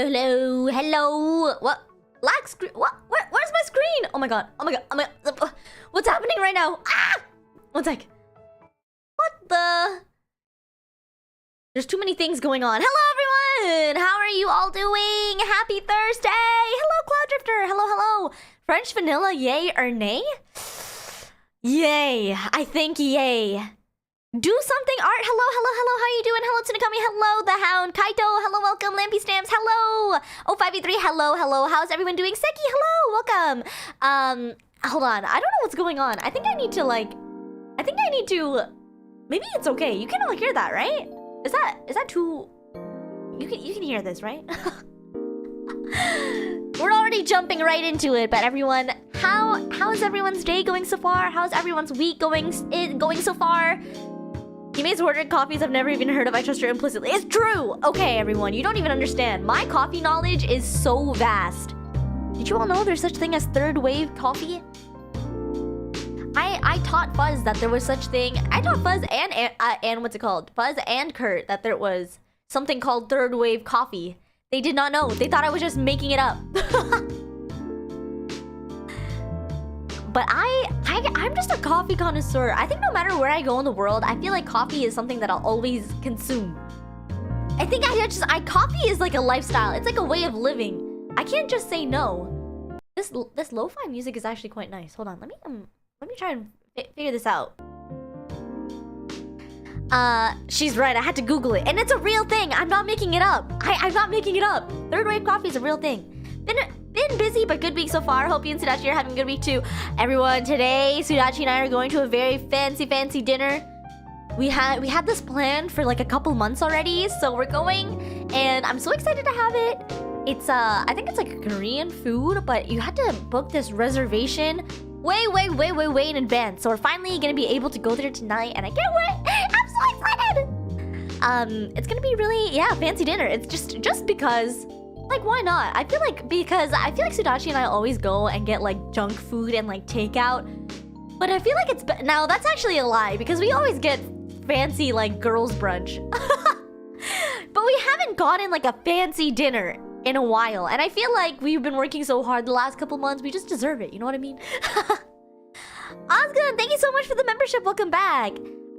hello. What? Black screen? What? Where's my screen? Oh my god. What's happening right now? Ah! One sec. What the? There's too many things going on. Hello, everyone. How are you all doing? Happy Thursday. Hello, Cloud Drifter. Hello. French vanilla, yay or nay? Yay. I think yay. Do something, Art. Hello. How you doing? Hello, Tsunakami. Hello, The Hound. Kaito. Hello, welcome. Lampy Stamps. Hello. 0583. Hello. How's everyone doing? Seki. Hello, welcome. Hold on. I don't know what's going on. I think I need to. Maybe it's okay. You can all hear that, right? Is that too? You can hear this, right? We're already jumping right into it, but everyone, how's everyone's day going so far? How's everyone's week going so far? Hime's ordered coffees I've never even heard of. I trust her implicitly. It's true! Okay, everyone, you don't even understand. My coffee knowledge is so vast. Did you all know there's such thing as third wave coffee? I taught Fuzz that there was such thing. I taught Fuzz and what's it called? Fuzz and Kurt that there was something called third wave coffee. They did not know. They thought I was just making it up. But I'm just a coffee connoisseur. I think no matter where I go in the world, I feel like coffee is something that I'll always consume. I think coffee is like a lifestyle. It's like a way of living. I can't just say no. This lo-fi music is actually quite nice. Hold on, let me try and figure this out. She's right. I had to Google it, and it's a real thing. I'm not making it up. I'm not making it up. Third wave coffee is a real thing. Been busy, but good week so far. Hope you and Sudachi are having a good week too. Everyone, today Sudachi and I are going to a very fancy dinner. We had this planned for like a couple months already, so we're going, and I'm so excited to have it. It's I think it's like Korean food, but you had to book this reservation way in advance. So we're finally gonna be able to go there tonight, and I can't wait. I'm so excited. It's gonna be really fancy dinner. It's just because. Like, why not? Because I feel like Sudachi and I always go and get like junk food and like takeout. But I feel like it's now that's actually a lie, because we always get fancy like girls brunch. But we haven't gotten like a fancy dinner in a while, and I feel like we've been working so hard the last couple months. We just deserve it. You know what I mean? Osgun, thank you so much for the membership. Welcome back.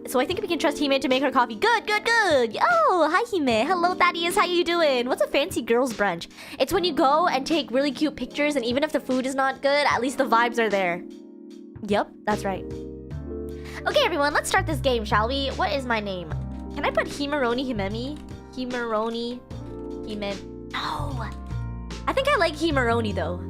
So I think we can trust Hime to make her coffee. Good. Oh, hi Hime. Hello Thaddeus, how you doing? What's a fancy girls brunch? It's when you go and take really cute pictures, and even if the food is not good, at least the vibes are there. Yep, that's right. Okay everyone, let's start this game, shall we? What is my name? Can I put Himeroni Himemi? Himeroni Hime... No! I think I like Himeroni though.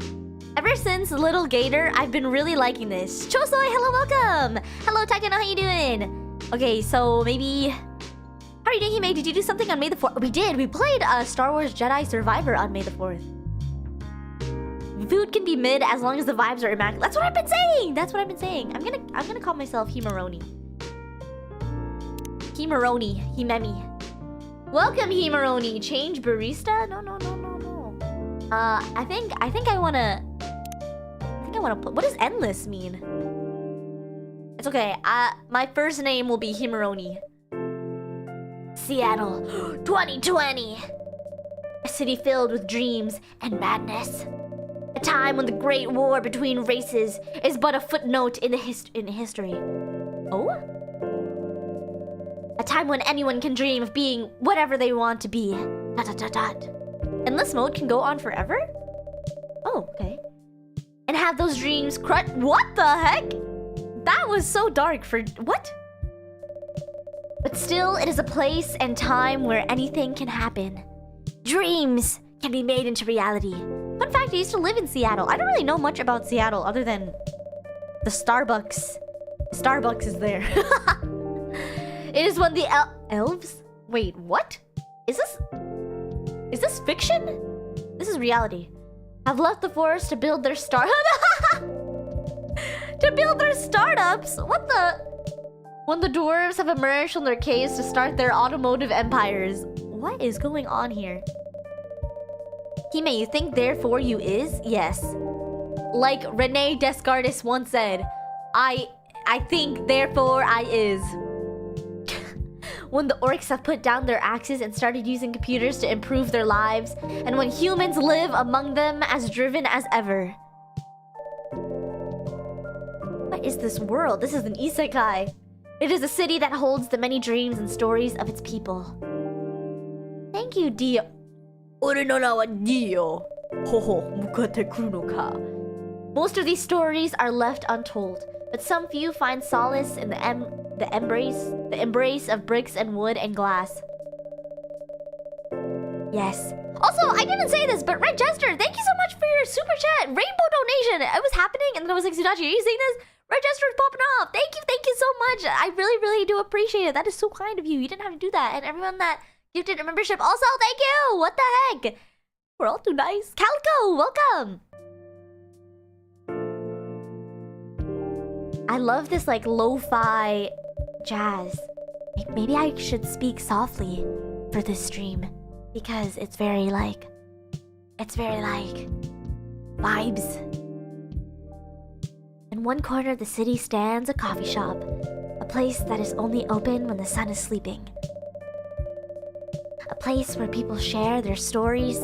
Ever since Little Gator, I've been really liking this. Chosoy, hello, welcome! Hello Takano, how you doing? Okay, so maybe... How are you doing, Hime? Did you do something on May the 4th? We did! We played Star Wars Jedi Survivor on May the 4th. Food can be mid as long as the vibes are immaculate. That's what I've been saying! I'm gonna call myself Himeroni. Himemi. Welcome, Himeroni! Change barista? No. I think I wanna put... What does endless mean? It's okay. My first name will be Himeroni. Seattle, 2020. A city filled with dreams and madness. A time when the great war between races is but a footnote in history. Oh? A time when anyone can dream of being whatever they want to be. ... Endless mode can go on forever? Oh, okay. And have those dreams What the heck? That was so dark for... What? But still, it is a place and time where anything can happen. Dreams can be made into reality. Fun fact, I used to live in Seattle. I don't really know much about Seattle other than the Starbucks. Starbucks is there. It is when the elves... Wait, what? Is this fiction? This is reality. Have left the forest to build their to build their startups? What the? When the dwarves have emerged from their caves to start their automotive empires. What is going on here? Hime, you think therefore you is? Yes. Like Rene Descartes once said, I think therefore I is. when the orcs have put down their axes and started using computers to improve their lives, and when humans live among them as driven as ever. What is this world? This is an isekai. It is a city that holds the many dreams and stories of its people. Thank you, Dio. Ore no na wa Dio. Hoho, mukate kuru no ka. Most of these stories are left untold, but some few find solace in the embrace of bricks and wood and glass. Yes. Also, I didn't say this, but Red Jester, thank you so much for your super chat rainbow donation. It was happening, and then I was like, Sudachi, are you seeing this? Red Jester is popping off. Thank you so much. I really do appreciate it. That is so kind of you. You didn't have to do that. And everyone that gifted a membership, also, thank you. What the heck? We're all too nice. Calico, welcome. I love this like lo-fi jazz. Maybe I should speak softly for this stream because it's very like vibes. In one corner of the city stands a coffee shop, a place that is only open when the sun is sleeping. A place where people share their stories,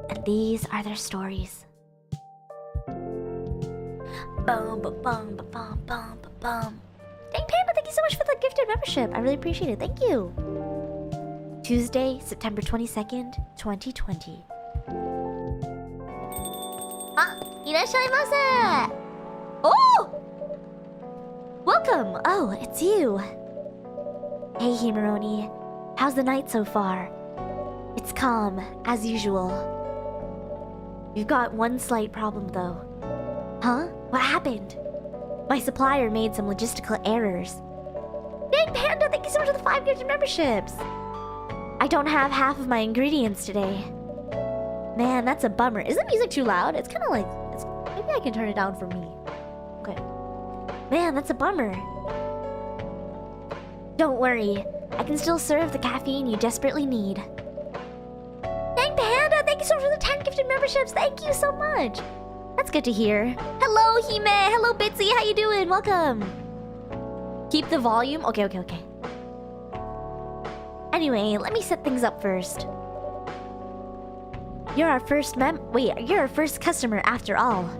and these are their stories. Boom, ba bum, ba bum, bum, ba bum. Dang Panda, thank you so much for the gifted membership. I really appreciate it. Thank you. Tuesday, September 22nd, 2020. Ah, irashaimase! Oh! Welcome! Oh, it's you. Hey, Himeroni. How's the night so far? It's calm, as usual. You've got one slight problem, though. Huh? What happened? My supplier made some logistical errors. Dang Panda, thank you so much for the 5 gifted memberships. I don't have half of my ingredients today. Man, that's a bummer. Is the music too loud? It's kind of like... maybe I can turn it down for me. Okay. Man, that's a bummer. Don't worry. I can still serve the caffeine you desperately need. Dang Panda, thank you so much for the 10 gifted memberships. Thank you so much. That's good to hear. Hello, Hime. Hello, Bitsy. How you doing? Welcome. Keep the volume. Okay. Anyway, let me set things up first. You're our first you're our first customer after all.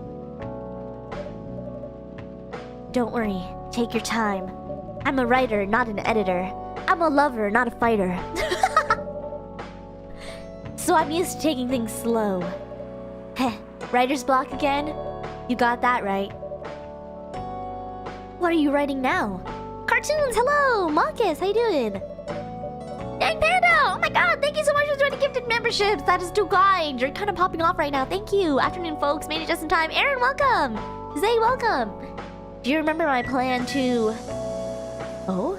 Don't worry. Take your time. I'm a writer, not an editor. I'm a lover, not a fighter. So I'm used to taking things slow. Heh. Writer's block again? You got that right. What are you writing now? Cartoons, hello! Marcus, how you doing? Dang Panda! Oh my god, thank you so much for 20 gifted memberships! That is too kind! You're kind of popping off right now. Thank you! Afternoon, folks. Made it just in time. Aaron, welcome! Zay, welcome! Do you remember my plan to... Oh?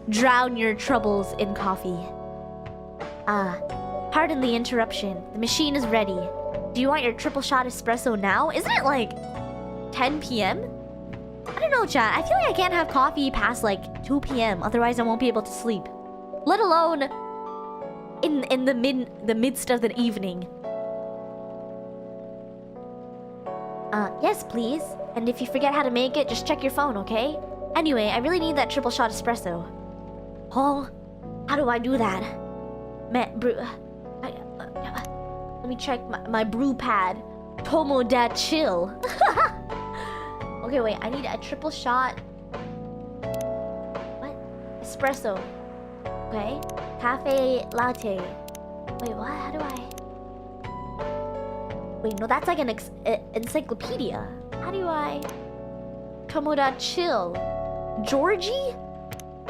Drown your troubles in coffee. Pardon the interruption. The machine is ready. Do you want your triple shot espresso now? Isn't it like 10 p.m.? I don't know, chat. I feel like I can't have coffee past like 2 p.m. Otherwise, I won't be able to sleep. Let alone in the midst of the evening. Yes, please. And if you forget how to make it, just check your phone, okay? Anyway, I really need that triple shot espresso. Oh, how do I do that? Let me check my brew pad. Tomodachill. Okay, wait. I need a triple shot. What? Espresso. Okay. Cafe latte. Wait, what? How do I... Wait, no, that's like an encyclopedia. How do I... Tomodachill. Georgie?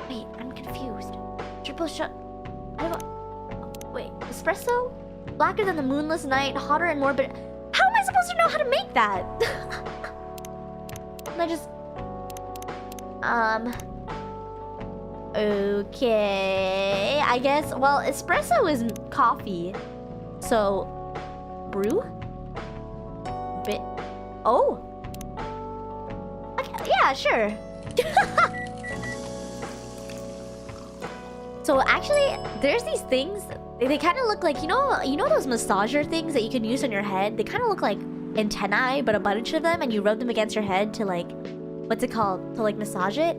Wait, I'm confused. Triple shot... How do I... Wait, espresso? Blacker than the moonless night, hotter and more, but how am I supposed to know how to make that? And I just... Okay... I guess... Well, espresso is coffee. So... Brew? Bit... Oh! Okay, yeah, sure. So actually, there's these things... They kind of look like, you know those massager things that you can use on your head? They kind of look like antennae, but a bunch of them, and you rub them against your head to like... What's it called? To like massage it?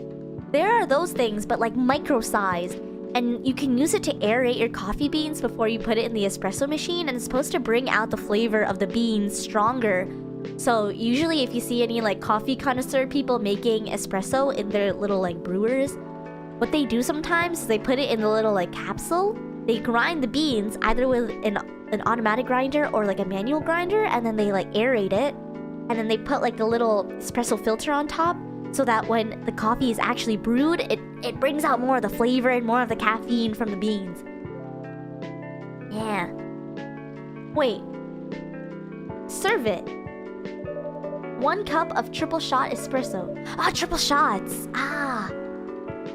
there are those things, but like micro-sized. And you can use it to aerate your coffee beans before you put it in the espresso machine, and it's supposed to bring out the flavor of the beans stronger. So usually if you see any like coffee connoisseur people making espresso in their little like brewers, what they do sometimes is they put it in the little like capsule. They grind the beans either with an automatic grinder or like a manual grinder, and then they like aerate it, and then they put like a little espresso filter on top, so that when the coffee is actually brewed, it brings out more of the flavor and more of the caffeine from the beans. Yeah. Wait. Serve it. 1 cup of triple shot espresso. Ah, triple shots. Ah.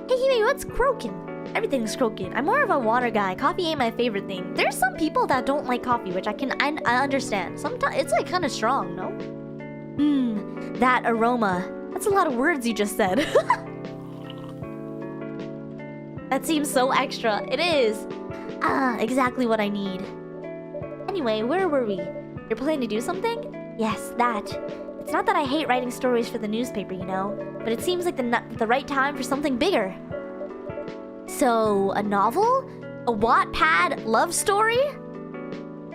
Hey, Hime, what's croaking? Everything's croaking. I'm more of a water guy. Coffee ain't my favorite thing. There's some people that don't like coffee, which I understand. Sometimes it's like kind of strong, no? That aroma. That's a lot of words you just said. That seems so extra. It is. Ah, exactly what I need. Anyway, where were we? You're planning to do something? Yes, that. It's not that I hate writing stories for the newspaper, you know, but it seems like the right time for something bigger. So, a novel? A Wattpad love story?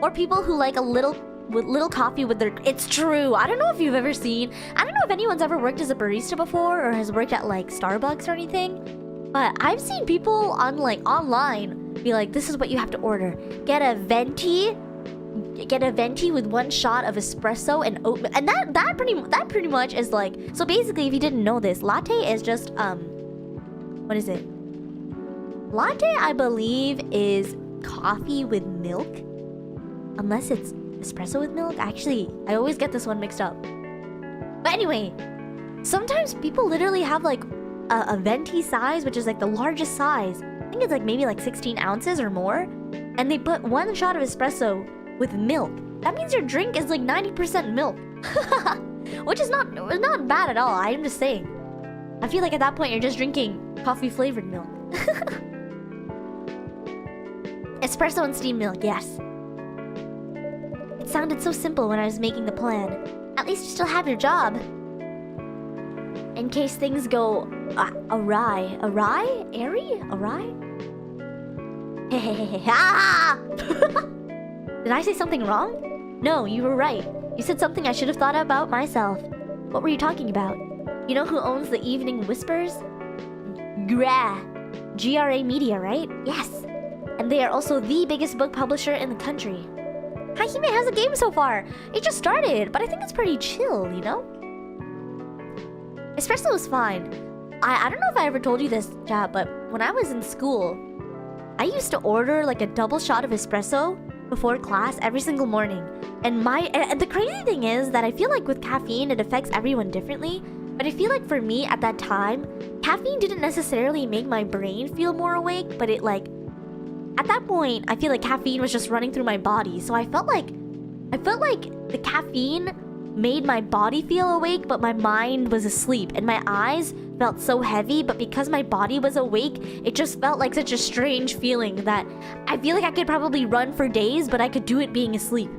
Or people who like a little coffee with their... It's true. I don't know if you've ever seen... I don't know if anyone's ever worked as a barista before or has worked at like Starbucks or anything. But I've seen people on like online be like, this is what you have to order. Get a venti with 1 shot of espresso and oatmeal. And that pretty much is like... So basically, if you didn't know this, latte is just what is it? Latte, I believe, is coffee with milk. Unless it's espresso with milk. Actually, I always get this one mixed up. But anyway, sometimes people literally have like a venti size, which is like the largest size. I think it's like maybe like 16 ounces or more. And they put 1 shot of espresso with milk. That means your drink is like 90% milk. Which is not bad at all. I'm just saying. I feel like at that point you're just drinking coffee flavored milk. Espresso and steamed milk, yes. It sounded so simple when I was making the plan. At least you still have your job. In case things go awry. Awry? Airy? Awry? Hehehe. Ah! Did I say something wrong? No, you were right. You said something I should have thought about myself. What were you talking about? You know who owns the Evening Whispers? GRA Media, right? Yes. And they are also the biggest book publisher in the country. Hi, Hime, how's the game so far? It just started, but I think it's pretty chill, you know? Espresso is fine. I don't know if I ever told you this, chat, but when I was in school, I used to order like a double shot of espresso before class every single morning. And the crazy thing is that I feel like with caffeine, it affects everyone differently. But I feel like for me at that time, caffeine didn't necessarily make my brain feel more awake, but it like... At that point, I feel like caffeine was just running through my body. So I felt like the caffeine made my body feel awake, but my mind was asleep. And my eyes felt so heavy, but because my body was awake, it just felt like such a strange feeling that I feel like I could probably run for days, but I could do it being asleep.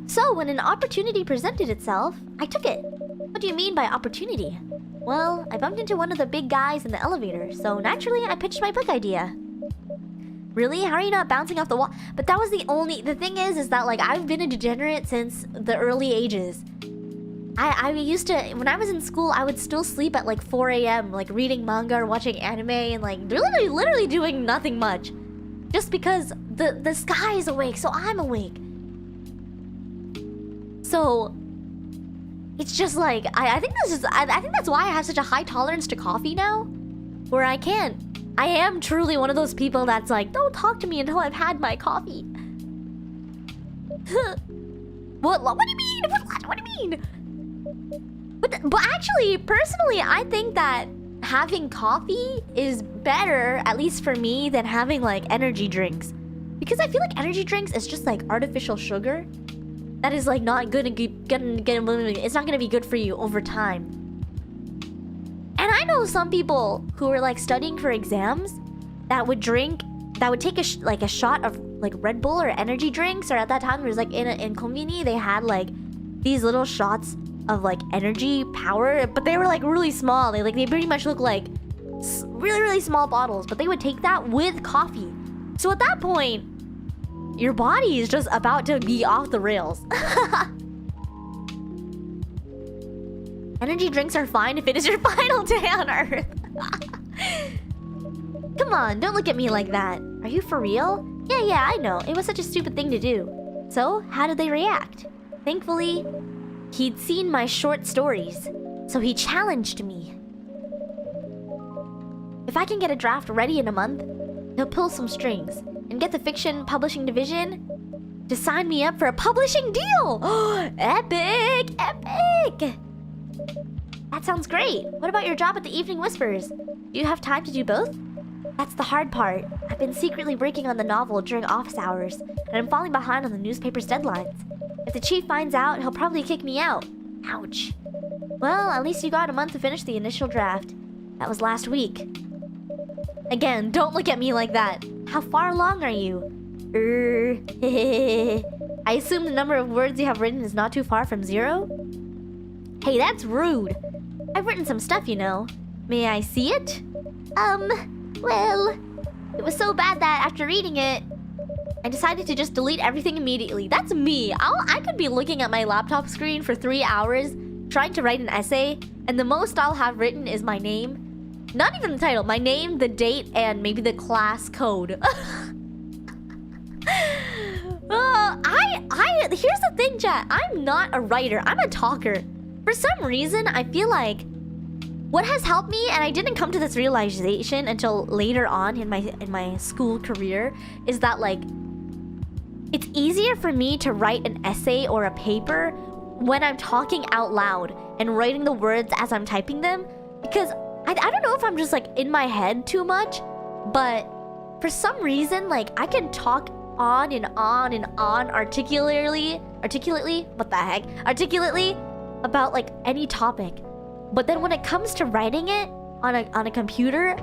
So when an opportunity presented itself, I took it. What do you mean by opportunity? Well, I bumped into one of the big guys in the elevator, so naturally I pitched my book idea. Really? How are you not bouncing off the wall? But that was the thing is that like I've been a degenerate since the early ages. I used to, when I was in school, I would still sleep at like 4 a.m. like reading manga or watching anime and like literally doing nothing much. Just because the sky is awake, so I'm awake. So it's just like I think that's why I have such a high tolerance to coffee now, where I am truly one of those people that's like, don't talk to me until I've had my coffee. What do you mean? What do you mean? But actually, personally, I think that having coffee is better, at least for me, than having like energy drinks, because I feel like energy drinks is just like artificial sugar. That is like not good and it's not gonna be good for you over time. And I know some people who are like studying for exams that would take a shot of like Red Bull or energy drinks, or at that time it was like in conveni they had like these little shots of like energy, power, but they were like really small. They pretty much look like really, really small bottles, but they would take that with coffee. So at that point, your body is just about to be off the rails. Energy drinks are fine if it is your final day on Earth. Come on, don't look at me like that. Are you for real? Yeah, I know. It was such a stupid thing to do. So, how did they react? Thankfully, he'd seen my short stories, so he challenged me. If I can get a draft ready in a month, he'll pull some strings and get the fiction publishing division to sign me up for a publishing deal. Epic! Epic! That sounds great. What about your job at the Evening Whispers? Do you have time to do both? That's the hard part. I've been secretly working on the novel during office hours, and I'm falling behind on the newspaper's deadlines. If the chief finds out, he'll probably kick me out. Ouch. Well, at least you got a month to finish the initial draft. That was last week. Again, don't look at me like that. How far along are you? I assume the number of words you have written is not too far from 0? Hey, that's rude. I've written some stuff, you know. May I see it? Well, it was so bad that after reading it, I decided to just delete everything immediately. That's me. I could be looking at my laptop screen for 3 hours trying to write an essay, and the most I'll have written is my name. Not even the title, my name, the date, and maybe the class code. Here's the thing, chat. I'm not a writer. I'm a talker. For some reason, I feel like what has helped me, and I didn't come to this realization until later on in my school career, is that like it's easier for me to write an essay or a paper when I'm talking out loud and writing the words as I'm typing them, because I don't know if I'm just like in my head too much, but for some reason like I can talk on and on and on articulately, what the heck? Articulately about like any topic. But then when it comes to writing it on a computer,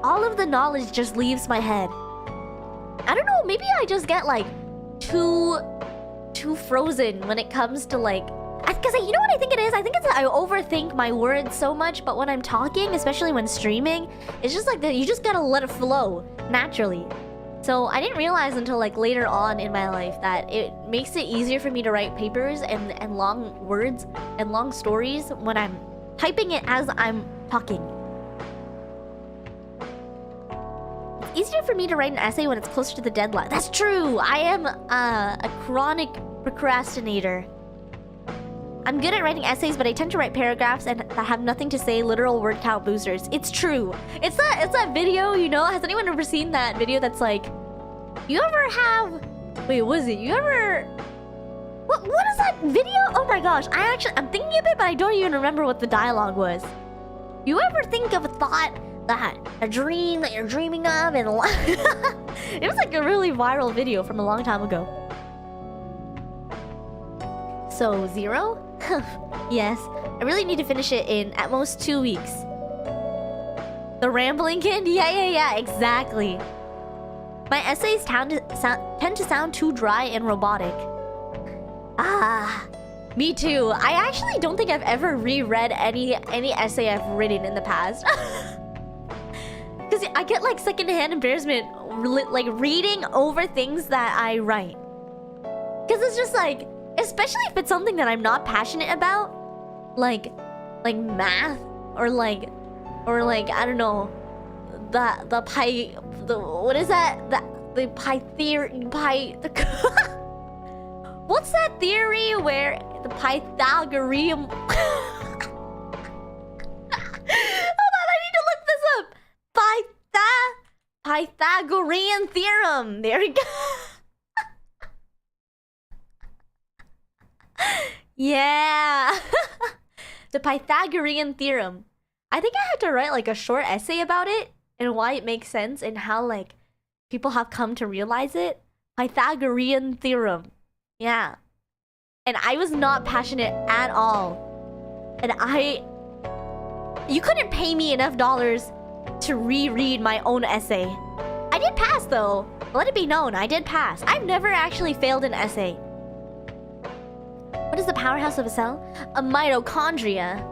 all of the knowledge just leaves my head. I don't know, maybe I just get like too frozen when it comes to like, because you know what I think it is? I think it's that I overthink my words so much, but when I'm talking, especially when streaming, it's just like that you just gotta let it flow naturally. So I didn't realize until like later on in my life that it makes it easier for me to write papers and long words and long stories when I'm typing it as I'm talking. It's easier for me to write an essay when it's closer to the deadline. That's true! I am a chronic procrastinator. I'm good at writing essays, but I tend to write paragraphs and that have nothing to say, literal word count boosters. It's true. It's that video, you know? Has anyone ever seen that video that's like, you ever have... Wait, what is it? You ever... What is that video? Oh my gosh, I'm thinking of it, but I don't even remember what the dialogue was. You ever think of a thought, a dream that you're dreaming of, and it was like a really viral video from a long time ago. So 0? Yes, I really need to finish it in at most 2 weeks. The rambling kid? Yeah, exactly. My essays tend to sound too dry and robotic. Me too. I actually don't think I've ever reread any essay I've written in the past. Because I get like secondhand embarrassment like reading over things that I write. Because it's just like, especially if it's something that I'm not passionate about, like math or like I don't know, what is that? The what's that theory where the Pythagorean Hold on, I need to look this up. Pythagorean theorem. There we go. Yeah. The Pythagorean theorem. I think I had to write like a short essay about it and why it makes sense and how like people have come to realize it. Pythagorean theorem. Yeah. And I was not passionate at all. And you couldn't pay me enough dollars to reread my own essay. I did pass though. Let it be known, I did pass. I've never actually failed an essay. What is the powerhouse of a cell? A mitochondria.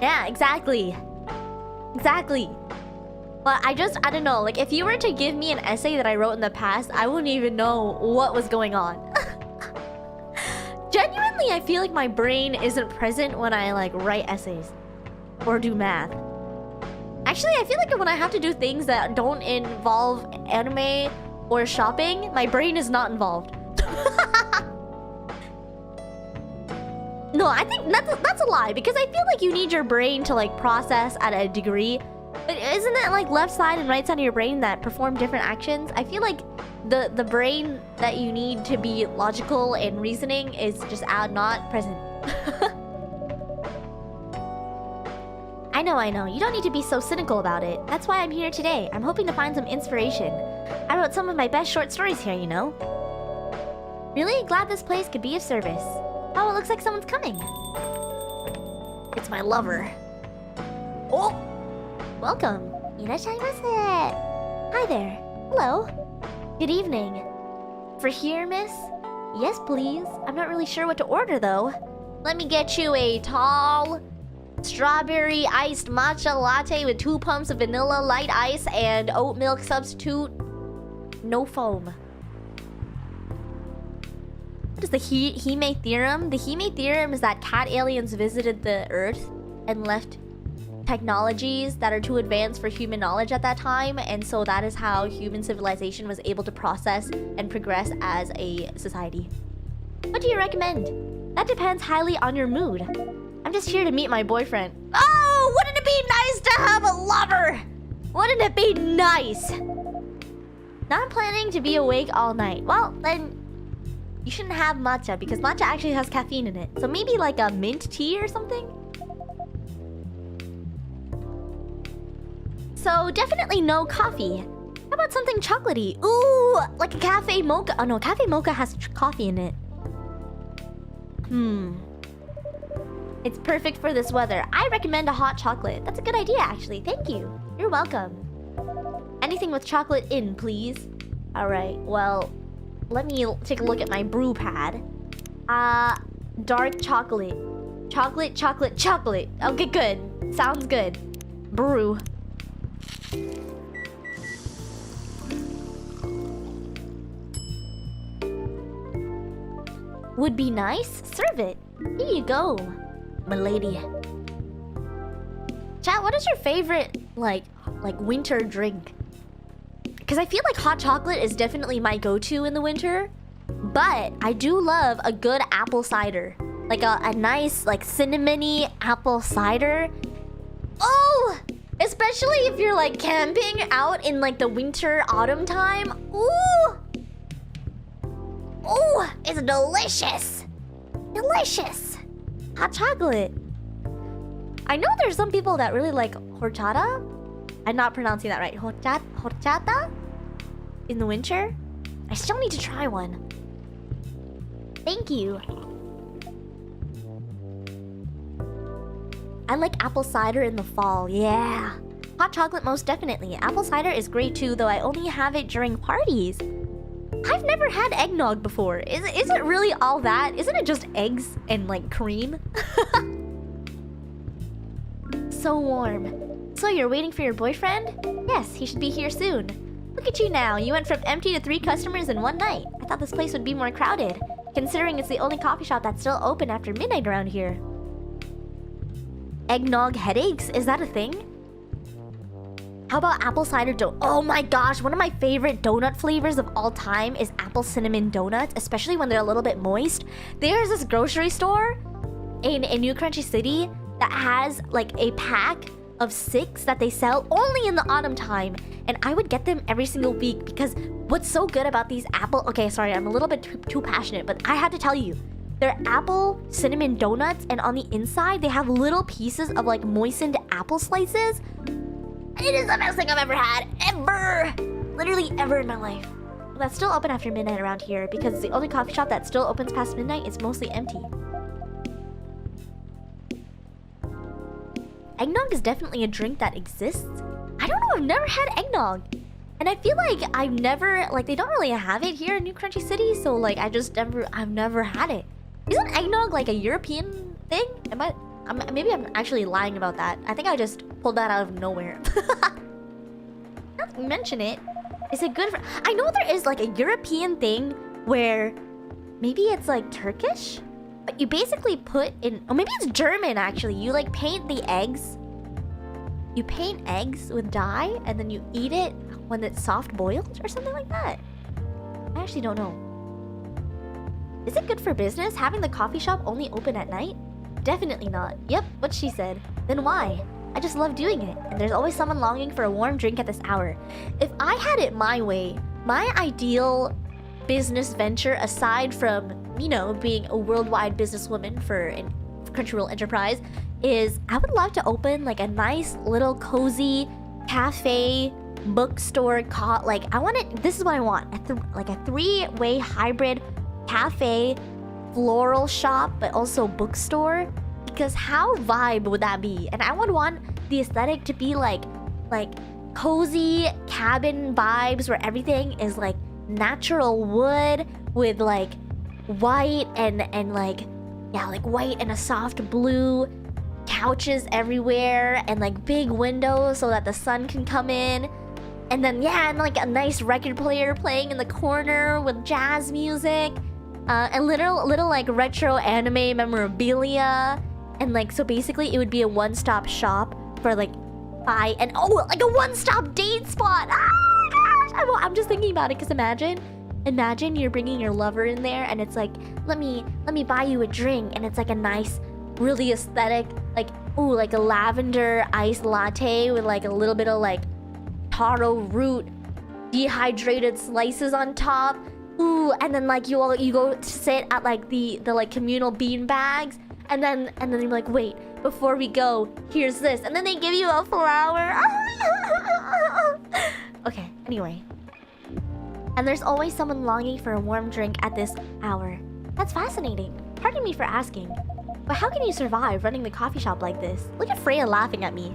Yeah, exactly. Exactly. But I don't know. Like, if you were to give me an essay that I wrote in the past, I wouldn't even know what was going on. Genuinely, I feel like my brain isn't present when I, like, write essays. Or do math. Actually, I feel like when I have to do things that don't involve anime or shopping, my brain is not involved. No, I think that's a lie, because I feel like you need your brain to, like, process at a degree. But isn't it like left side and right side of your brain that perform different actions? I feel like the brain that you need to be logical and reasoning is just not present. I know. You don't need to be so cynical about it. That's why I'm here today. I'm hoping to find some inspiration. I wrote some of my best short stories here, you know? Really glad this place could be of service. Oh, it looks like someone's coming. It's my lover. Oh! Welcome. Irashaimase. Hi there. Hello. Good evening. For here, miss? Yes, please. I'm not really sure what to order, though. Let me get you a tall, strawberry iced matcha latte with 2 pumps of vanilla light ice and oat milk substitute. No foam. What is the Hime theorem? The Hime theorem is that cat aliens visited the Earth and left technologies that are too advanced for human knowledge at that time, and so that is how human civilization was able to process and progress as a society. What do you recommend? That depends highly on your mood. I'm just here to meet my boyfriend. Oh, wouldn't it be nice to have a lover? Wouldn't it be nice? Not planning to be awake all night. Well, then you shouldn't have matcha, because matcha actually has caffeine in it. So maybe like a mint tea or something? So definitely no coffee. How about something chocolatey? Ooh, like a cafe mocha. Oh no, cafe mocha has coffee in it. It's perfect for this weather. I recommend a hot chocolate. That's a good idea, actually. Thank you. You're welcome. Anything with chocolate in, please. Alright, well, let me take a look at my brew pad. Dark chocolate. Chocolate. Okay, good. Sounds good. Brew. Would be nice. Serve it. Here you go, milady. Chat, what is your favorite like winter drink? Because I feel like hot chocolate is definitely my go-to in the winter, but I do love a good apple cider, like a nice like cinnamony apple cider. Oh, especially if you're like camping out in like the winter autumn time. Ooh. Ooh, it's delicious. Delicious. Hot chocolate. I know there's some people that really like horchata. I'm not pronouncing that right. Horchata? In the winter? I still need to try one. Thank you. I like apple cider in the fall. Yeah. Hot chocolate most definitely. Apple cider is great too, though I only have it during parties. I've never had eggnog before. Is it really all that? Isn't it just eggs and like cream? So warm. So you're waiting for your boyfriend? Yes, he should be here soon. Look at you now. You went from empty to 3 customers in one night. I thought this place would be more crowded, considering it's the only coffee shop that's still open after midnight around here. Eggnog headaches? Is that a thing? How about apple cider donut? Oh my gosh, one of my favorite donut flavors of all time is apple cinnamon donuts, especially when they're a little bit moist. There's this grocery store in New Crunchy City that has like a pack of 6 that they sell only in the autumn time, and I would get them every single week because what's so good about these apple... Okay, sorry, I'm a little bit too passionate, but I have to tell you, they're apple cinnamon donuts, and on the inside they have little pieces of like moistened apple slices. It is the best thing I've ever had, ever! Literally ever in my life. That's still open after midnight around here because it's the only coffee shop that still opens past midnight. It's mostly empty. Eggnog is definitely a drink that exists. I don't know, I've never had eggnog. And I feel like I've never, like they don't really have it here in New Crunchy City, so like I've never had it. Isn't eggnog like a European thing? Maybe I'm actually lying about that. I think I just pulled that out of nowhere. Not to mention it. Is it good for... I know there is like a European thing where maybe it's like Turkish, but you basically put in... Oh, maybe it's German actually. You like paint the eggs. You paint eggs with dye and then you eat it when it's soft boiled or something like that. I actually don't know. Is it good for business having the coffee shop only open at night? Definitely not. Yep, what she said. Then why? I just love doing it, and there's always someone longing for a warm drink at this hour. If I had it my way, my ideal business venture, aside from, you know, being a worldwide businesswoman for Crunchyroll Enterprise, is I would love to open like a nice little cozy cafe, bookstore, like I want it. This is what I want: like a three-way hybrid cafe, floral shop, but also bookstore. Because how vibe would that be? And I would want the aesthetic to be like cozy cabin vibes where everything is like natural wood with like white and like, yeah, like white and a soft blue, couches everywhere and like big windows so that the sun can come in. And then, yeah, and like a nice record player playing in the corner with jazz music. And little like retro anime memorabilia. And like, so basically it would be a one-stop shop for like like a one-stop date spot. Oh my gosh, I'm just thinking about it because imagine you're bringing your lover in there and it's like, let me buy you a drink, and it's like a nice, really aesthetic, like, ooh, like a lavender iced latte with like a little bit of like taro root dehydrated slices on top. Ooh, and then like you go to sit at like the like communal bean bags. And then you're like, wait, before we go, here's this. And then they give you a flower. Okay, anyway. And there's always someone longing for a warm drink at this hour. That's fascinating. Pardon me for asking. But how can you survive running the coffee shop like this? Look at Freya laughing at me.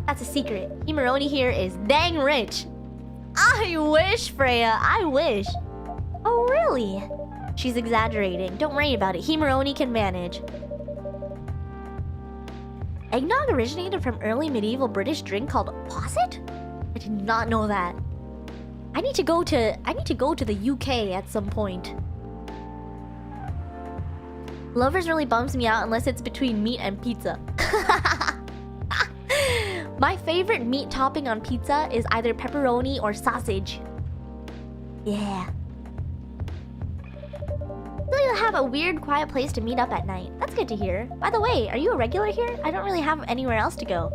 That's a secret. Himeroni here is dang rich. I wish, Freya, I wish. Oh, really? She's exaggerating. Don't worry about it. Himeroni can manage. Eggnog originated from early medieval British drink called posset? I did not know that. I need to go to the UK at some point. Lovers really bums me out unless it's between meat and pizza. My favorite meat topping on pizza is either pepperoni or sausage. Yeah. You'll have a weird, quiet place to meet up at night. That's good to hear. By the way, are you a regular here? I don't really have anywhere else to go.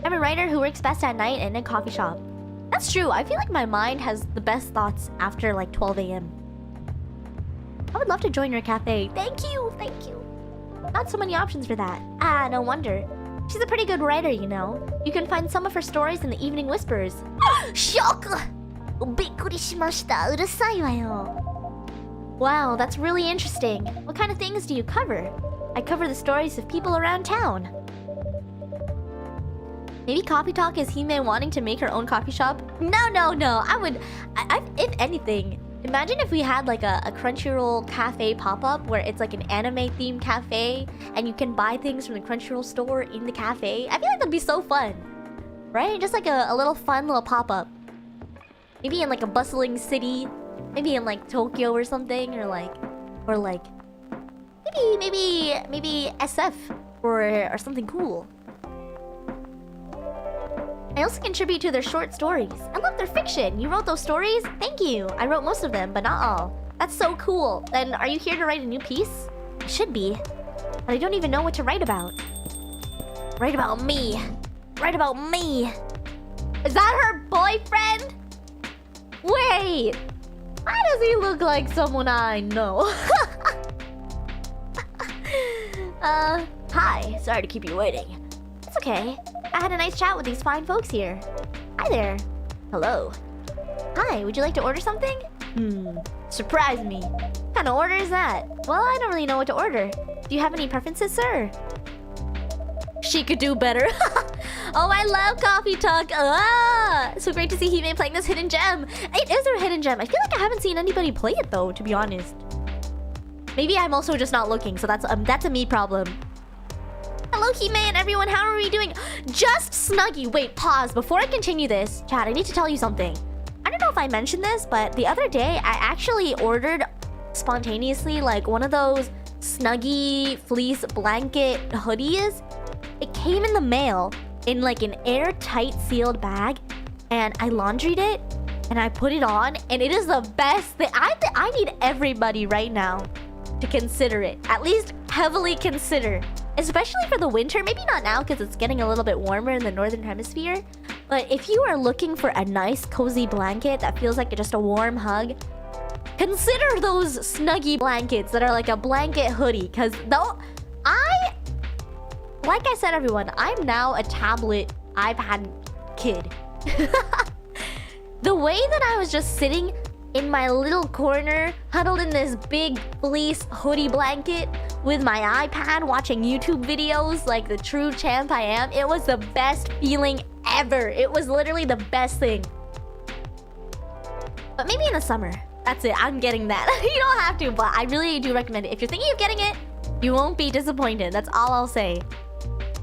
I'm a writer who works best at night in a coffee shop. That's true. I feel like my mind has the best thoughts after like 12 a.m. I would love to join your cafe. Thank you, thank you. Not so many options for that. Ah, no wonder. She's a pretty good writer, you know. You can find some of her stories in the Evening Whispers. Shock! Bikkuri shimashita. Urusai wa yo. Wow, that's really interesting. What kind of things do you cover? I cover the stories of people around town. Maybe Coffee Talk is Hime wanting to make her own coffee shop? No. If anything, imagine if we had like a Crunchyroll cafe pop-up where it's like an anime-themed cafe and you can buy things from the Crunchyroll store in the cafe. I feel like that'd be so fun. Right? Just like a little fun little pop-up. Maybe in like a bustling city. Maybe in like Tokyo or something, or maybe SF or something cool. I also contribute to their short stories. I love their fiction. You wrote those stories? Thank you. I wrote most of them, but not all. That's so cool. Then are you here to write a new piece? I should be, but I don't even know what to write about. Write about me. Write about me. Is that her boyfriend? Wait. Why does he look like someone I know? Hi. Sorry to keep you waiting. It's okay. I had a nice chat with these fine folks here. Hi there. Hello. Hi, would you like to order something? Surprise me. What kind of order is that? Well, I don't really know what to order. Do you have any preferences, sir? She could do better. Oh, I love Coffee Talk. Ah! So great to see Hime playing this hidden gem. It is a hidden gem. I feel like I haven't seen anybody play it though, to be honest. Maybe I'm also just not looking, so that's a me problem. Hello, Hime and everyone. How are we doing? Just Snuggie. Wait, pause. Before I continue this, chat, I need to tell you something. I don't know if I mentioned this, but the other day, I actually ordered spontaneously like one of those Snuggie fleece blanket hoodies. It came in the mail in like an airtight sealed bag, and I laundried it and I put it on, and it is the best thing. I need everybody right now to consider it. At least heavily consider. Especially for the winter. Maybe not now because it's getting a little bit warmer in the northern hemisphere. But if you are looking for a nice cozy blanket that feels like just a warm hug, consider those Snuggie blankets that are like a blanket hoodie. Because though like I said, everyone, I'm now a tablet iPad kid. The way that I was just sitting in my little corner, huddled in this big fleece hoodie blanket with my iPad, watching YouTube videos like the true champ I am, it was the best feeling ever. It was literally the best thing. But maybe in the summer. That's it. I'm getting that. You don't have to, but I really do recommend it. If you're thinking of getting it, you won't be disappointed. That's all I'll say.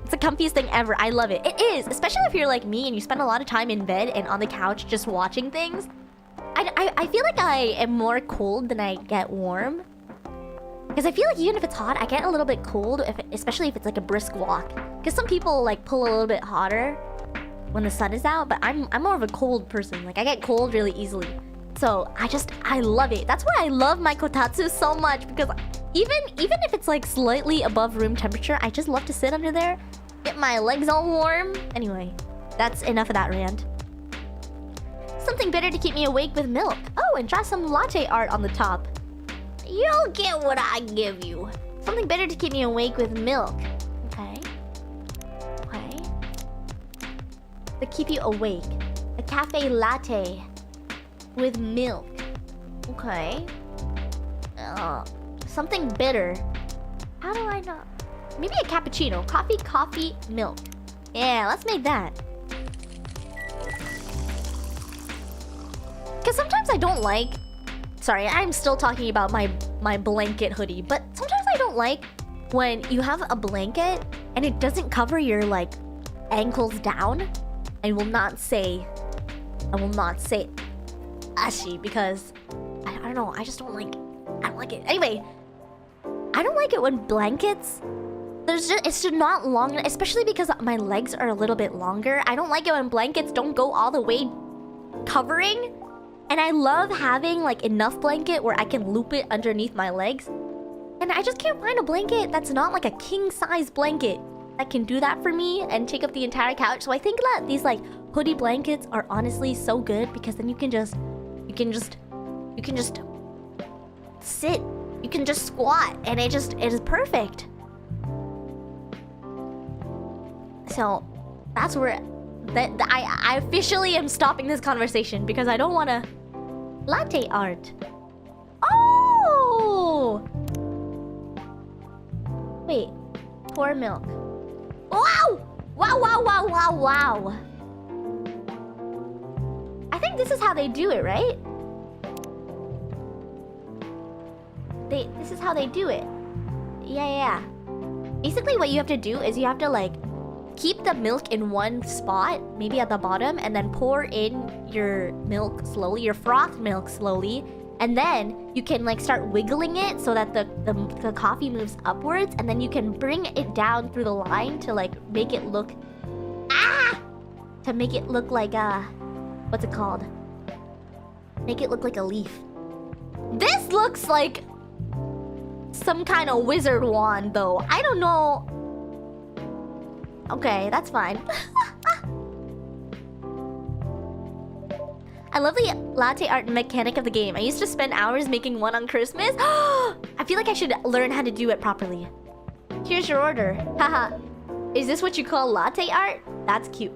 It's the comfiest thing ever. I love it. It is. Especially if you're like me and you spend a lot of time in bed and on the couch just watching things. I feel like I am more cold than I get warm. Because I feel like even if it's hot, I get a little bit cold, especially if it's like a brisk walk. Because some people like pull a little bit hotter when the sun is out, but I'm more of a cold person. Like I get cold really easily. So I love it. That's why I love my kotatsu so much, because even if it's like slightly above room temperature, I just love to sit under there, get my legs all warm. Anyway, that's enough of that rant. Something bitter to keep me awake with milk. Oh, and draw some latte art on the top. You'll get what I give you. Something bitter to keep me awake with milk. Okay. Okay. To keep you awake. A cafe latte with milk. Okay. Something bitter. How do I not? Maybe a cappuccino. Coffee, milk. Yeah, let's make that. Because sometimes I don't like... Sorry, I'm still talking about my blanket hoodie. But sometimes I don't like when you have a blanket and it doesn't cover your, like, ankles down. I will not say ashi, because I don't know. I just don't like... I don't like it. Anyway, I don't like it when blankets... It's just not long, especially because my legs are a little bit longer. I don't like it when blankets don't go all the way covering. And I love having like enough blanket where I can loop it underneath my legs. And I just can't find a blanket that's not like a king size blanket that can do that for me and take up the entire couch. So I think that these like hoodie blankets are honestly so good, because then you can just sit, you can just squat, and it is perfect. So that's where I officially am stopping this conversation, because I don't want to... Latte art. Oh! Wait. Pour milk. Wow! Wow. I think this is how they do it, right? This is how they do it. Yeah. Basically what you have to do is you have to like keep the milk in one spot, maybe at the bottom, and then pour in your milk slowly, your froth milk slowly, and then you can like start wiggling it so that the coffee moves upwards, and then you can bring it down through the line to like make it look like what's it called? Make it look like a leaf. This looks like some kind of wizard wand though. I don't know. Okay, that's fine. I love the latte art mechanic of the game. I used to spend hours making one on Christmas. I feel like I should learn how to do it properly. Here's your order. Haha. Is this what you call latte art? That's cute.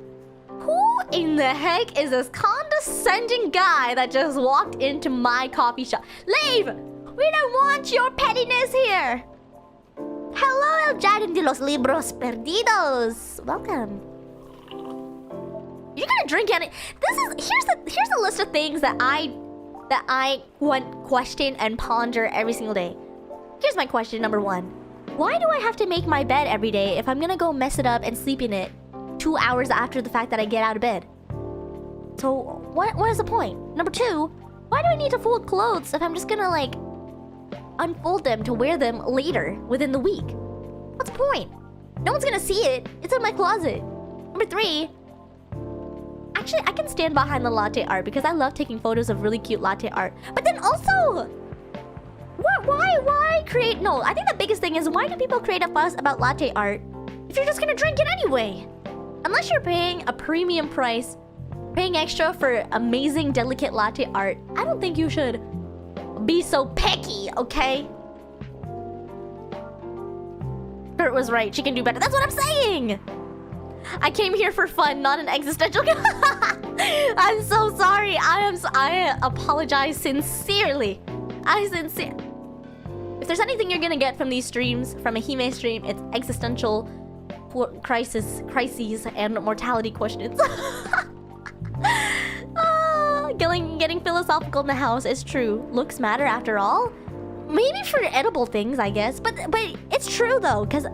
Who in the heck is this condescending guy that just walked into my coffee shop? Leave! We don't want your pettiness here! Hello, El Jardín de los Libros Perdidos. Welcome. You're gonna drink any? Here's a list of things that I question and ponder every single day. Here's my question number 1. Why do I have to make my bed every day if I'm gonna go mess it up and sleep in it 2 hours after the fact that I get out of bed? So, what is the point? Number 2, why do I need to fold clothes if I'm just gonna, like, unfold them to wear them later within the week? What's the point? No one's gonna see it. It's in my closet. Number 3, actually, I can stand behind the latte art because I love taking photos of really cute latte art. But then also, why create... No, I think the biggest thing is, why do people create a fuss about latte art if you're just gonna drink it anyway? Unless you're paying a premium price, paying extra for amazing, delicate latte art, I don't think you should be so picky, okay? Kurt was right. She can do better. That's what I'm saying! I came here for fun, not an existential... I'm so sorry. I apologize sincerely. If there's anything you're gonna get from these streams, from a Hime stream, it's existential crises, and mortality questions. Getting philosophical in the house is true. Looks matter after all. Maybe for edible things, I guess. But it's true though, because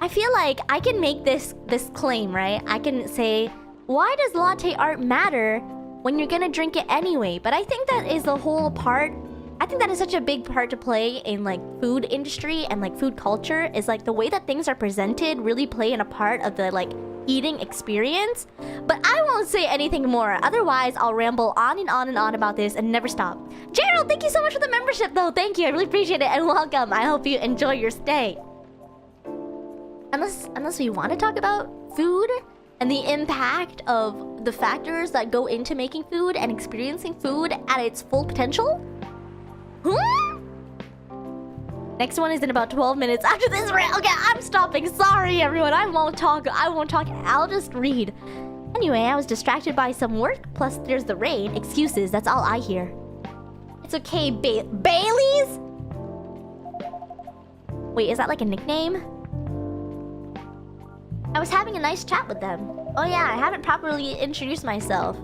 I feel like I can make this claim, right? I can say, why does latte art matter when you're gonna drink it anyway? But I think that is the whole part. I think that is such a big part to play in like food industry and like food culture, is like the way that things are presented really play in a part of the like eating experience. But I won't say anything more, otherwise I'll ramble on and on and on about this and never stop. Gerald, thank you so much for the membership though. Thank you, I really appreciate it, and welcome. I hope you enjoy your stay. Unless we want to talk about food and the impact of the factors that go into making food and experiencing food at its full potential. Next one is in about 12 minutes after this rant. Okay, I'm stopping. Sorry, everyone. I won't talk. I'll just read. Anyway, I was distracted by some work. Plus, there's the rain. Excuses. That's all I hear. It's okay, Bailey's? Wait, is that like a nickname? I was having a nice chat with them. Oh yeah, I haven't properly introduced myself.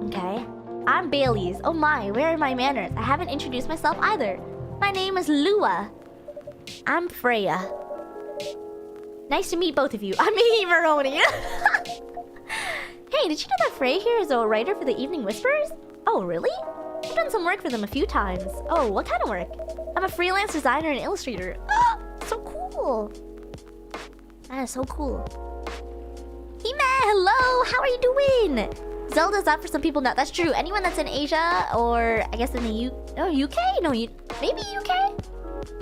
Okay. I'm Bailey's. Oh my, where are my manners? I haven't introduced myself either. My name is Lua. I'm Freya. Nice to meet both of you. I'm Veroni. Hey, did you know that Freya here is a writer for the Evening Whispers? Oh, really? I've done some work for them a few times. Oh, what kind of work? I'm a freelance designer and illustrator. So cool. That is so cool. Hime, hello. How are you doing? Zelda's up for some people now. That's true. Anyone that's in Asia or I guess in the UK? No, maybe UK?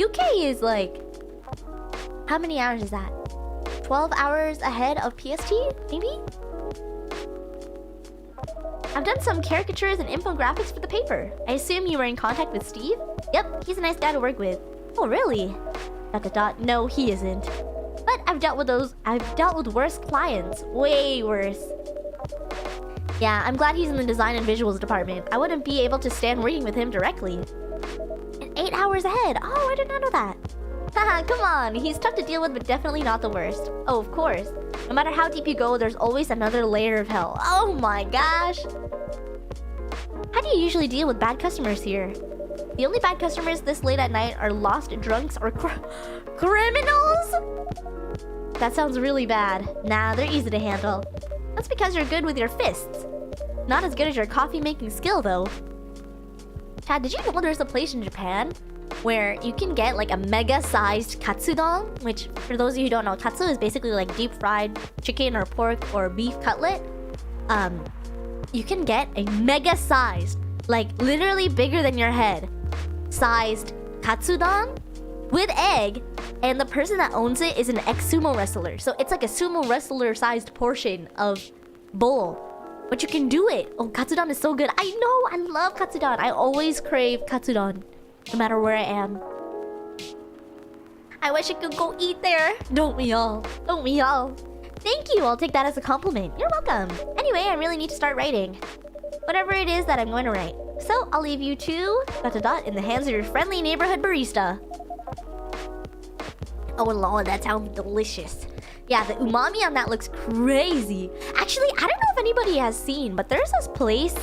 UK is like... How many hours is that? 12 hours ahead of PST? Maybe? I've done some caricatures and infographics for the paper. I assume you were in contact with Steve? Yep, he's a nice guy to work with. Oh, really? ... No, he isn't. But I've dealt with worse clients. Way worse. Yeah, I'm glad he's in the design and visuals department. I wouldn't be able to stand working with him directly. And 8 hours ahead. Oh, I did not know that. Haha, come on. He's tough to deal with, but definitely not the worst. Oh, of course. No matter how deep you go, there's always another layer of hell. Oh my gosh. How do you usually deal with bad customers here? The only bad customers this late at night are lost drunks or criminals? That sounds really bad. Nah, they're easy to handle. That's because you're good with your fists. Not as good as your coffee-making skill, though. Chad, did you know there's a place in Japan where you can get like a mega-sized katsudon? Which, for those of you who don't know, katsu is basically like deep-fried chicken or pork or beef cutlet. You can get a mega-sized, like literally bigger than your head, sized katsudon with egg, and the person that owns it is an ex-sumo wrestler. So it's like a sumo wrestler-sized portion of bowl. But you can do it. Oh, katsudon is so good. I know, I love katsudon. I always crave katsudon, no matter where I am. I wish I could go eat there. Don't we all? Don't we all? Thank you, I'll take that as a compliment. You're welcome. Anyway, I really need to start writing. Whatever it is that I'm going to write. So, I'll leave you to... ... in the hands of your friendly neighborhood barista. Oh lord, that sounds delicious. Yeah, the umami on that looks crazy. Actually, I don't know if anybody has seen, but there's this place,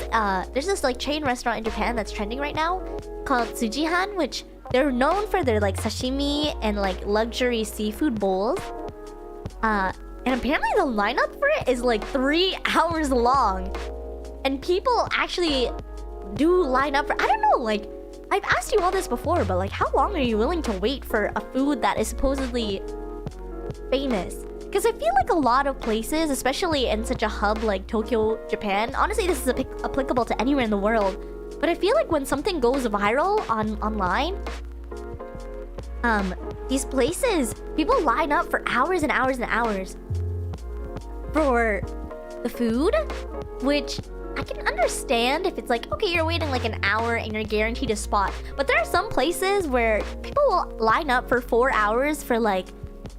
there's this like chain restaurant in Japan that's trending right now called Tsujihan, which They're known for their like sashimi and like luxury seafood bowls. And apparently the lineup for it is like 3 hours long. And people actually do line up for... I don't know, like... I've asked you all this before, but like, how long are you willing to wait for a food that is supposedly famous? Because I feel like a lot of places, especially in such a hub like Tokyo, Japan... Honestly, this is applicable to anywhere in the world. But I feel like when something goes viral online... these places, people line up for hours and hours and hours for the food, which I can understand if it's like, okay, you're waiting like an hour and you're guaranteed a spot. But there are some places where people will line up for 4 hours for like,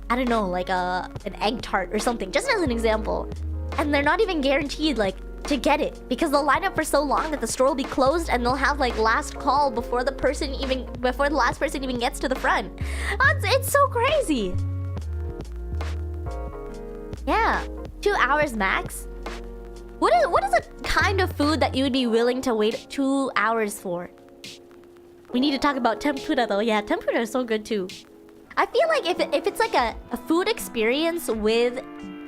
I don't know, like an egg tart or something, just as an example. And they're not even guaranteed like to get it because they'll line up for so long that the store will be closed and they'll have like last call before the last person even gets to the front. It's so crazy. Yeah, 2 hours max. What is a kind of food that you would be willing to wait 2 hours for? We need to talk about tempura though. Yeah, tempura is so good too. I feel like if it's like a food experience with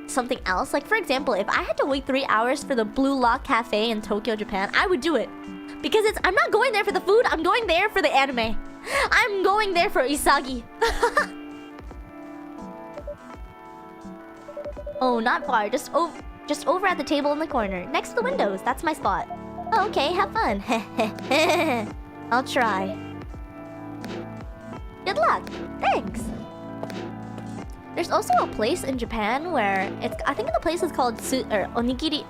something else, like for example, if I had to wait 3 hours for the Blue Lock Cafe in Tokyo, Japan, I would do it. Because I'm not going there for the food, I'm going there for the anime. I'm going there for Isagi. Oh, not far, just over at the table in the corner, next to the windows. That's my spot. Oh, okay, have fun. I'll try. Good luck. Thanks. There's also a place in Japan where I think the place is called Onigiri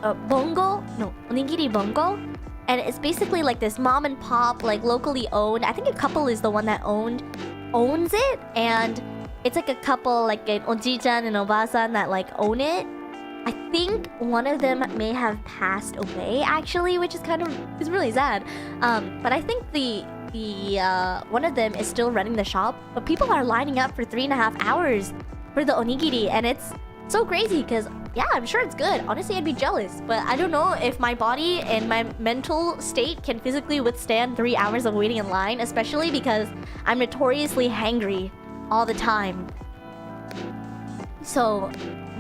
Bongo. And it's basically like this mom and pop, like locally owned. I think a couple is the one that owns it. And it's like a couple, like an oji-chan and oba-san that like own it. I think one of them may have passed away actually, which is it's really sad. But I think the one of them is still running the shop, but people are lining up for 3.5 hours for the onigiri, and it's so crazy because yeah, I'm sure it's good. Honestly, I'd be jealous, but I don't know if my body and my mental state can physically withstand 3 hours of waiting in line, especially because I'm notoriously hangry all the time. So,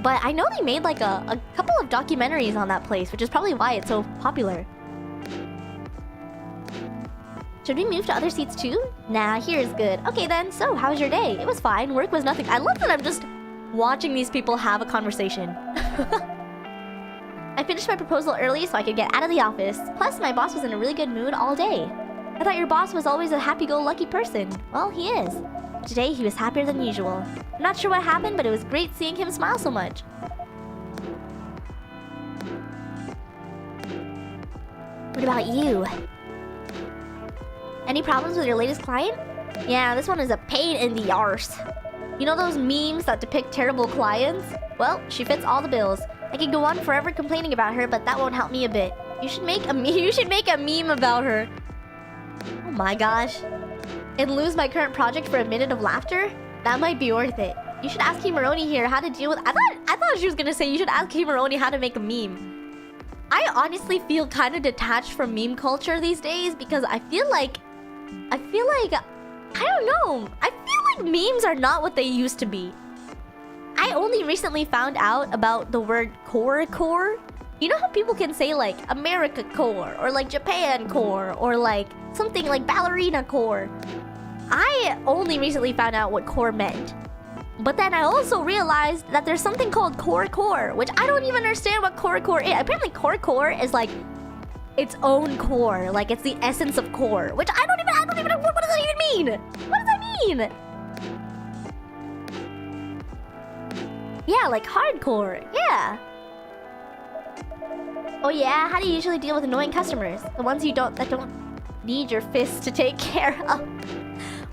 but I know they made like a couple of documentaries on that place, which is probably why it's so popular. Should we move to other seats too? Nah, here is good. Okay then, so how was your day? It was fine, work was nothing. I love that I'm just watching these people have a conversation. I finished my proposal early so I could get out of the office. Plus, my boss was in a really good mood all day. I thought your boss was always a happy-go-lucky person. Well, he is. Today, he was happier than usual. I'm not sure what happened, but it was great seeing him smile so much. What about you? Any problems with your latest client? Yeah, this one is a pain in the arse. You know those memes that depict terrible clients? Well, she fits all the bills. I could go on forever complaining about her, but that won't help me a bit. You should make a meme about her. Oh my gosh. And lose my current project for a minute of laughter? That might be worth it. You should ask Himaroni here how to deal with... I thought she was gonna say you should ask Himaroni how to make a meme. I honestly feel kind of detached from meme culture these days because I feel like... I don't know. I feel like memes are not what they used to be. I only recently found out about the word core. You know how people can say like America core or like Japan core or like something like ballerina core? I only recently found out what core meant. But then I also realized that there's something called core, which I don't even understand what core is. Apparently core is like its own core, like it's the essence of core, which I don't even know, what does that even mean? What does that mean? Yeah, like hardcore, yeah. Oh yeah, how do you usually deal with annoying customers? The ones that don't need your fists to take care of.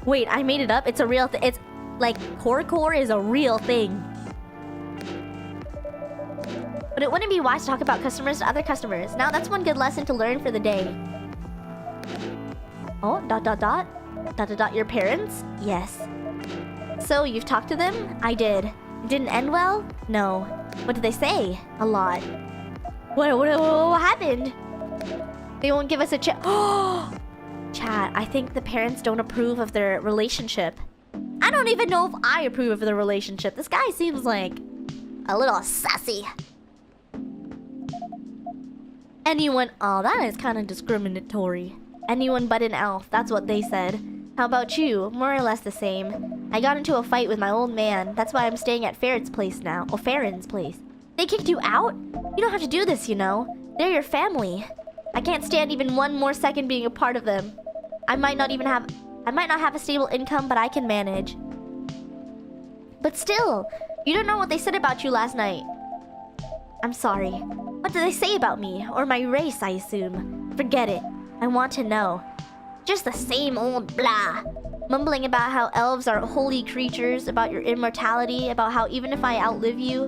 Wait, I made it up? It's a real thing. It's like core is a real thing. But it wouldn't be wise to talk about customers to other customers. Now that's one good lesson to learn for the day. Oh, ... your parents? Yes. So, you've talked to them? I did. It didn't end well? No. What did they say? A lot. What happened? They won't give us a chance. Oh! chat. I think the parents don't approve of their relationship. I don't even know if I approve of the relationship. This guy seems like a little sassy. Anyone... Oh, that is kind of discriminatory. Anyone but an elf. That's what they said. How about you? More or less the same. I got into a fight with my old man. That's why I'm staying at Farron's place now. Oh, Farron's place. They kicked you out? You don't have to do this, you know. They're your family. I can't stand even one more second being a part of them. I might not have a stable income, but I can manage. But still, you don't know what they said about you last night. I'm sorry. What did they say about me? Or my race, I assume. Forget it. I want to know. Just the same old blah. Mumbling about how elves are holy creatures, about your immortality, about how even if I outlive you...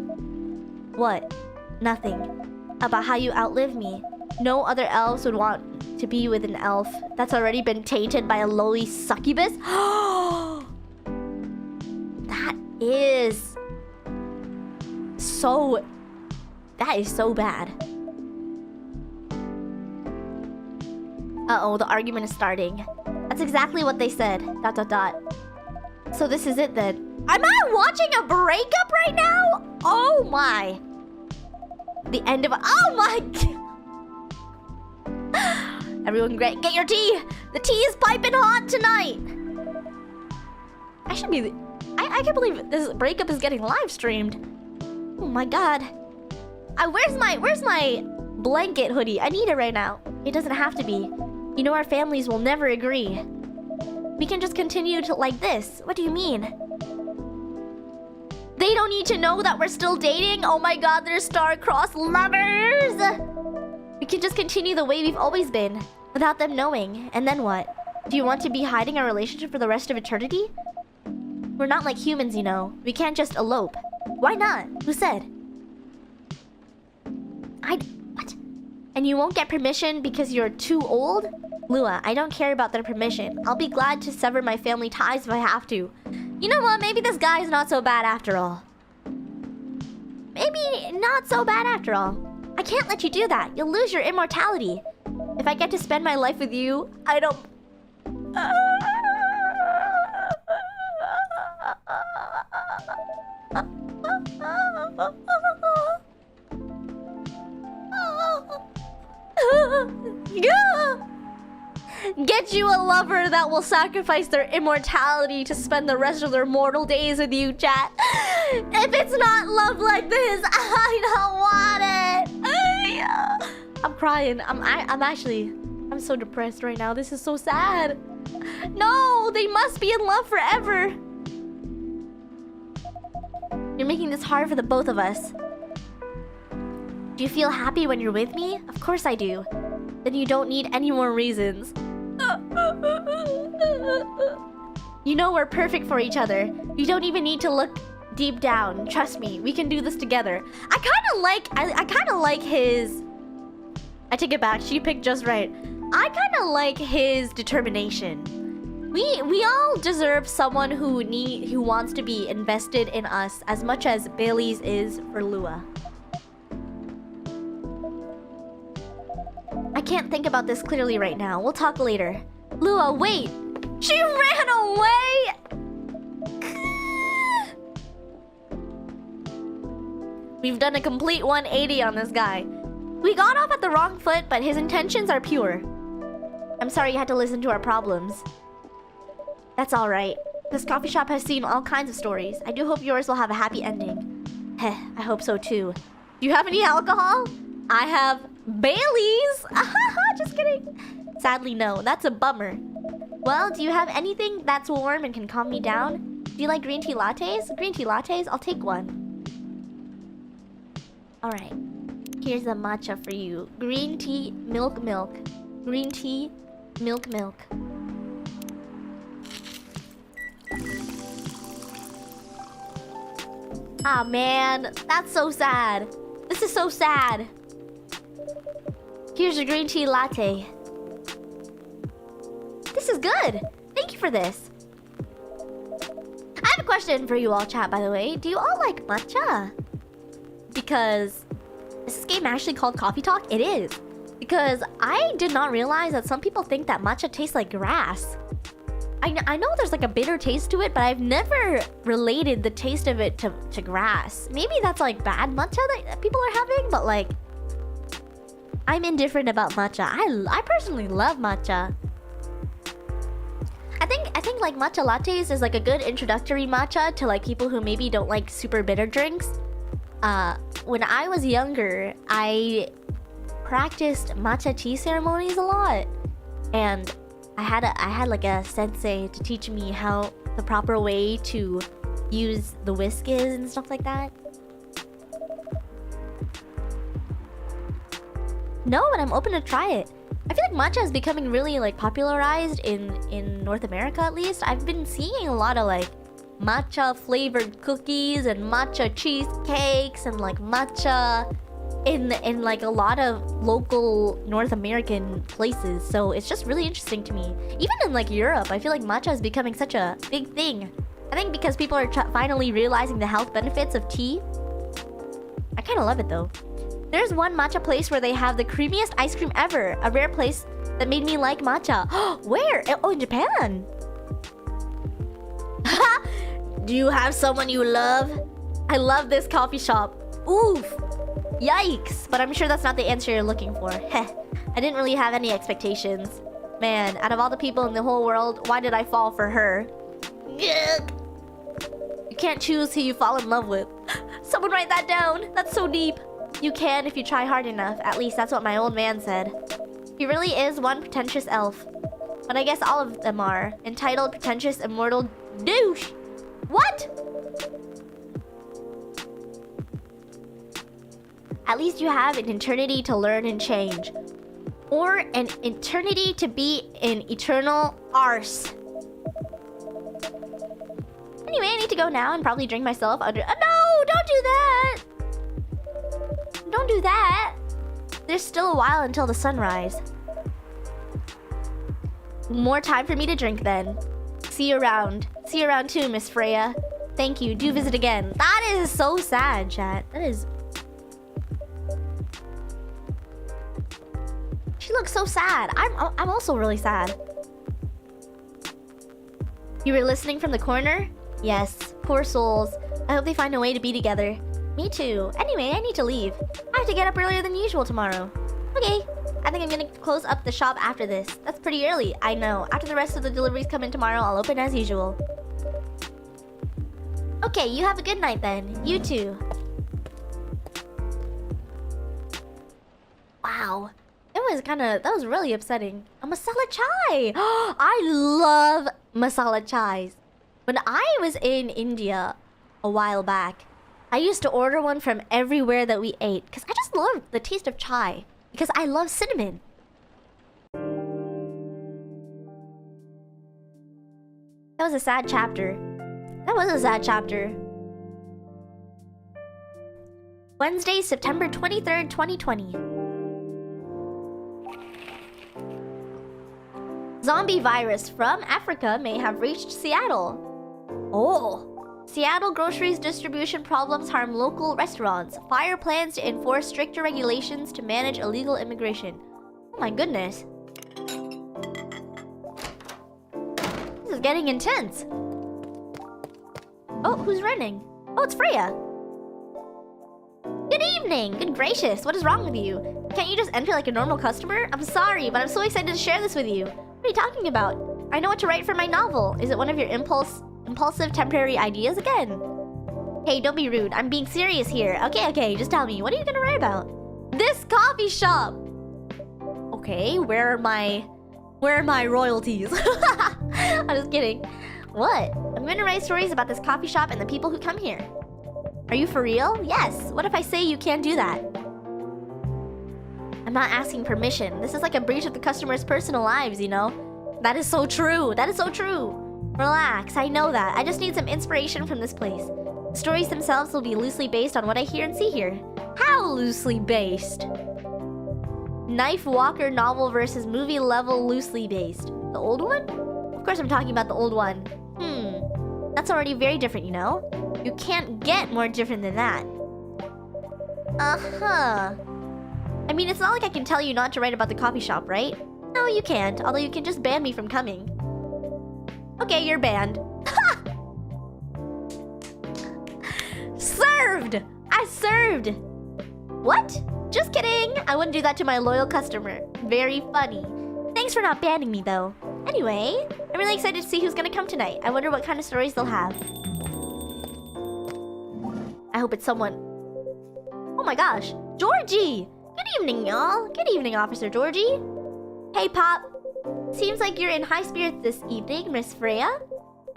What? Nothing. About how you outlive me. No other elves would want to be with an elf that's already been tainted by a lowly succubus. That is so bad. Uh-oh, the argument is starting. That's exactly what they said. ... So this is it then. Am I watching a breakup right now? Oh my. The end of... Oh my... Everyone great. Get your tea. The tea is piping hot tonight. I should be... I can't believe this breakup is getting live streamed. Oh my god. Where's my blanket hoodie? I need it right now. It doesn't have to be. You know our families will never agree. We can just continue to like this. What do you mean? They don't need to know that we're still dating? Oh my god, they're star-crossed lovers! We can just continue the way we've always been, without them knowing. And then what? Do you want to be hiding our relationship for the rest of eternity? We're not like humans, you know. We can't just elope. Why not? Who said? What? And you won't get permission because you're too old? Lua, I don't care about their permission. I'll be glad to sever my family ties if I have to. You know what? Maybe this guy is not so bad after all. Maybe not so bad after all. I can't let you do that. You'll lose your immortality. If I get to spend my life with you, I don't... Get you a lover that will sacrifice their immortality to spend the rest of their mortal days with you, chat. If it's not love like this, I don't want it. I'm crying. I'm so depressed right now. This is so sad. No, they must be in love forever. You're making this hard for the both of us. Do you feel happy when you're with me? Of course I do. Then you don't need any more reasons. You know we're perfect for each other. You don't even need to look deep down. Trust me, we can do this together. I kind of like his... I take it back. She picked just right. I kind of like his determination. We all deserve someone who wants to be invested in us as much as Bailey's is for Lua. I can't think about this clearly right now. We'll talk later. Lua, wait! She ran away! We've done a complete 180 on this guy. We got off at the wrong foot, but his intentions are pure. I'm sorry you had to listen to our problems. That's alright. This coffee shop has seen all kinds of stories. I do hope yours will have a happy ending. Heh, I hope so too. Do you have any alcohol? I have Bailey's! Just kidding. Sadly, no. That's a bummer. Well, do you have anything that's warm and can calm me down? Do you like green tea lattes? Green tea lattes? I'll take one. Alright. Here's a matcha for you. Green tea, milk, milk. Green tea, milk, milk. Ah, man. That's so sad. This is so sad. Here's your green tea latte. This is good. Thank you for this. I have a question for you all, chat, by the way. Do you all like matcha? Because... is this game actually called Coffee Talk? It is. Because I did not realize that some people think that matcha tastes like grass. I know there's like a bitter taste to it, but I've never related the taste of it to grass. Maybe that's like bad matcha that people are having, but like... I'm indifferent about matcha. I personally love matcha. I think like matcha lattes is like a good introductory matcha to like people who maybe don't like super bitter drinks. When I was younger, I practiced matcha tea ceremonies a lot, and I had like a sensei to teach me how the proper way to use the whisk is and stuff like that. No, but I'm open to try it. I feel like matcha is becoming really like popularized in North America, at least. I've been seeing a lot of like matcha flavored cookies and matcha cheesecakes and like matcha in like a lot of local North American places. So it's just really interesting to me. Even in like Europe, I feel like matcha is becoming such a big thing. I think because people are finally realizing the health benefits of tea. I kind of love it though. There's one matcha place where they have the creamiest ice cream ever. A rare place that made me like matcha. Where? Oh, in Japan. Do you have someone you love? I love this coffee shop. Oof. Yikes. But I'm sure that's not the answer you're looking for. Heh. I didn't really have any expectations. Man, out of all the people in the whole world, why did I fall for her? Yuck. You can't choose who you fall in love with. Someone write that down. That's so deep. You can if you try hard enough. At least that's what my old man said. He really is one pretentious elf. But I guess all of them are. Entitled, pretentious, immortal douche. What? At least you have an eternity to learn and change. Or an eternity to be an eternal arse. Anyway, I need to go now and probably drink myself under... no! Don't do that! Don't do that! There's still a while until the sunrise. More time for me to drink then. See you around. See you around too, Miss Freya. Thank you. Do visit again. That is so sad, chat. That is... She looks so sad. I'm also really sad. You were listening from the corner? Yes. Poor souls. I hope they find a way to be together. Me too. Anyway, I need to leave. I have to get up earlier than usual tomorrow. Okay. I think I'm gonna close up the shop after this. That's pretty early. I know. After the rest of the deliveries come in tomorrow, I'll open as usual. Okay, you have a good night then. You too. Wow. That was really upsetting. A masala chai! I love masala chais. When I was in India a while back, I used to order one from everywhere that we ate because I just love the taste of chai because I love cinnamon. That was a sad chapter. That was a sad chapter. Wednesday, September 23rd, 2020. Zombie virus from Africa may have reached Seattle. Oh. Seattle groceries distribution problems harm local restaurants. Fire plans to enforce stricter regulations to manage illegal immigration. Oh my goodness. This is getting intense. Oh, who's running? Oh, it's Freya. Good evening. Good gracious. What is wrong with you? Can't you just enter like a normal customer? I'm sorry, but I'm so excited to share this with you. What are you talking about? I know what to write for my novel. Is it one of your impulsive temporary ideas again? Hey, don't be rude. I'm being serious here. Okay, just tell me. What are you gonna write about? This coffee shop! Okay, where are my royalties? I'm just kidding. What? I'm gonna write stories about this coffee shop and the people who come here. Are you for real? Yes. What if I say you can't do that? I'm not asking permission. This is like a breach of the customer's personal lives, you know? That is so true. That is so true. Relax, I know that. I just need some inspiration from this place. The stories themselves will be loosely based on what I hear and see here. How loosely based? Knife Walker novel versus movie level loosely based. The old one? Of course I'm talking about the old one. That's already very different, you know? You can't get more different than that. Uh-huh. I mean, it's not like I can tell you not to write about the coffee shop, right? No, you can't. Although you can just ban me from coming. Okay, you're banned. Served! I served! What? Just kidding! I wouldn't do that to my loyal customer. Very funny. Thanks for not banning me, though. Anyway, I'm really excited to see who's gonna come tonight. I wonder what kind of stories they'll have. I hope it's someone... Oh my gosh! Georgie! Good evening, y'all. Good evening, Officer Georgie. Hey, Pop. Seems like you're in high spirits this evening, Miss Freya.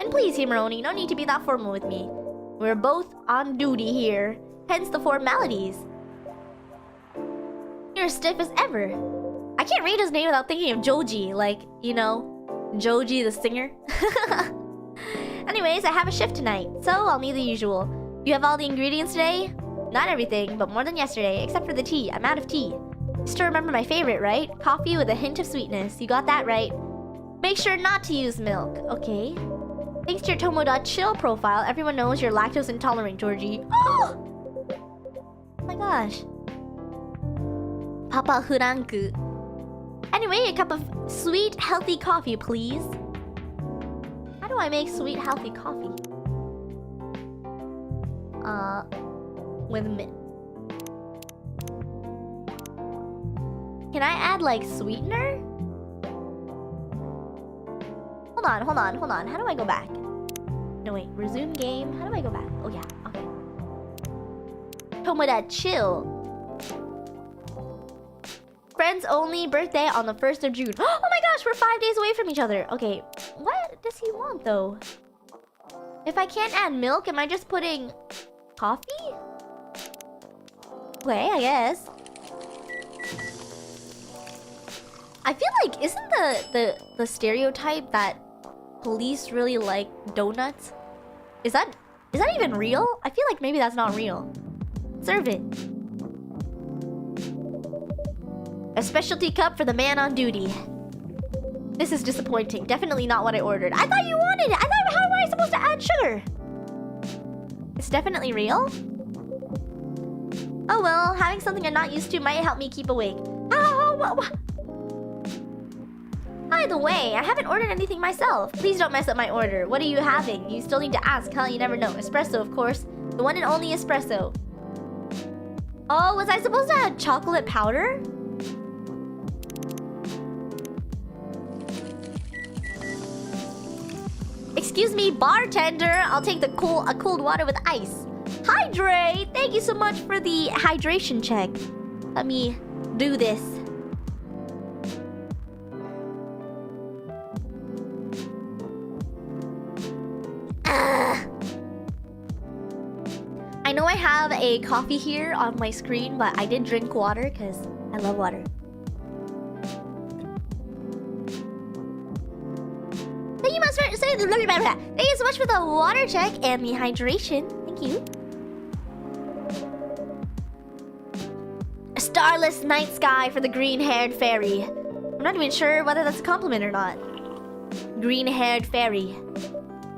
And please, Himeroni, no need to be that formal with me. We're both on duty here, hence the formalities. You're as stiff as ever. I can't read his name without thinking of Georgie, like, you know, Georgie the singer. Anyways, I have a shift tonight, so I'll need the usual. You have all the ingredients today? Not everything, but more than yesterday, except for the tea. I'm out of tea. You still remember my favorite, right? Coffee with a hint of sweetness. You got that right. Make sure not to use milk, okay? Thanks to your Tomo.chill profile, everyone knows you're lactose intolerant, Georgie. Oh! Oh my gosh. Papa Huranku. Anyway, a cup of sweet, healthy coffee, please. How do I make sweet, healthy coffee? With mint. Can I add, like, sweetener? Hold on. How do I go back? No, wait. Resume game. How do I go back? Oh, yeah. Okay. Tomo.chill. Friends only, birthday on the 1st of June. Oh my gosh, we're 5 days away from each other. Okay, what does he want, though? If I can't add milk, am I just putting coffee? Okay, I guess. I feel like, isn't the stereotype that police really like donuts? Is that even real? I feel like maybe that's not real. Serve it. A specialty cup for the man on duty. This is disappointing. Definitely not what I ordered. I thought you wanted it. How am I supposed to add sugar? It's definitely real? Oh well, having something I'm not used to might help me keep awake. By the way, I haven't ordered anything myself. Please don't mess up my order. What are you having? You still need to ask, huh? You never know. Espresso, of course. The one and only espresso. Oh, was I supposed to add chocolate powder? Excuse me, bartender. I'll take a cold water with ice. Hydrate! Thank you so much for the hydration check. Let me do this. I know I have a coffee here on my screen, but I did drink water because I love water. Thank you so much for the water check and the hydration. Thank you. A starless night sky for the green-haired fairy. I'm not even sure whether that's a compliment or not. Green-haired fairy.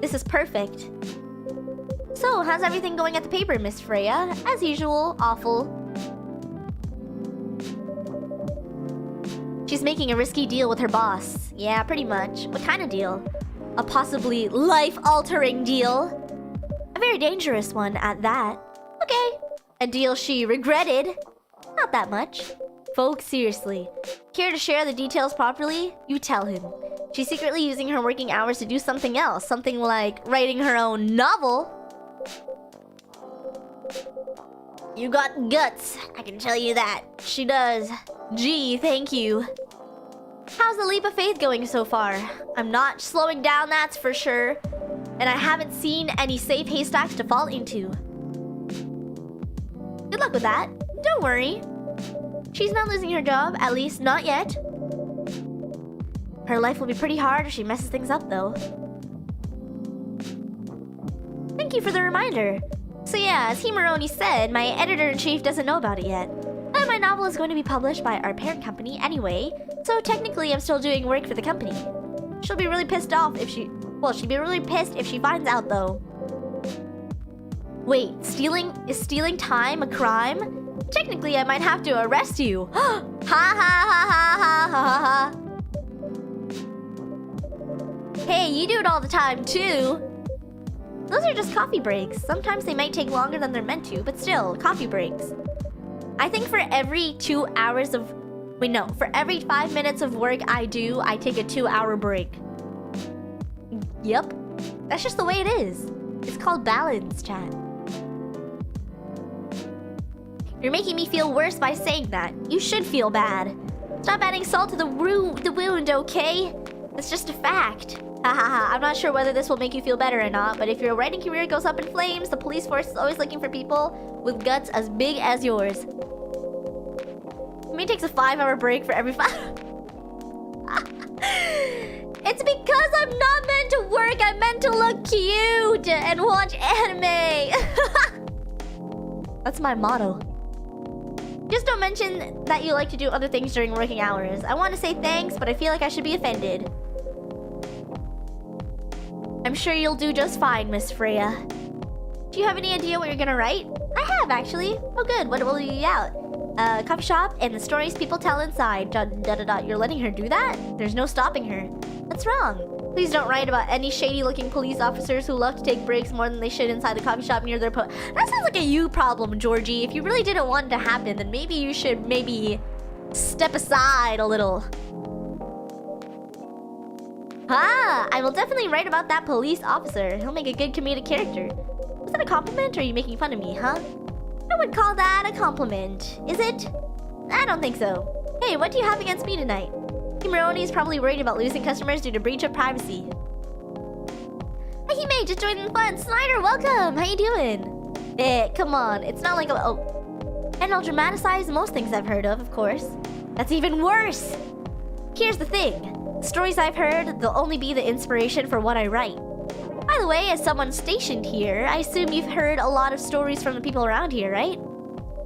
This is perfect. So, how's everything going at the paper, Miss Freya? As usual, awful. She's making a risky deal with her boss. Yeah, pretty much. What kind of deal? A possibly life-altering deal. A very dangerous one at that. Okay. A deal she regretted. Not that much. Folks, seriously. Care to share the details properly? You tell him. She's secretly using her working hours to do something else. Something like writing her own novel. You got guts, I can tell you that. She does. Gee, thank you. How's the leap of faith going so far? I'm not slowing down, that's for sure. And I haven't seen any safe haystacks to fall into. Good luck with that. Don't worry. She's not losing her job, at least not yet. Her life will be pretty hard if she messes things up, though. Thank you for the reminder. So yeah, as Himeroni said, my editor-in-chief doesn't know about it yet. But my novel is going to be published by our parent company anyway, so technically I'm still doing work for the company. She'll be really pissed off if she... Well, she'd be really pissed if she finds out, though. Wait, is stealing time a crime? Technically, I might have to arrest you. Ha ha ha ha ha ha ha. Hey, you do it all the time too. Those are just coffee breaks. Sometimes they might take longer than they're meant to, but still, coffee breaks. I think for every 2 hours of... Wait, no. For every 5 minutes of work I do, I take a 2-hour break. Yep. That's just the way it is. It's called balance, chat. You're making me feel worse by saying that. You should feel bad. Stop adding salt to the wound, okay? It's just a fact. Hahaha, I'm not sure whether this will make you feel better or not, but if your writing career goes up in flames, the police force is always looking for people with guts as big as yours. Me takes a 5-hour break for every 5... It's because I'm not meant to work, I'm meant to look cute and watch anime. That's my motto. Just don't mention that you like to do other things during working hours. I want to say thanks, but I feel like I should be offended. I'm sure you'll do just fine, Miss Freya. Do you have any idea what you're gonna write? I have, actually. Oh, good. What will you be out? Coffee shop and the stories people tell inside. ... You're letting her do that? There's no stopping her. What's wrong? Please don't write about any shady-looking police officers who love to take breaks more than they should inside the coffee shop near their post. That sounds like a you problem, Georgie. If you really didn't want it to happen, then maybe you should step aside a little. Ah, I will definitely write about that police officer. He'll make a good comedic character. Was that a compliment or are you making fun of me, huh? I would call that a compliment. Is it? I don't think so. Hey, what do you have against me tonight? Hime is probably worried about losing customers due to breach of privacy. Hime, just joining the fun. Snyder, welcome. How you doing? Come on. It's not like and I'll dramatize most things I've heard of course. That's even worse. Here's the thing. Stories I've heard, they'll only be the inspiration for what I write. By the way, as someone stationed here, I assume you've heard a lot of stories from the people around here, right?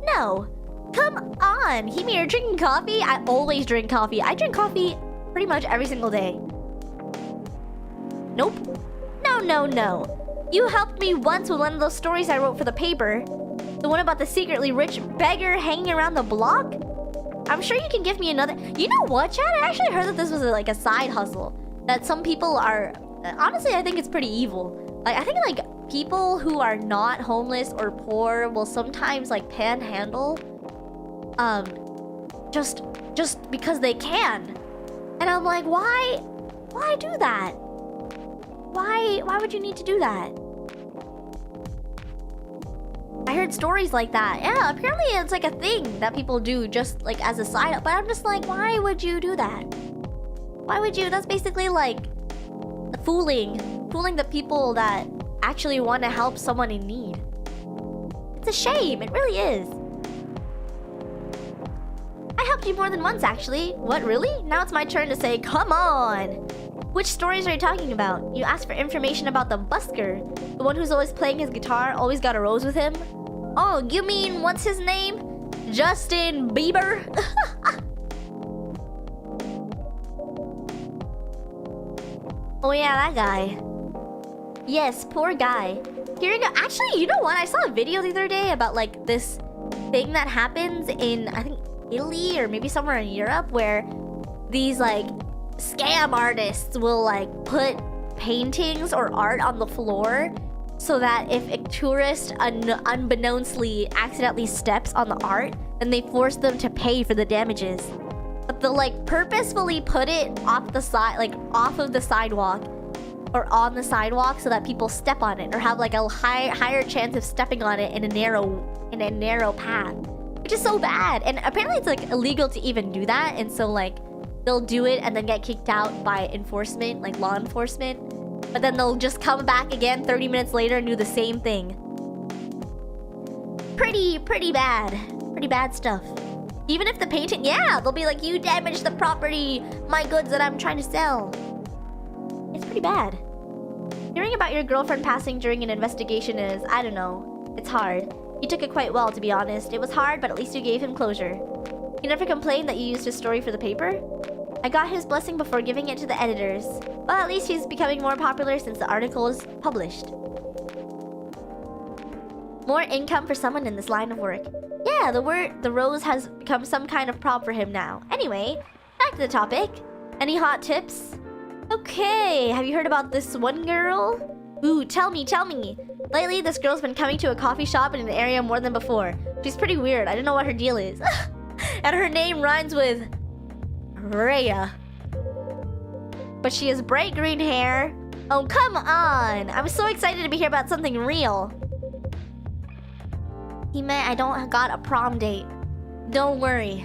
No. Come on! Hime, you're drinking coffee? I always drink coffee. I drink coffee pretty much every single day. Nope. No. You helped me once with one of those stories I wrote for the paper. The one about the secretly rich beggar hanging around the block? I'm sure you can give me another... You know what, Chad? I actually heard that this was like a side hustle. That some people are... Honestly, I think it's pretty evil. Like, I think like people who are not homeless or poor will sometimes like panhandle. Just because they can. And I'm like, why do that? Why would you need to do that? I heard stories like that. Yeah, apparently it's like a thing that people do just like as a side up. But I'm just like, why would you do that? Why would you? That's basically like fooling the people that actually want to help someone in need. It's a shame. It really is. I helped you more than once, actually. What, really? Now it's my turn to say, come on! Which stories are you talking about? You asked for information about the busker. The one who's always playing his guitar, always got a rose with him? Oh, you mean, what's his name? Justin Bieber? Oh yeah, that guy. Yes, poor guy. Hearing actually, you know what? I saw a video the other day about like this thing that happens in, I think, Italy or maybe somewhere in Europe where these like scam artists will like put paintings or art on the floor so that if a tourist unbeknownstly accidentally steps on the art, then they force them to pay for the damages. But they'll like purposefully put it off the side, like off of the sidewalk or on the sidewalk so that people step on it or have like a higher chance of stepping on it in a narrow path. Which is so bad. And apparently it's like illegal to even do that. And so like they'll do it and then get kicked out by enforcement, like law enforcement. But then they'll just come back again 30 minutes later and do the same thing. Pretty bad. Pretty bad stuff. Even if the painting, yeah, they'll be like, you damaged the property, my goods that I'm trying to sell. It's pretty bad. Hearing about your girlfriend passing during an investigation is, I don't know, it's hard. He took it quite well, to be honest. It was hard, but at least you gave him closure. He never complained that you used his story for the paper? I got his blessing before giving it to the editors. Well, at least he's becoming more popular since the article is published. More income for someone in this line of work. Yeah, the rose has become some kind of prop for him now. Anyway, back to the topic. Any hot tips? Okay, have you heard about this one girl? Ooh, tell me. Lately, this girl's been coming to a coffee shop in an area more than before. She's pretty weird. I don't know what her deal is. And her name rhymes with Rhea. But she has bright green hair. Oh, come on! I was so excited to be here about something real. He meant I don't got a prom date. Don't worry.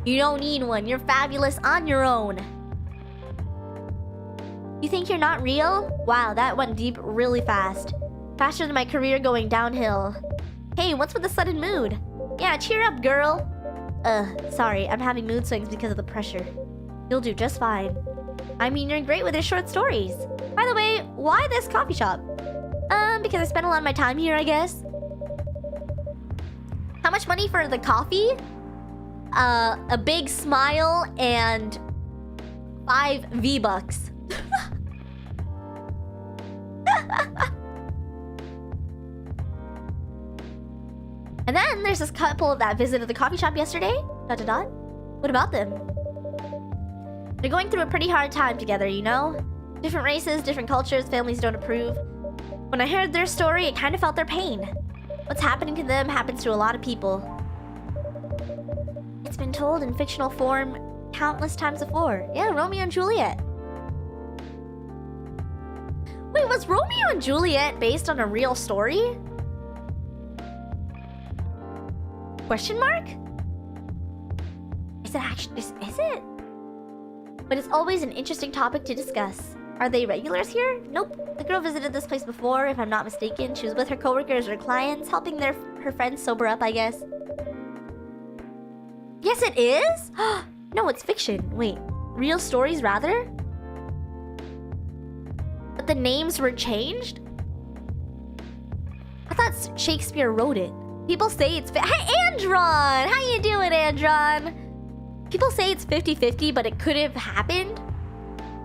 You don't need one. You're fabulous on your own. You think you're not real? Wow, that went deep really fast. Faster than my career going downhill. Hey, what's with the sudden mood? Yeah, cheer up, girl. Sorry, I'm having mood swings because of the pressure. You'll do just fine. I mean, you're great with your short stories. By the way, why this coffee shop? Because I spent a lot of my time here, I guess. How much money for the coffee? A big smile and 5 V-Bucks. And then there's this couple that visited the coffee shop yesterday. ... What about them? They're going through a pretty hard time together, you know? Different races, different cultures, families don't approve. When I heard their story, it kind of felt their pain. What's happening to them happens to a lot of people. It's been told in fictional form countless times before. Yeah, Romeo and Juliet. Wait, was Romeo and Juliet based on a real story? Question mark? Is it actually... Is it? But it's always an interesting topic to discuss. Are they regulars here? Nope. The girl visited this place before, if I'm not mistaken. She was with her coworkers or clients, helping her friends sober up, I guess. Yes, it is? No, it's fiction. Wait, real stories rather? But the names were changed? I thought Shakespeare wrote it. People say it's... Hey, Andron! How you doing, Andron? People say it's 50-50, but it could have happened.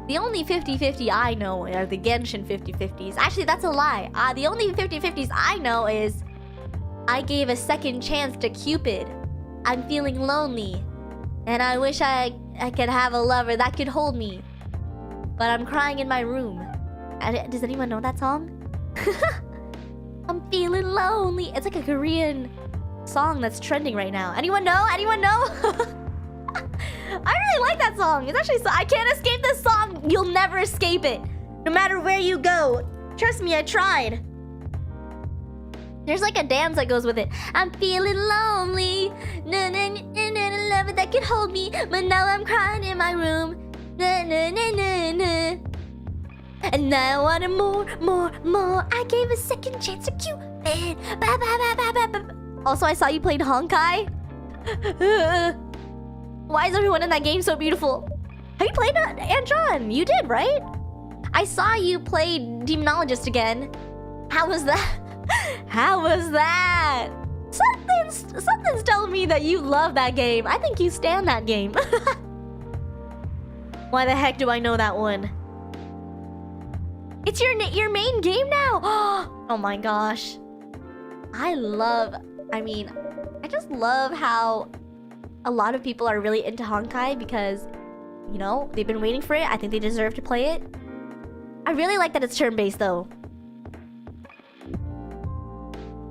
The only 50-50 I know are the Genshin 50-50s. Actually, that's a lie. The only 50-50s I know is... I gave a second chance to Cupid. I'm feeling lonely. And I wish I could have a lover that could hold me. But I'm crying in my room. Does anyone know that song? I'm feeling lonely. It's like a Korean song that's trending right now. Anyone know? Anyone know? I really like that song. It's actually I can't escape this song. You'll never escape it. No matter where you go. Trust me, I tried. There's like a dance that goes with it. I'm feeling lonely. Na na na na love that could hold me. But now I'm crying in my room. Na na na na na. And I wanted more. I gave a second chance to Cupid. Ba, ba, ba, ba, ba, ba. Also, I saw you played Honkai. Why is everyone in that game so beautiful? Have you played Andron? You did, right? I saw you play Demonologist again. How was that? How was that? Something's telling me that you love that game. I think you stand that game. Why the heck do I know that one? It's your main game now. Oh my gosh. I just love how a lot of people are really into Honkai because, you know, they've been waiting for it. I think they deserve to play it. I really like that it's turn-based though.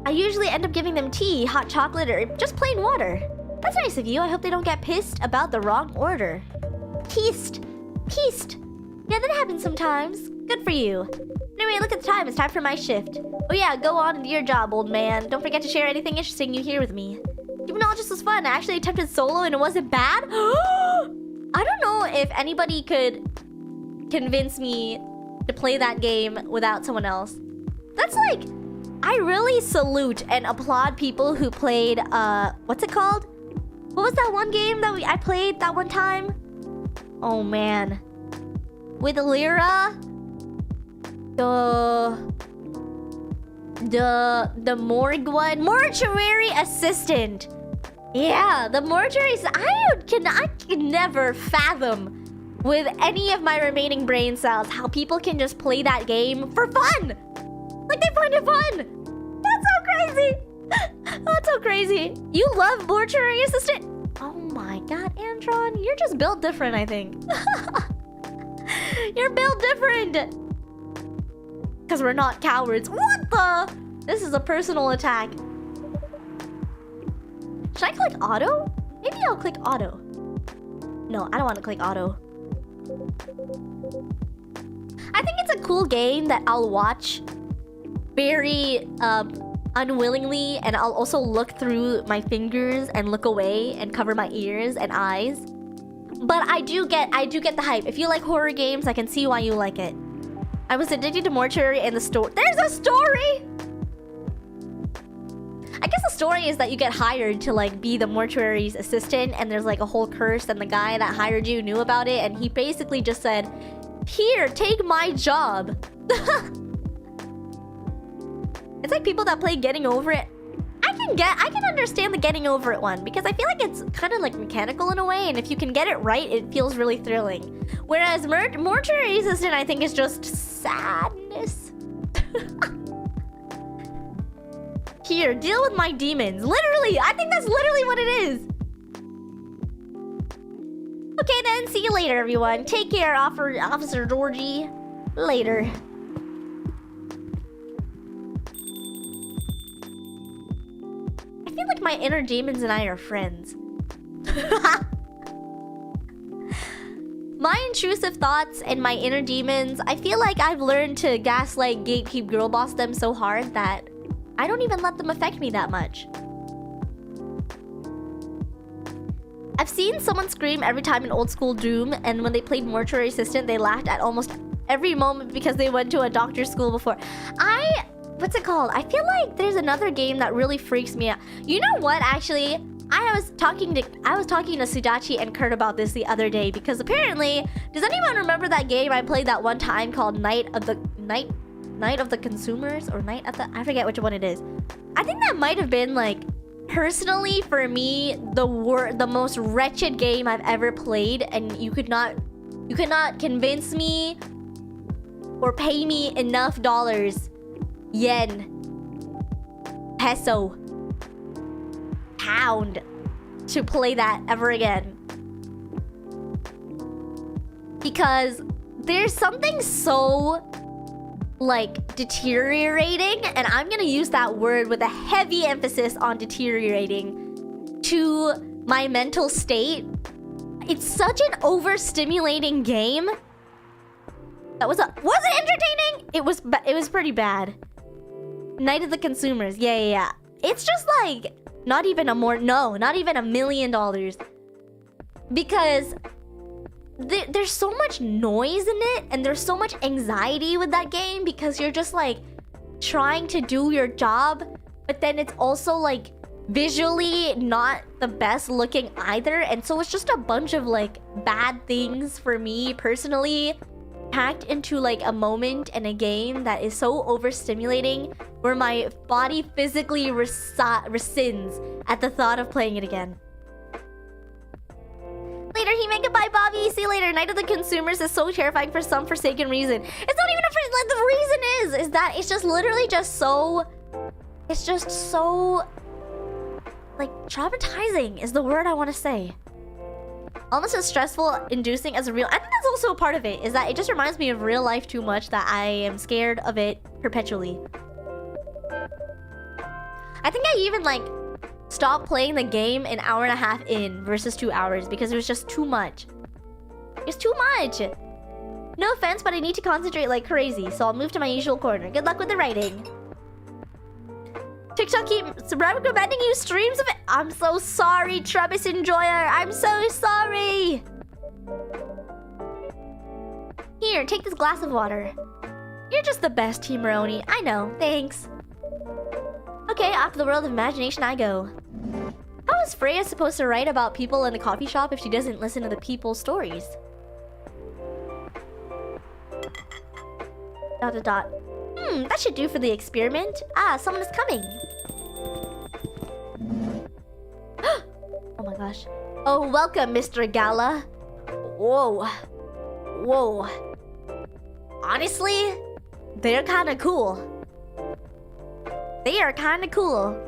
I usually end up giving them tea, hot chocolate, or just plain water. That's nice of you. I hope they don't get pissed about the wrong order. Pissed. Yeah, that happens sometimes. Good for you. Anyway, look at the time. It's time for my shift. Oh yeah, go on and do your job, old man. Don't forget to share anything interesting you hear with me. Demonologist was fun. I actually attempted solo and it wasn't bad. I don't know if anybody could convince me to play that game without someone else. That's like... I really salute and applaud people who played, what's it called? What was that one game that I played that one time? Oh man. With Lyra? The morgue one? Mortuary assistant. Yeah, the mortuary... I can never fathom with any of my remaining brain cells how people can just play that game for fun. Like, they find it fun. That's so That's so crazy. You love mortuary assistant? Oh my god, Antron, you're just built different, I think. You're built different. Because we're not cowards. What the? This is a personal attack. Should I click auto? Maybe I'll click auto. No, I don't want to click auto. I think it's a cool game that I'll watch very unwillingly, and I'll also look through my fingers and look away and cover my ears and eyes. But I do get the hype. If you like horror games, I can see why you like it. I was addicted to mortuary and the story. There's a story! I guess the story is that you get hired to like be the mortuary's assistant, and there's like a whole curse, and the guy that hired you knew about it, and he basically just said, "Here, take my job." It's like people that play Getting Over It. I can understand the Getting Over It one, because I feel like it's kind of like mechanical in a way, and if you can get it right, it feels really thrilling. Whereas Mortuary Assistant, I think, is just sadness. Here, deal with my demons. Literally, I think that's literally what it is. Okay then, see you later, everyone. Take care, Officer Georgie. Later. I feel like my inner demons and I are friends. My intrusive thoughts and my inner demons, I feel like I've learned to gaslight, gatekeep, girl boss them so hard that I don't even let them affect me that much. I've seen someone scream every time in Old School Doom, and when they played Mortuary Assistant, they laughed at almost every moment because they went to a doctor's school before. What's it called? I feel like there's another game that really freaks me out. You know what, actually? I was talking to Sudachi and Kurt about this the other day, because apparently, does anyone remember that game I played that one time called Night of the Consumers, or I forget which one it is. I think that might have been like, personally for me, the most wretched game I've ever played, and you could not convince me or pay me enough dollars, yen, peso, pound to play that ever again. Because there's something so like deteriorating, and I'm gonna use that word with a heavy emphasis on deteriorating, to my mental state. It's such an overstimulating game. Was it entertaining? It was pretty bad. Night of the Consumers. Yeah. It's just like not even $1 million. Because there's so much noise in it, and there's so much anxiety with that game, because you're just like trying to do your job, but then it's also like visually not the best looking either, and so it's just a bunch of like bad things for me personally packed into like a moment and a game that is so overstimulating, where my body physically rescinds at the thought of playing it again. Later, Hime. Goodbye, Bobby. See you later. Night of the Consumers is so terrifying for some forsaken reason. It's not even like, the reason is that it's just literally just so... It's just so... like, traumatizing is the word I want to say. Almost as stressful, inducing as a real... I think that's also a part of it, is that it just reminds me of real life too much, that I am scared of it perpetually. I think I even, like, stopped playing the game an hour and a half in versus 2 hours, because it was just too much. It's too much! No offense, but I need to concentrate like crazy, so I'll move to my usual corner. Good luck with the writing. TikTok keeps recommending you streams of it. I'm so sorry, Travis Enjoyer. I'm so sorry. Here, take this glass of water. You're just the best, Team Maroni. I know, thanks. Okay, off to the world of imagination I go. How is Freya supposed to write about people in the coffee shop if she doesn't listen to the people's stories? ... that should do for the experiment. Ah, someone is coming. Oh my gosh. Oh, welcome, Mr. Gala. Whoa. Honestly, they're kind of cool. They are kind of cool.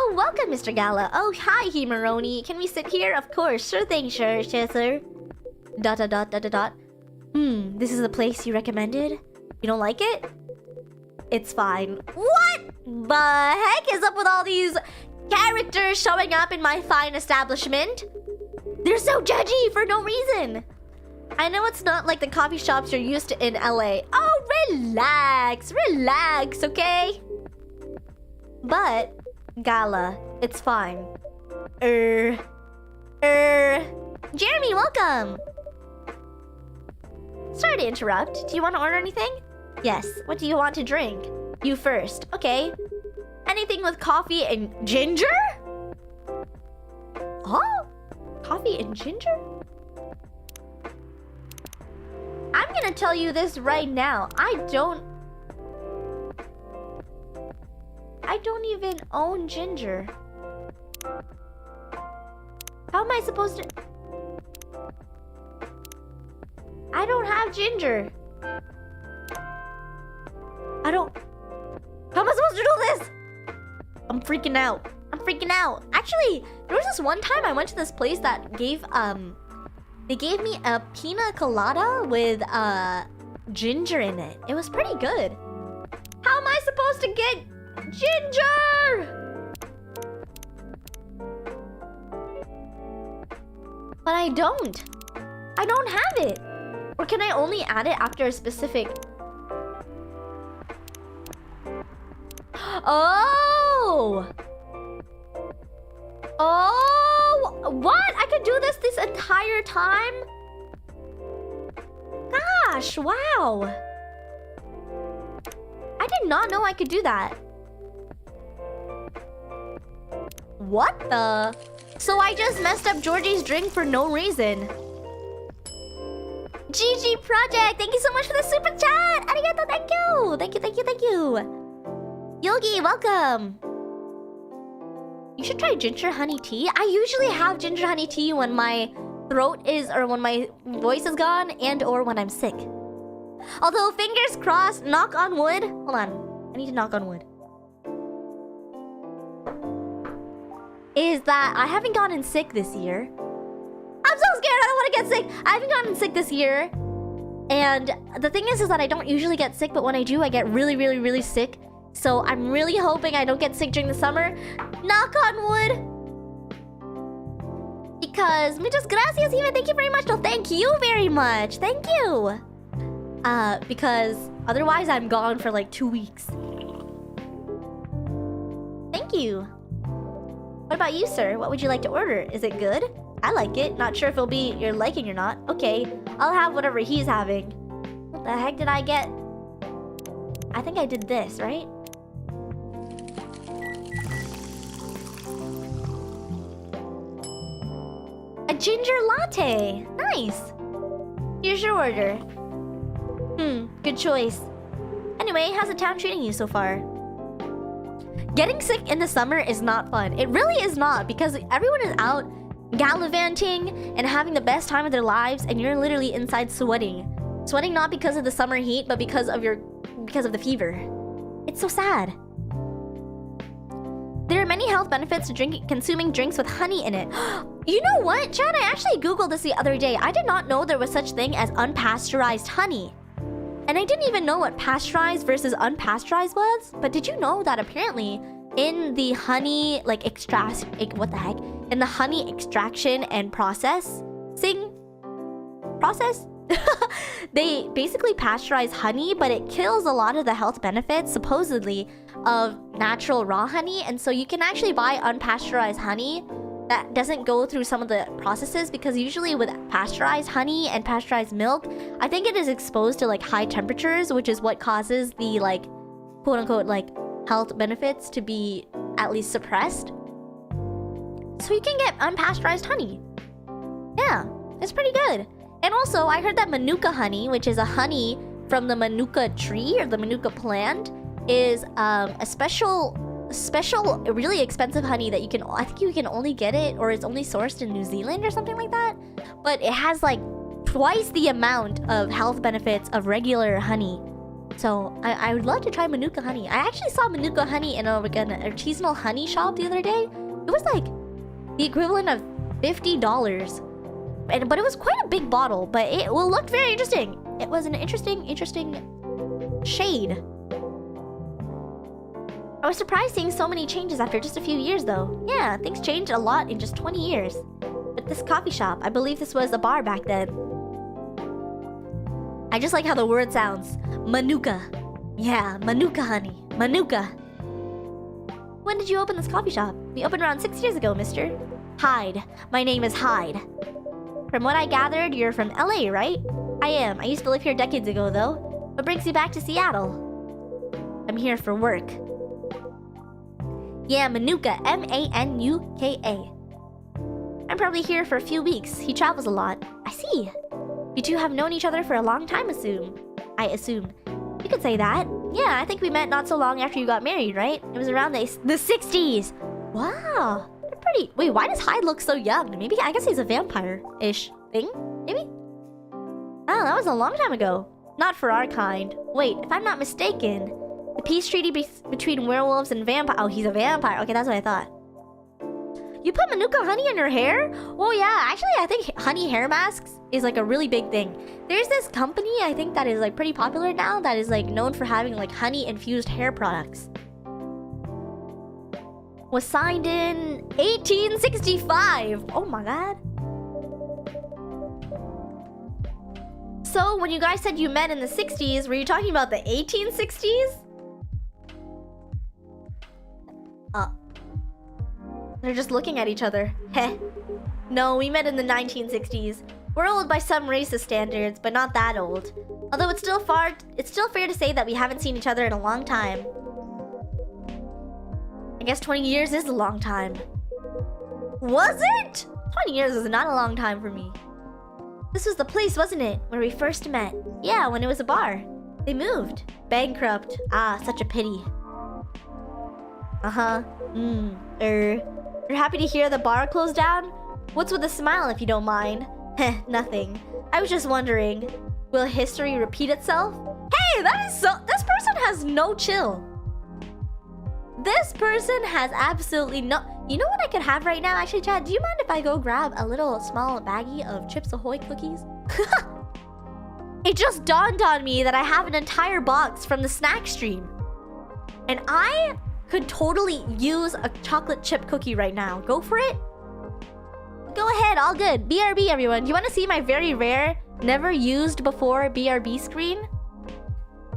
Oh, welcome, Mr. Gala. Oh, hi, Himaroni. Can we sit here? Of course. Sure thing, sure, sir. Dot, dot, dot, dot, dot. This is the place you recommended? You don't like it? It's fine. What the heck is up with all these characters showing up in my fine establishment? They're so judgy for no reason. I know it's not like the coffee shops you're used to in LA. Oh, relax, okay? But, Gala, it's fine. Jeremy, welcome! Sorry to interrupt. Do you want to order anything? Yes. What do you want to drink? You first. Okay. Anything with coffee and ginger? Huh? Coffee and ginger? I'm gonna tell you this right now. I don't even own ginger. How am I supposed to... I don't have ginger. How am I supposed to do this? I'm freaking out. Actually, there was this one time I went to this place that gave they gave me a pina colada with ginger in it. It was pretty good. How am I supposed to get ginger? But I don't have it. Or can I only add it after a specific... Oh! What? I could do this entire time? Gosh, wow. I did not know I could do that. What the? So I just messed up Georgie's drink for no reason. GG Project, thank you so much for the super chat. Arigato, thank you. Thank you. Yogi, welcome. You should try ginger honey tea. I usually have ginger honey tea when my throat is, or when my voice is gone, and or when I'm sick. Although, fingers crossed, knock on wood. Hold on, I need to knock on wood. Is that I haven't gotten sick this year. I'm so scared, I don't want to get sick. I haven't gotten sick this year. And the thing is that I don't usually get sick, but when I do, I get really sick. So I'm really hoping I don't get sick during the summer. Knock on wood. Because muchas gracias, Eva. Thank you very much. No, thank you very much. Thank you. Because otherwise I'm gone for like 2 weeks. Thank you. What about you, sir? What would you like to order? Is it good? I like it. Not sure if it'll be your liking or not. Okay, I'll have whatever he's having. What the heck did I get? I think I did this, right? A ginger latte. Nice. Here's your order. Good choice. Anyway, how's the town treating you so far? Getting sick in the summer is not fun. It really is not, because everyone is out gallivanting and having the best time of their lives, and you're literally inside sweating. Sweating not because of the summer heat, but because of the fever. It's so sad. There are many health benefits to consuming drinks with honey in it. You know what, Chad? I actually googled this the other day. I did not know there was such thing as unpasteurized honey. And I didn't even know what pasteurized versus unpasteurized was. But did you know that apparently in the honey what the heck? In the honey extraction and process, they basically pasteurize honey, but it kills a lot of the health benefits, supposedly, of natural raw honey. And so you can actually buy unpasteurized honey that doesn't go through some of the processes, because usually with pasteurized honey and pasteurized milk, I think it is exposed to like high temperatures, which is what causes the like quote unquote like health benefits to be at least suppressed. So you can get unpasteurized honey. Yeah, it's pretty good. And also, I heard that Manuka honey, which is a honey from the Manuka tree or the Manuka plant, is a special, really expensive honey that I think you can only get it, or it's only sourced in New Zealand or something like that. But it has like twice the amount of health benefits of regular honey. So I would love to try Manuka honey. I actually saw Manuka honey in a artisanal honey shop the other day. It was like the equivalent of $50. But it was quite a big bottle, but it looked very interesting. It was an interesting shade. I was surprised seeing so many changes after just a few years though. Yeah, things changed a lot in just 20 years. But this coffee shop, I believe this was a bar back then. I just like how the word sounds. Manuka. Yeah, Manuka honey. Manuka. When did you open this coffee shop? We opened around 6 years ago, mister. Hyde. My name is Hyde. From what I gathered, you're from LA, right? I am. I used to live here decades ago, though. What brings you back to Seattle? I'm here for work. Yeah, Manuka. M-A-N-U-K-A. I'm probably here for a few weeks. He travels a lot. I see. You two have known each other for a long time, I assume. You could say that. Yeah, I think we met not so long after you got married, right? It was around the 60s. Wow. They're pretty... Wait, why does Hyde look so young? Maybe, I guess he's a vampire-ish thing? Maybe? Oh, that was a long time ago. Not for our kind. Wait, if I'm not mistaken, the peace treaty between werewolves and vampire... Oh, he's a vampire. Okay, that's what I thought. You put Manuka honey in your hair? Oh yeah, actually I think honey hair masks is like a really big thing. There's this company I think that is like pretty popular now that is like known for having like honey infused hair products. Was signed in 1865. Oh my god. So when you guys said you met in the 60s, were you talking about the 1860s? They're just looking at each other. Heh. No, we met in the 1960s. We're old by some racist standards, but not that old. Although it's still fair to say that we haven't seen each other in a long time. I guess 20 years is a long time. Was it? 20 years is not a long time for me. This was the place, wasn't it? Where we first met. Yeah, when it was a bar. They moved. Bankrupt. Ah, such a pity. Uh-huh. You're happy to hear the bar closed down? What's with a smile if you don't mind? Heh, nothing. I was just wondering, will history repeat itself? Hey, this person has no chill. This person has absolutely no... You know what I could have right now? Actually, Chad, do you mind if I go grab a little small baggie of Chips Ahoy cookies? It just dawned on me that I have an entire box from the snack stream. And I could totally use a chocolate chip cookie right now. Go for it. Go ahead, all good. BRB, everyone. Do you want to see my very rare, never used before BRB screen?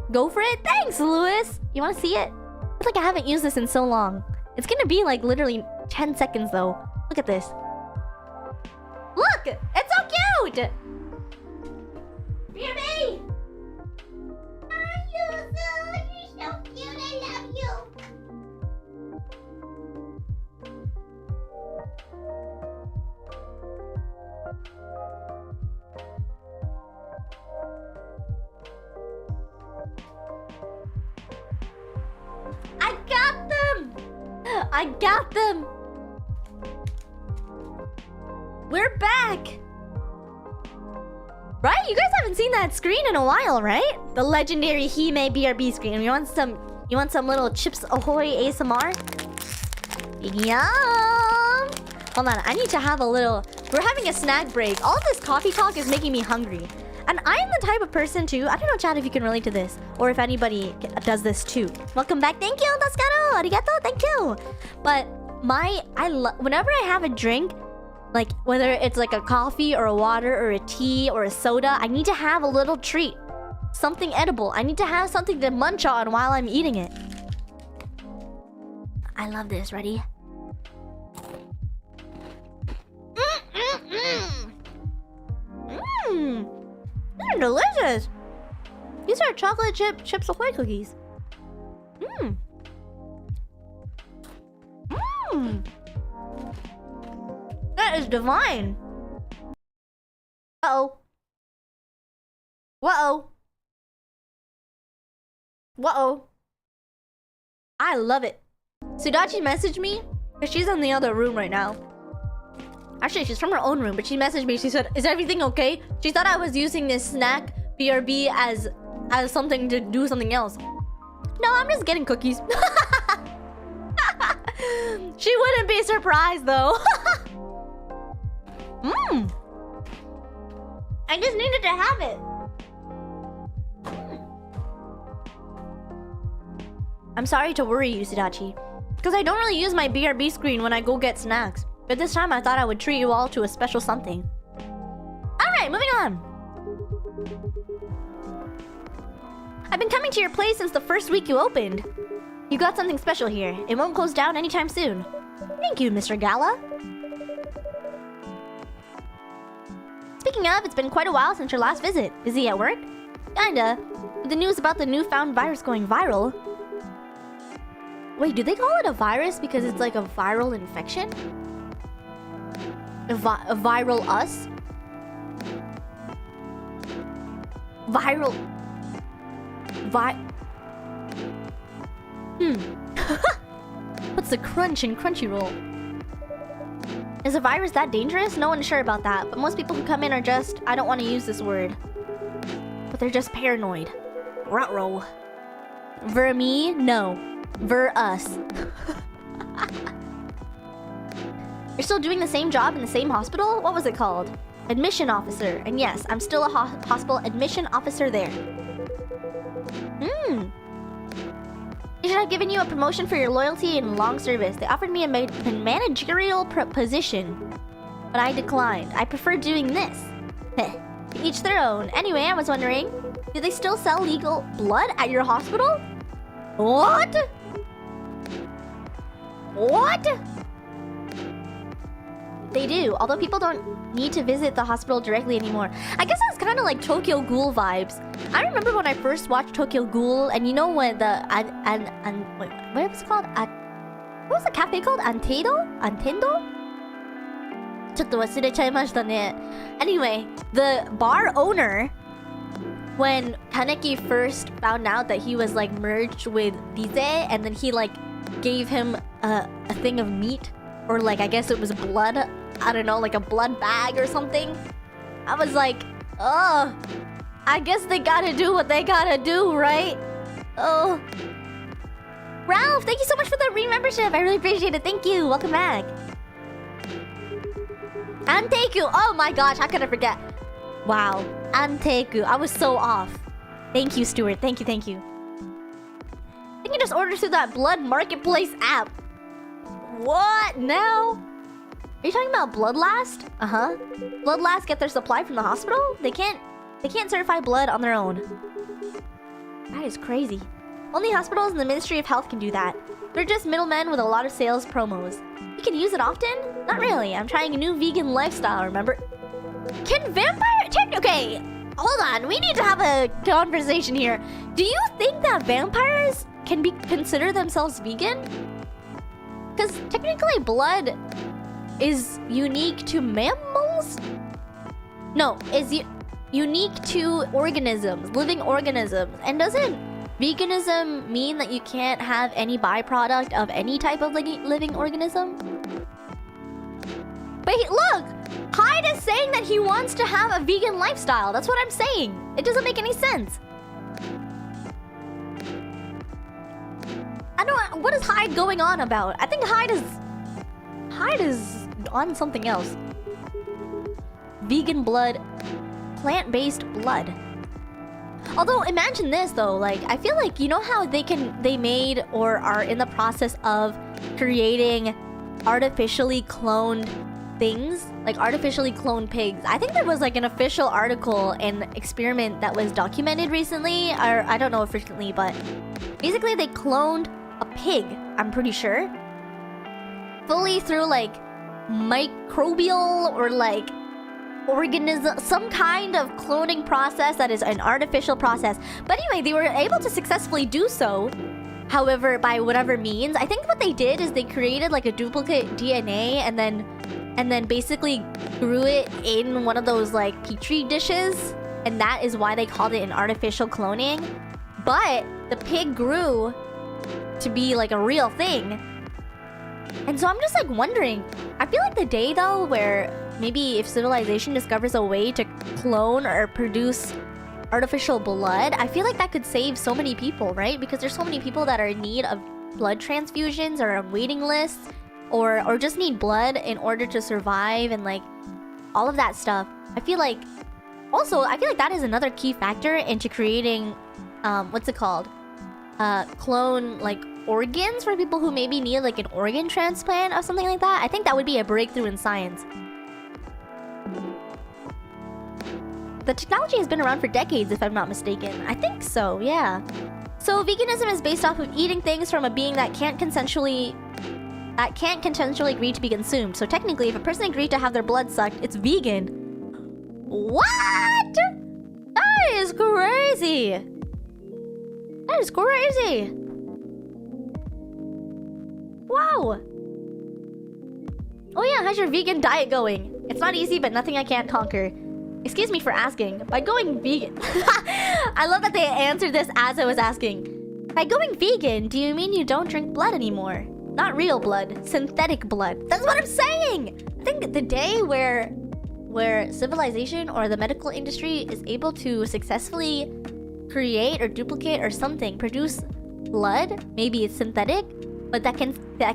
Go for it. Thanks, Lewis. You want to see it? I feel like I haven't used this in so long. It's gonna be like literally 10 seconds though. Look at this. Look! It's so cute! BRB! You're so cute. I love you. I got them! I got them! We're back! Right? You guys haven't seen that screen in a while, right? The legendary Hime BRB screen. You want some little Chips Ahoy ASMR? Yum! Hold on, I need to have a little... We're having a snack break. All of this coffee talk is making me hungry. And I'm the type of person too... I don't know, Chad, if you can relate to this. Or if anybody does this too. Welcome back. Thank you, Tascaro. Arigato. Thank you. But whenever I have a drink... Like, whether it's like a coffee or a water or a tea or a soda... I need to have a little treat. Something edible. I need to have something to munch on while I'm eating it. I love this. Ready? They're delicious. These are chocolate Chips Ahoy cookies. That is divine. Uh-oh. Whoa. Whoa. I love it. Sudachi messaged me because she's in the other room right now. Actually, she's from her own room, but she messaged me. She said, "Is everything okay?" She thought I was using this snack BRB as as something to do something else. No, I'm just getting cookies. She wouldn't be surprised though. I just needed to have it. I'm sorry to worry you, Sudachi, because I don't really use my BRB screen when I go get snacks. But this time I thought I would treat you all to a special something. Alright, moving on. I've been coming to your place since the first week you opened. You got something special here. It won't close down anytime soon. Thank you, Mr. Gala. Speaking of, it's been quite a while since your last visit. Busy at work? Kinda. With the news about the newfound virus going viral. Wait, do they call it a virus because it's like a viral infection? A viral us? Viral... What's the crunch in Crunchyroll? Is a virus that dangerous? No one's sure about that, but most people who come in are just... I don't want to use this word. But they're just paranoid. Ruh-roh. Ver me? No. Ver us. You're still doing the same job in the same hospital? What was it called? Admission officer. And yes, I'm still a hospital admission officer there. They should have given you a promotion for your loyalty and long service. They offered me a managerial position, but I declined. I prefer doing this. Each their own. Anyway, I was wondering, do they still sell legal blood at your hospital? What? What? They do, although people don't need to visit the hospital directly anymore. I guess that's kind of like Tokyo Ghoul vibes. I remember when I first watched Tokyo Ghoul, and you know when the wait, what was it called? What was the cafe called? Antendo? Antendo? ちょっと忘れちゃいましたね. Anyway, the bar owner, when Kaneki first found out that he was like merged with Bize, and then he like gave him a thing of meat, or like I guess it was blood. I don't know, like a blood bag or something. I was like, oh, I guess they gotta do what they gotta do, right? Oh. Ralph, thank you so much for the re-membership. I really appreciate it. Thank you. Welcome back. Anteku. Oh my gosh, how could I forget? Wow. Anteku. I was so off. Thank you, Stuart. Thank you, thank you. I think you just ordered through that Blood Marketplace app. What? Now? Are you talking about Bloodlast? Uh-huh. Bloodlast get their supply from the hospital? They can't certify blood on their own. That is crazy. Only hospitals and the Ministry of Health can do that. They're just middlemen with a lot of sales promos. You can use it often? Not really. I'm trying a new vegan lifestyle, remember? Can vampire... Okay, hold on. We need to have a conversation here. Do you think that vampires can consider themselves vegan? Because technically blood is unique to mammals? No, is unique to organisms, living organisms. And doesn't veganism mean that you can't have any byproduct of any type of living organism? Wait, look! Hyde is saying that he wants to have a vegan lifestyle. That's what I'm saying. It doesn't make any sense. I don't... What is Hyde going on about? I think Hyde is on something else. Vegan blood. Plant-based blood. Although, imagine this though. Like, I feel like, you know how they made or are in the process of creating artificially cloned things? Like artificially cloned pigs. I think there was like an official article and experiment that was documented recently. Or I don't know if recently, but basically they cloned a pig, I'm pretty sure. Fully through like microbial or like organism, some kind of cloning process that is an artificial process. But anyway, they were able to successfully do so. However, by whatever means, I think what they did is they created like a duplicate DNA and then basically grew it in one of those like petri dishes, and that is why they called it an artificial cloning. But the pig grew to be like a real thing. And so I'm just like wondering, I feel like the day though where maybe if civilization discovers a way to clone or produce artificial blood, I feel like that could save so many people, right? Because there's so many people that are in need of blood transfusions or on waiting lists or just need blood in order to survive and like all of that stuff. I feel like that is another key factor into creating what's it called? Clone like organs for people who maybe need like an organ transplant or something like that. I think that would be a breakthrough in science. The technology has been around for decades, if I'm not mistaken. I think so, yeah. So veganism is based off of eating things from a being that can't consensually agree to be consumed. So technically, if a person agreed to have their blood sucked, it's vegan. What? That is crazy. That is crazy. Wow. Oh yeah, how's your vegan diet going? It's not easy, but nothing I can't conquer. Excuse me for asking. By going vegan... I love that they answered this as I was asking. By going vegan, do you mean you don't drink blood anymore? Not real blood, synthetic blood. That's what I'm saying! I think the day where civilization or the medical industry is able to successfully create or duplicate or something, produce blood, maybe it's synthetic, but that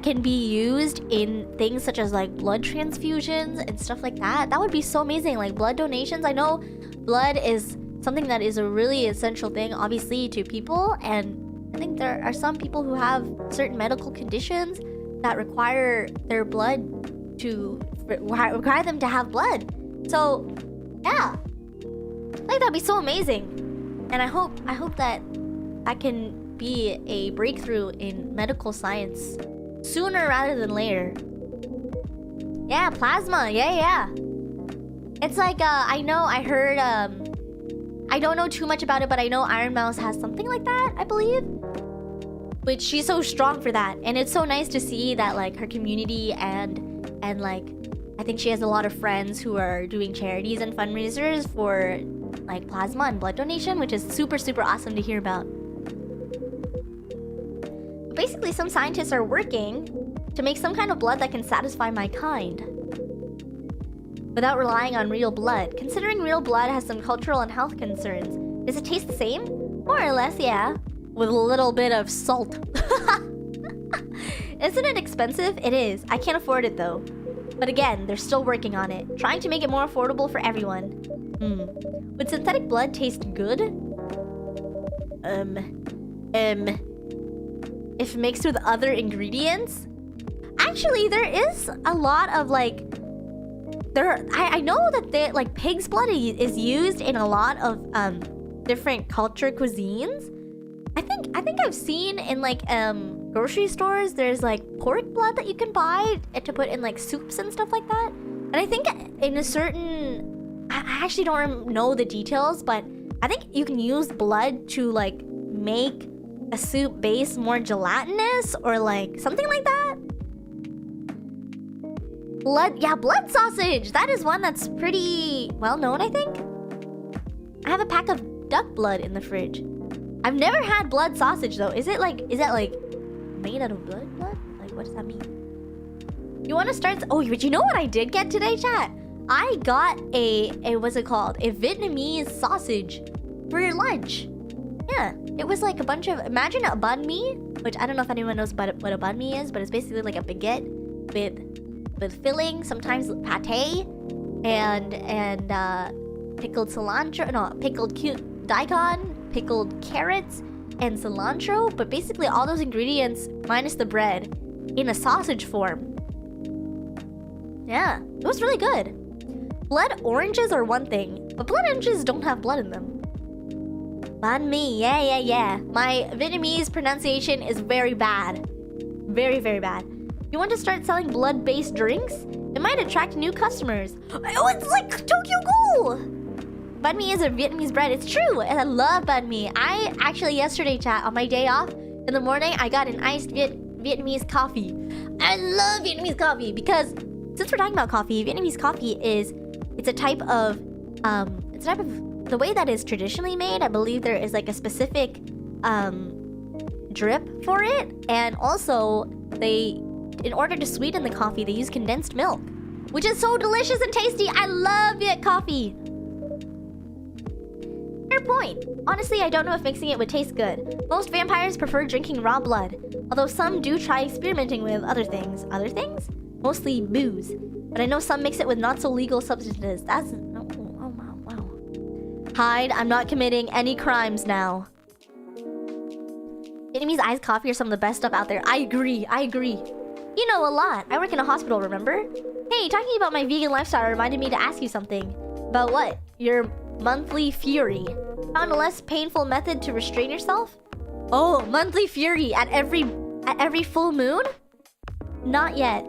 can be used in things such as like blood transfusions and stuff like that. That would be so amazing. Like blood donations. I know blood is something that is a really essential thing, obviously, to people. And I think there are some people who have certain medical conditions that require their blood to require them to have blood. So yeah, I think that'd be so amazing. And I hope that can be a breakthrough in medical science sooner rather than later. Yeah, plasma. Yeah. It's like I heard I don't know too much about it, but I know Iron Mouse has something like that, I believe. Which she's so strong for that, and it's so nice to see that like her community and like I think she has a lot of friends who are doing charities and fundraisers for like plasma and blood donation, which is super awesome to hear about. Basically, some scientists are working to make some kind of blood that can satisfy my kind without relying on real blood. Considering real blood has some cultural and health concerns, does it taste the same? More or less, yeah. With a little bit of salt. Isn't it expensive? It is. I can't afford it though. But again, they're still working on it, trying to make it more affordable for everyone. Would synthetic blood taste good? If mixed with other ingredients? Actually, there is a lot of like... I know that like pig's blood is used in a lot of different culture cuisines. I think I've seen in like grocery stores there's like pork blood that you can buy to put in like soups and stuff like that. And I think in a certain... I actually don't know the details, but I think you can use blood to like make a soup base more gelatinous or like something like that. Blood sausage. That is one that's pretty well known, I think. I have a pack of duck blood in the fridge. I've never had blood sausage though. Is that like made out of blood? Like what does that mean? You want to start? Oh, but you know what I did get today, chat? I got a what's it called? A Vietnamese sausage for lunch. Yeah, it was like a bunch of, imagine a banh mi, which I don't know if anyone knows what a banh mi is, but it's basically like a baguette with filling, sometimes pate, and pickled cilantro, no, pickled cute daikon, pickled carrots, and cilantro, but basically all those ingredients minus the bread in a sausage form. Yeah, it was really good. Blood oranges are one thing, but blood oranges don't have blood in them. Banh mi, yeah. My Vietnamese pronunciation is very bad. Very bad. You want to start selling blood-based drinks? It might attract new customers. Oh, it's like Tokyo Ghoul! Banh mi is a Vietnamese bread. It's true, and I love banh mi. I actually yesterday, chat, on my day off, in the morning, I got an iced Vietnamese coffee. I love Vietnamese coffee because, since we're talking about coffee, Vietnamese coffee it's a type of, the way that is traditionally made. I believe there is like a specific drip for it, and also in order to sweeten the coffee, they use condensed milk, which is so delicious and tasty. I love Viet coffee. point. Honestly, I don't know if mixing it would taste good. Most vampires prefer drinking raw blood, although some do try experimenting with other things. Other things? Mostly booze. But I know some mix it with not so legal substances. That's... Oh, wow. Hide, I'm not committing any crimes now. Vietnamese iced coffee are some of the best stuff out there. I agree. You know a lot. I work in a hospital, remember? Hey, talking about my vegan lifestyle reminded me to ask you something. About what? Your monthly fury. Found a less painful method to restrain yourself? Oh, monthly fury at every full moon? Not yet.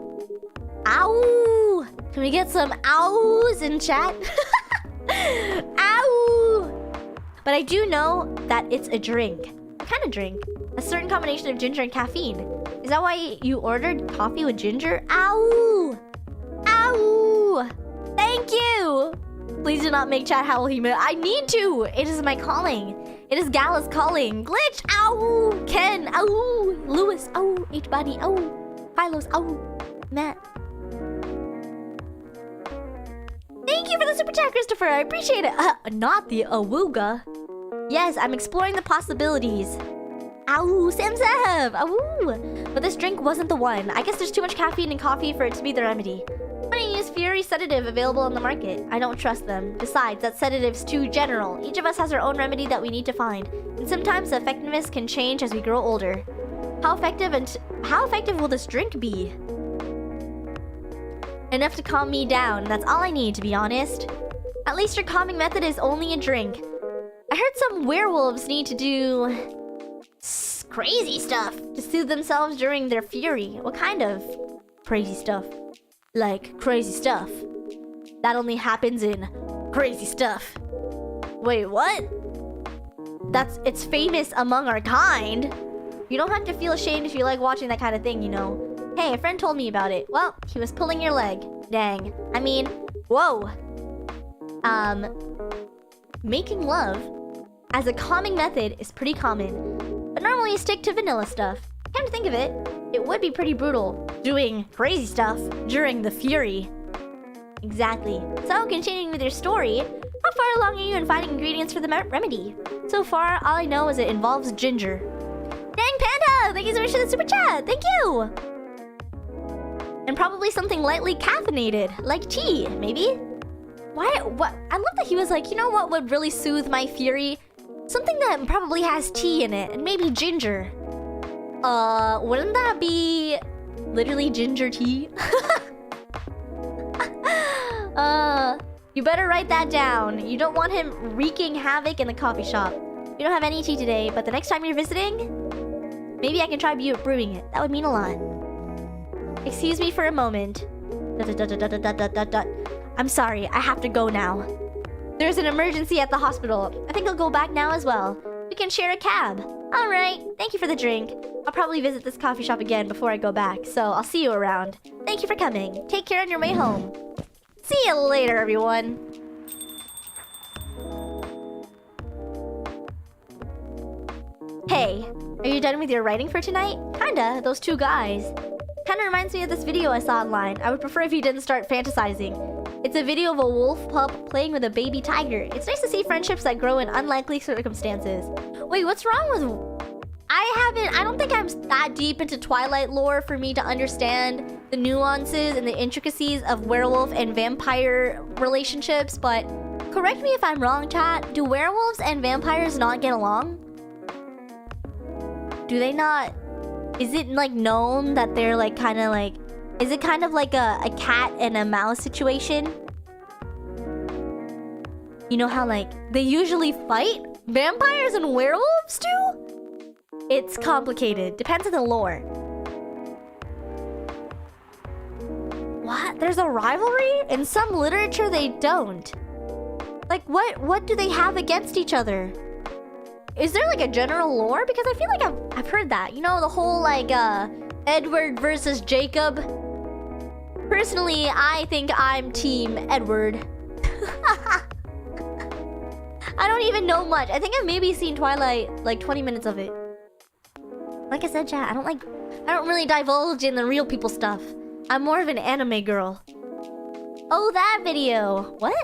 Ow! Can we get some ows in chat? Ow! But I do know that it's a drink. What kind of drink? A certain combination of ginger and caffeine. Is that why you ordered coffee with ginger? Ow! Ow! Thank you! Please do not make chat howl human. I need to! It is my calling. It is Gala's calling. Glitch! Ow! Ken! Ow! Lewis! Ow! H-Body! Ow! Philos! Ow! Matt. Thank you for the super chat, Christopher. I appreciate it. Not the awooga. Yes, I'm exploring the possibilities. Ow, Sam Zev! Ow! But this drink wasn't the one. I guess there's too much caffeine in coffee for it to be the remedy. Funny use Fury sedative available on the market. I don't trust them. Besides, that sedative's too general. Each of us has our own remedy that we need to find. And sometimes the effectiveness can change as we grow older. How effective will this drink be? Enough to calm me down. That's all I need, to be honest. At least your calming method is only a drink. I heard some werewolves need to do... crazy stuff to soothe themselves during their fury. What kind of crazy stuff? Like crazy stuff that only happens in crazy stuff. Wait, what? It's famous among our kind. You don't have to feel ashamed if you like watching that kind of thing, you know. Hey, a friend told me about it. Well, he was pulling your leg. Dang. I mean, whoa. Making love as a calming method is pretty common. But normally you stick to vanilla stuff. Come to think of it, it would be pretty brutal doing crazy stuff during the fury. Exactly. So, continuing with your story, how far along are you in finding ingredients for the remedy? So far, all I know is it involves ginger. Dang Panda! Thank you so much for the super chat! Thank you! And probably something lightly caffeinated, like tea, maybe? What? I love that he was like, you know what would really soothe my fury? Something that probably has tea in it, and maybe ginger. Wouldn't that be literally ginger tea? You better write that down. You don't want him wreaking havoc in the coffee shop. You don't have any tea today, but the next time you're visiting, maybe I can try brewing it. That would mean a lot. Excuse me for a moment. I'm sorry, I have to go now. There's an emergency at the hospital. I think I'll go back now as well. We can share a cab. Alright, thank you for the drink. I'll probably visit this coffee shop again before I go back, so I'll see you around. Thank you for coming. Take care on your way home. See you later, everyone. Hey, are you done with your writing for tonight? Kinda, those two guys. Kinda reminds me of this video I saw online. I would prefer if you didn't start fantasizing. It's a video of a wolf pup playing with a baby tiger. It's nice to see friendships that grow in unlikely circumstances. Wait, what's wrong with... I don't think I'm that deep into Twilight lore for me to understand the nuances and the intricacies of werewolf and vampire relationships, but correct me if I'm wrong, chat. Do werewolves and vampires not get along? Do they not... Is it like known that they're like kind of like... Is it kind of like a cat and a mouse situation? You know how like they usually fight? Vampires and werewolves do? It's complicated. Depends on the lore. What? There's a rivalry? In some literature they don't. Like what do they have against each other? Is there like a general lore? Because I feel like I've heard that. You know, the whole like Edward versus Jacob. Personally, I think I'm team Edward. I don't even know much. I think I've maybe seen Twilight, like 20 minutes of it. Like I said, chat, I don't really divulge in the real people stuff. I'm more of an anime girl. Oh, that video. What?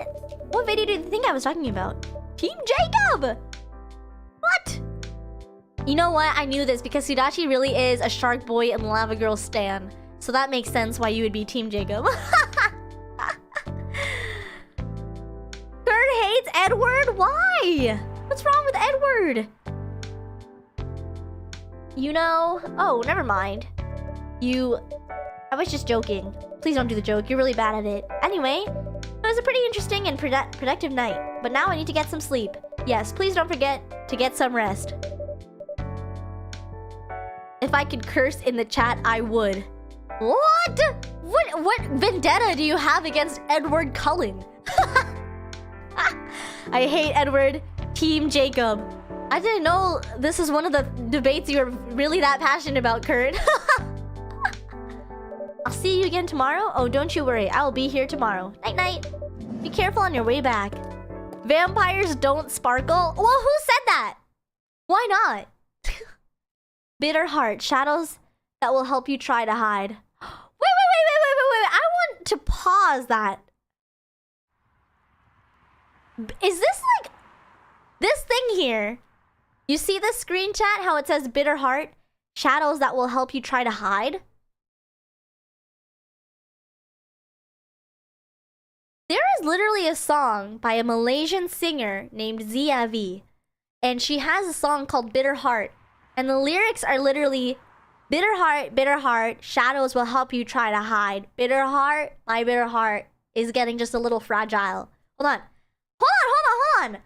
What video do you think I was talking about? Team Jacob! What? You know what? I knew this because Sudachi really is a shark boy and lava girl stan. So that makes sense why you would be Team Jacob. Kurt hates Edward? Why? What's wrong with Edward? You know... Oh, never mind. I was just joking. Please don't do the joke. You're really bad at it. Anyway, it was a pretty interesting and productive night. But now I need to get some sleep. Yes, please don't forget to get some rest. If I could curse in the chat, I would. What? What vendetta do you have against Edward Cullen? I hate Edward. Team Jacob. I didn't know this is one of the debates you were really that passionate about, Kurt. I'll see you again tomorrow. Oh, don't you worry. I will be here tomorrow. Night-night. Be careful on your way back. Vampires don't sparkle? Well, who said that? Why not? Bitter heart. Shadows that will help you try to hide. Wait. I want to pause that. Is this like... This thing here. You see this screen chat? How it says bitter heart? Shadows that will help you try to hide? There is literally a song by a Malaysian singer named Zia V. And she has a song called Bitter Heart. And the lyrics are literally, bitter heart, shadows will help you try to hide. Bitter heart, my bitter heart is getting just a little fragile. Hold on.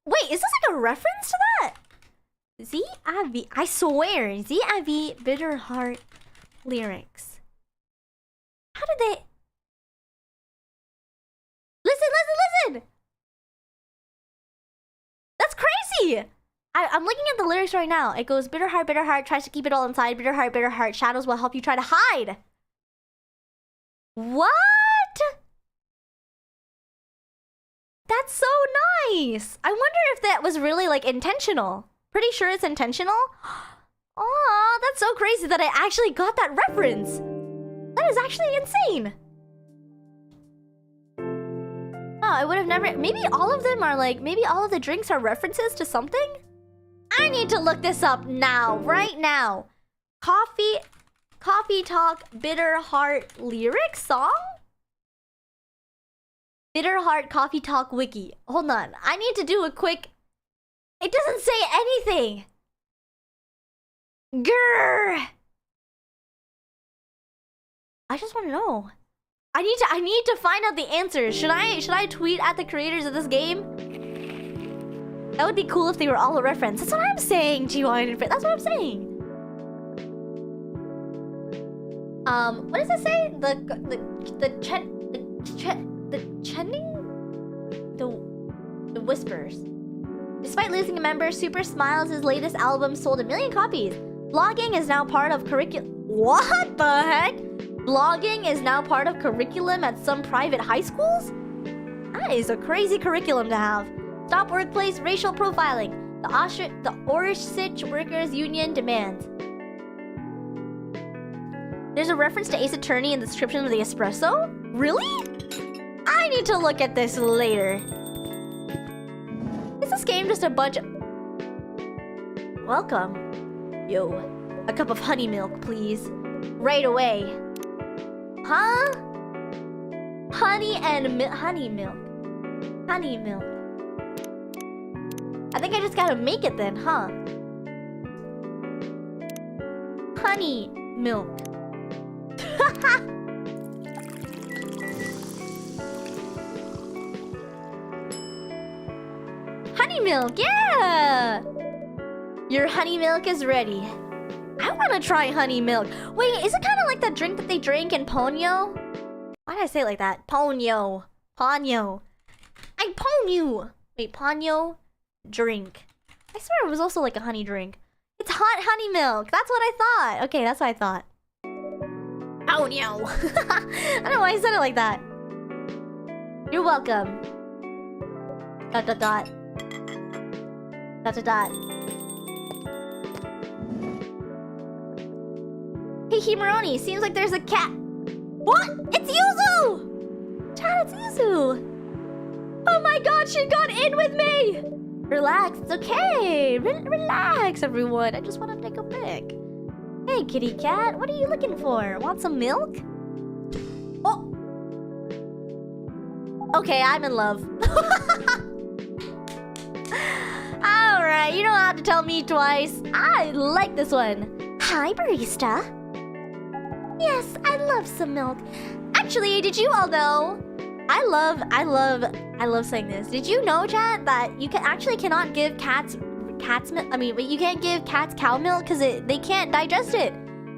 Wait, is this like a reference to that? Zia V, I swear, Zia V, bitter heart lyrics. How did they... Listen! That's crazy! I'm looking at the lyrics right now. It goes, bitter heart, tries to keep it all inside. Bitter heart, shadows will help you try to hide. What? That's so nice! I wonder if that was really, like, intentional. Pretty sure it's intentional. Aw, that's so crazy that I actually got that reference. That is actually insane. Oh, I would have never... Maybe all of them are like... Maybe all of the drinks are references to something? I need to look this up now. Right now. Coffee Talk Bitter Heart lyrics song? Bitter Heart Coffee Talk wiki. Hold on. I need to do a quick... It doesn't say anything. Grrr. I just want to know. I need to find out the answers. Should I tweet at the creators of this game? That would be cool if they were all a reference. That's what I'm saying, G1. That's what I'm saying. What does it say? The whispers. Despite losing a member, Super Smiles' latest album sold 1 million copies. Blogging is now part of curriculum. What the heck? Blogging is now part of curriculum at some private high schools? That is a crazy curriculum to have. Stop workplace racial profiling. The Orange Workers Union demands. There's a reference to Ace Attorney in the description of the espresso? Really? I need to look at this later. Is this game just a bunch of... Welcome. Yo, a cup of honey milk, please. Right away. Huh? Honey milk. Honey milk. I think I just gotta make it then, huh? Honey milk. Honey milk, yeah! Your honey milk is ready. I want to try honey milk. Wait, is it kind of like that drink that they drink in Ponyo? Why did I say it like that? Ponyo. Ponyo. I Ponyo. Wait, Ponyo drink. I swear it was also like a honey drink. It's hot honey milk. That's what I thought. Okay, that's what I thought. Ponyo. I don't know why I said it like that. You're welcome. ... Hey, Himeroni, seems like there's a cat. What? It's Yuzu! Chad, it's Yuzu! Oh my god, she got in with me! Relax, it's okay. Relax, everyone. I just want to take a pic. Hey, kitty cat, what are you looking for? Want some milk? Oh. Okay, I'm in love. Alright, you don't have to tell me twice. I like this one. Hi, barista. Yes, I love some milk. Actually, did you all know? I love saying this. Did you know, chat, that you cannot give cats milk? I mean, you can't give cats cow milk because they can't digest it.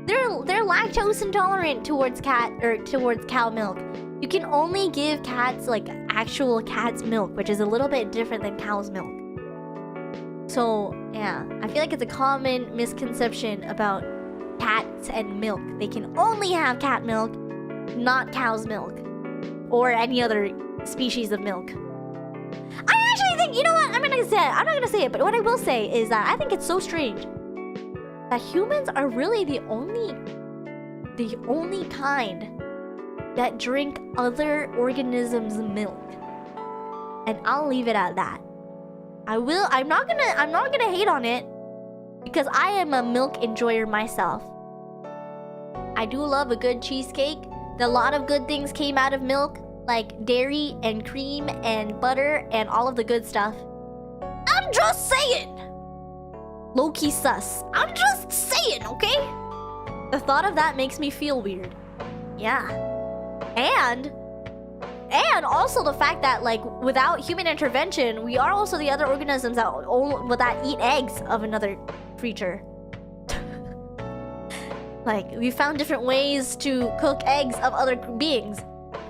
They're lactose intolerant towards cow milk. You can only give cats like actual cat's milk, which is a little bit different than cow's milk. So yeah, I feel like it's a common misconception about cats and milk. They can only have cat milk, not cow's milk, or any other species of milk. I actually think, you know what? I'm not gonna say it, but what I will say is that I think it's so strange that humans are really the only kind that drink other organisms' milk. And I'll leave it at that. I'm not gonna hate on it because I am a milk enjoyer myself. I do love a good cheesecake. A lot of good things came out of milk, like dairy and cream and butter and all of the good stuff. I'm just saying. Low-key sus. I'm just saying, okay? The thought of that makes me feel weird. Yeah. And also the fact that, like, without human intervention, we are also the other organisms that eat eggs of another creature. Like, we found different ways to cook eggs of other beings.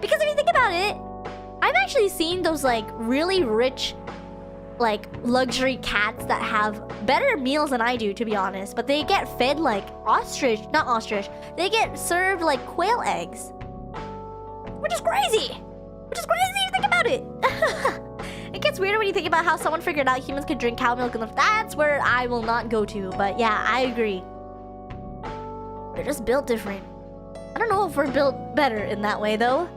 Because if you think about it, I've actually seen those, like, really rich, like, luxury cats that have better meals than I do, to be honest. But they get fed, like, not ostrich. They get served, like, quail eggs. Which is crazy! Which is crazy if you think about it! It gets weirder when you think about how someone figured out humans could drink cow milk, and that's where I will not go to. But yeah, I agree. They're just built different. I don't know if we're built better in that way, though.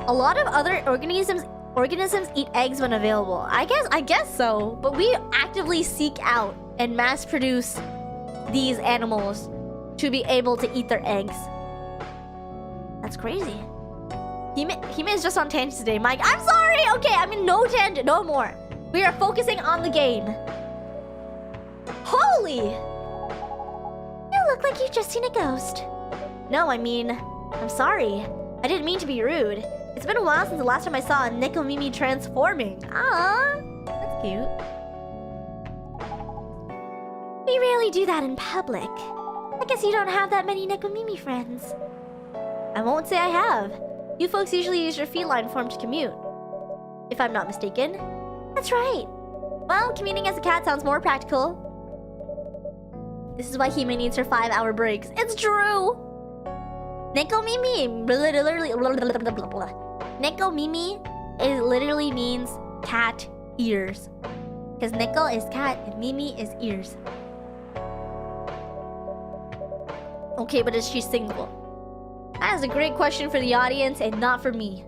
A lot of other organisms eat eggs when available. I guess so. But we actively seek out and mass produce these animals to be able to eat their eggs. That's crazy. Hime is just on tangents today. Mike, I'm sorry! Okay, I'm in no tangent, no more. We are focusing on the game. Holy! You look like you've just seen a ghost. No, I mean, I'm sorry. I didn't mean to be rude. It's been a while since the last time I saw a Neko Mimi transforming. Ah, that's cute. We rarely do that in public. I guess you don't have that many Neko Mimi friends. I won't say I have. You folks usually use your feline form to commute, if I'm not mistaken. That's right. Well, commuting as a cat sounds more practical. This is why Hime needs her 5-hour breaks. It's true! Neko Mimi Neko Mimi literally means cat ears. Because Neko is cat and Mimi is ears. Okay, but is she single? That is a great question for the audience and not for me.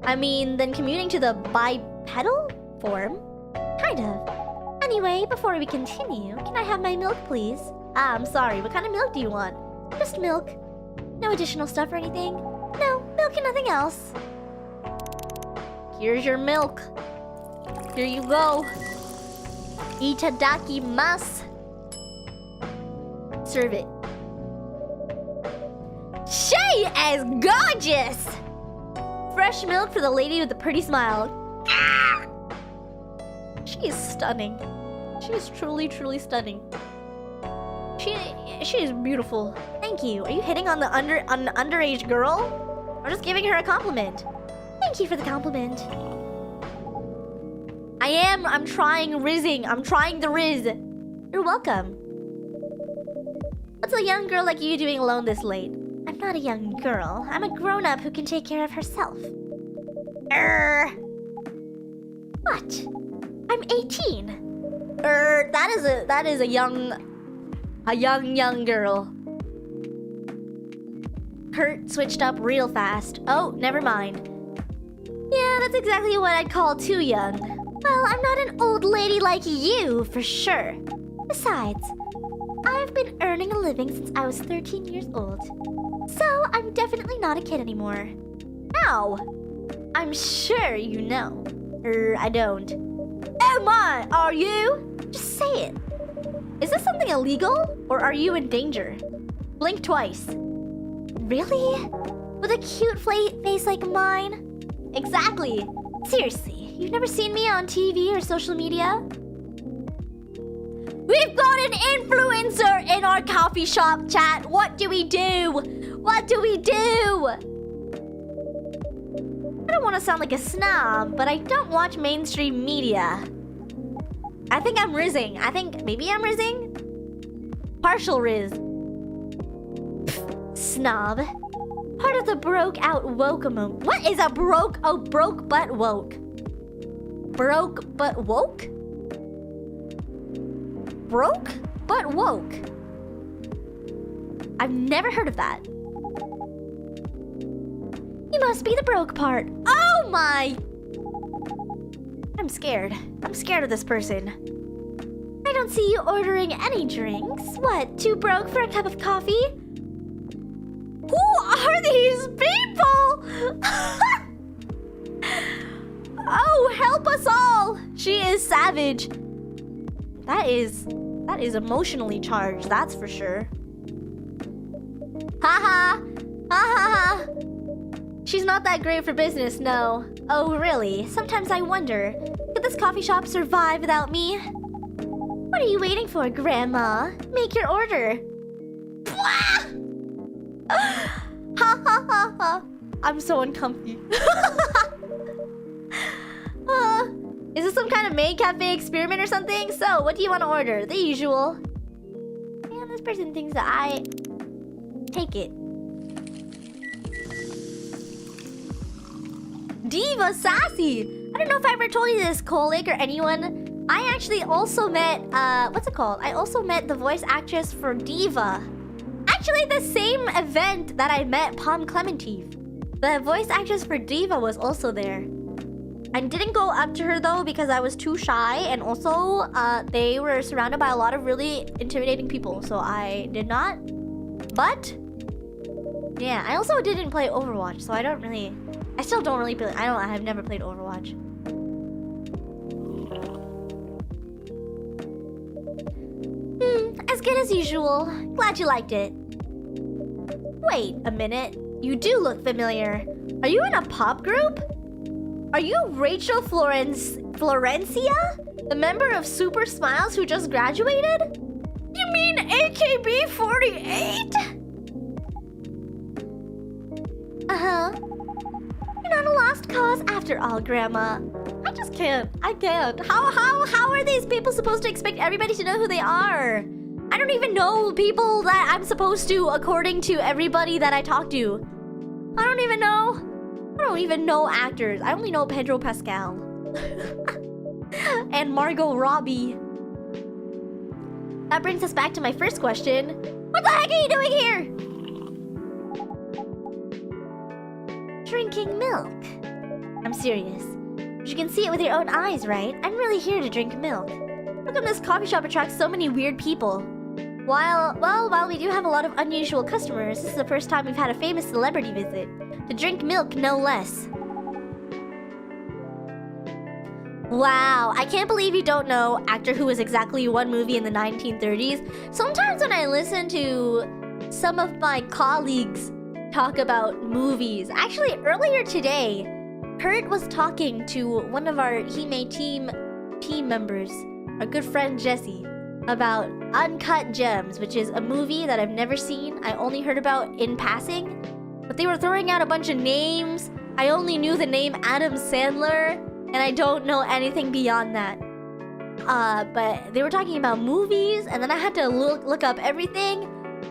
I mean, then commuting to the bipedal form? Kind of. Anyway, before we continue, can I have my milk, please? I'm sorry, what kind of milk do you want? Just milk. No additional stuff or anything? No, milk and nothing else. Here's your milk. Here you go. Itadakimasu. Serve it. She is gorgeous! Fresh milk for the lady with the pretty smile. She is stunning. She is truly, truly stunning. She is beautiful. Thank you. Are you hitting on the underage girl? Or just giving her a compliment? Thank you for the compliment. I'm trying rizzing. I'm trying the riz. You're welcome. What's a young girl like you doing alone this late? I'm not a young girl. I'm a grown-up who can take care of herself. What? I'm 18. That is a young girl. Kurt switched up real fast. Oh, never mind. Yeah, that's exactly what I'd call too young. Well, I'm not an old lady like you, for sure. Besides, I've been earning a living since I was 13 years old. So, I'm definitely not a kid anymore. Now, I'm sure you know. I don't. Oh my, are you? Just say it. Is this something illegal? Or are you in danger? Blink twice. Really? With a cute face like mine? Exactly. Seriously, you've never seen me on TV or social media? We've got an influencer in our coffee shop chat. What do we do? What do we do? I don't want to sound like a snob, but I don't watch mainstream media. I think I'm rizzing. I think maybe I'm rizzing? Partial riz. Pfft, snob. Part of the broke out woke emote. What is a broke? Oh, broke but woke. Broke but woke? Broke but woke. I've never heard of that. You must be the broke part. Oh my! I'm scared. I'm scared of this person. I don't see you ordering any drinks. What, too broke for a cup of coffee? Who are these people? Oh, help us all! She is savage. That is emotionally charged, that's for sure. Haha! Ha ha ha! She's not that great for business, no. Oh, really? Sometimes I wonder, could this coffee shop survive without me? What are you waiting for, Grandma? Make your order. Ha ha ha ha! I'm so uncomfy. Is this some kind of maid cafe experiment or something? So, what do you want to order? The usual. Man, this person thinks that I take it. Diva Sassy! I don't know if I ever told you this, Kolik, or anyone. I actually also met, what's it called? I also met the voice actress for Diva. Actually, the same event that I met Palm Clementine. The voice actress for Diva was also there. I didn't go up to her though because I was too shy, and also they were surrounded by a lot of really intimidating people, so I did not. But yeah, I also didn't play Overwatch, so I still don't really play. I have never played Overwatch. As good as usual. Glad you liked it. Wait a minute. You do look familiar. Are you in a pop group? Are you Rachel Florencia? The member of Super Smiles who just graduated? You mean AKB48? Uh-huh. You're not a lost cause after all, Grandma. I just can't. I can't. How are these people supposed to expect everybody to know who they are? I don't even know people that I'm supposed to according to everybody that I talk to. I don't even know. I don't even know actors. I only know Pedro Pascal. And Margot Robbie. That brings us back to my first question. What the heck are you doing here? Drinking milk. I'm serious. You can see it with your own eyes, right? I'm really here to drink milk. How come this coffee shop attracts so many weird people? While we do have a lot of unusual customers, this is the first time we've had a famous celebrity visit. To drink milk, no less. Wow, I can't believe you don't know actor who was exactly one movie in the 1930s. Sometimes when I listen to some of my colleagues talk about movies, actually earlier today, Kurt was talking to one of our Hime team members, our good friend Jesse, about Uncut Gems, which is a movie that I've never seen. I only heard about in passing. But they were throwing out a bunch of names. I only knew the name Adam Sandler, and I don't know anything beyond that. But they were talking about movies, and then I had to look up everything.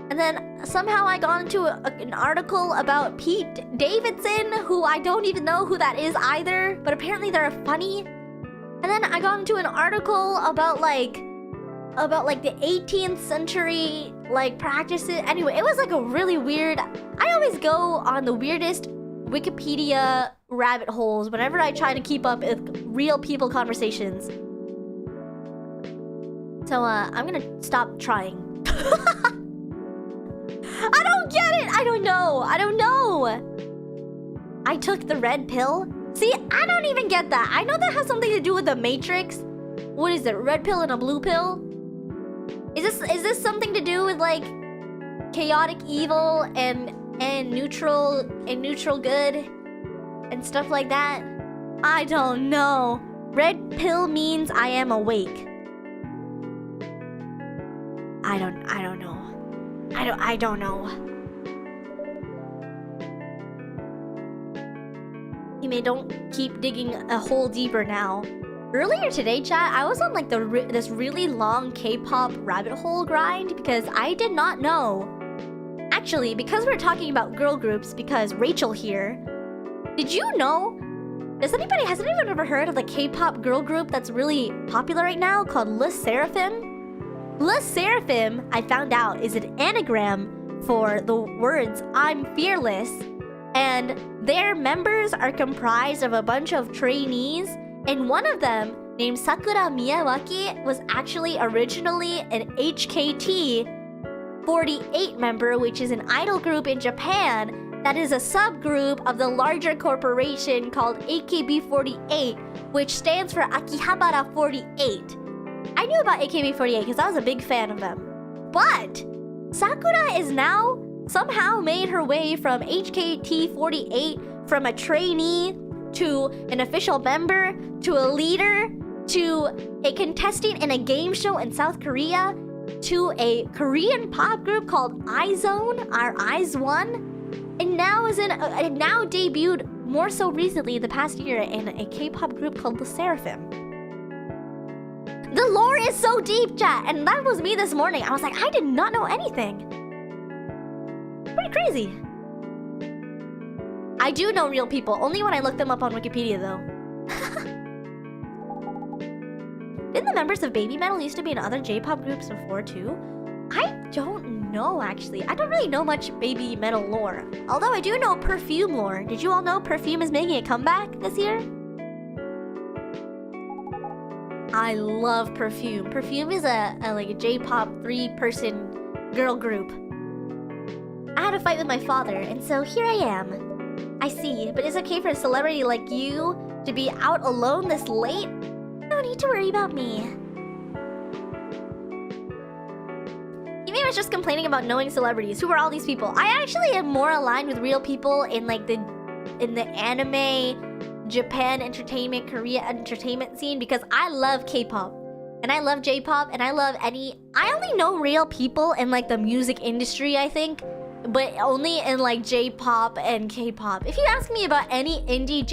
And then somehow I got into an article about Pete Davidson, who I don't even know who that is either, but apparently they're funny. And then I got into an article about like the 18th century practices. Anyway, it was like a really weird. I always go on the weirdest Wikipedia rabbit holes whenever I try to keep up with real people conversations. So, I'm gonna stop trying. I don't get it! I don't know! I took the red pill? See, I don't even get that. I know that has something to do with the Matrix. What is it? Red pill and a blue pill? Is this something to do with like chaotic evil and neutral good and stuff like that? I don't know. Red pill means I am awake. I don't know. I don't know. Don't keep digging a hole deeper now. Earlier today, chat, I was on like this really long K-pop rabbit hole grind because I did not know. Actually, because we're talking about girl groups, because Rachel here, did you know? Has anyone ever heard of the K-pop girl group that's really popular right now called Le Seraphim? Le Seraphim, I found out, is an anagram for the words "I'm fearless," and their members are comprised of a bunch of trainees, and one of them, named Sakura Miyawaki, was actually originally an HKT48 member, which is an idol group in Japan that is a subgroup of the larger corporation called AKB48, which stands for Akihabara 48. I knew about AKB48 because I was a big fan of them. But Sakura is now somehow made her way from HKT48, from a trainee to an official member to a leader to a contestant in a game show in South Korea to a Korean pop group called IZONE or IZ*ONE, and now debuted more so recently the past year in a K-pop group called Le Seraphim. The lore is so deep, chat, and that was me this morning. I was like, I did not know anything. Pretty crazy. I do know real people, only when I look them up on Wikipedia though. Didn't the members of Baby Metal used to be in other J-pop groups before too? I don't know actually. I don't really know much Baby Metal lore. Although I do know Perfume lore. Did you all know Perfume is making a comeback this year? I love Perfume. Perfume is a J-pop 3-person girl group. I had a fight with my father, and so here I am. I see, but it's okay for a celebrity like you to be out alone this late? No need to worry about me. Maybe I was just complaining about knowing celebrities. Who are all these people? I actually am more aligned with real people in the anime, Japan entertainment, Korea entertainment scene because I love K-pop. And I love J-pop, and I only know real people in like the music industry, I think. But only in like J-pop and K-pop. If you ask me about any indie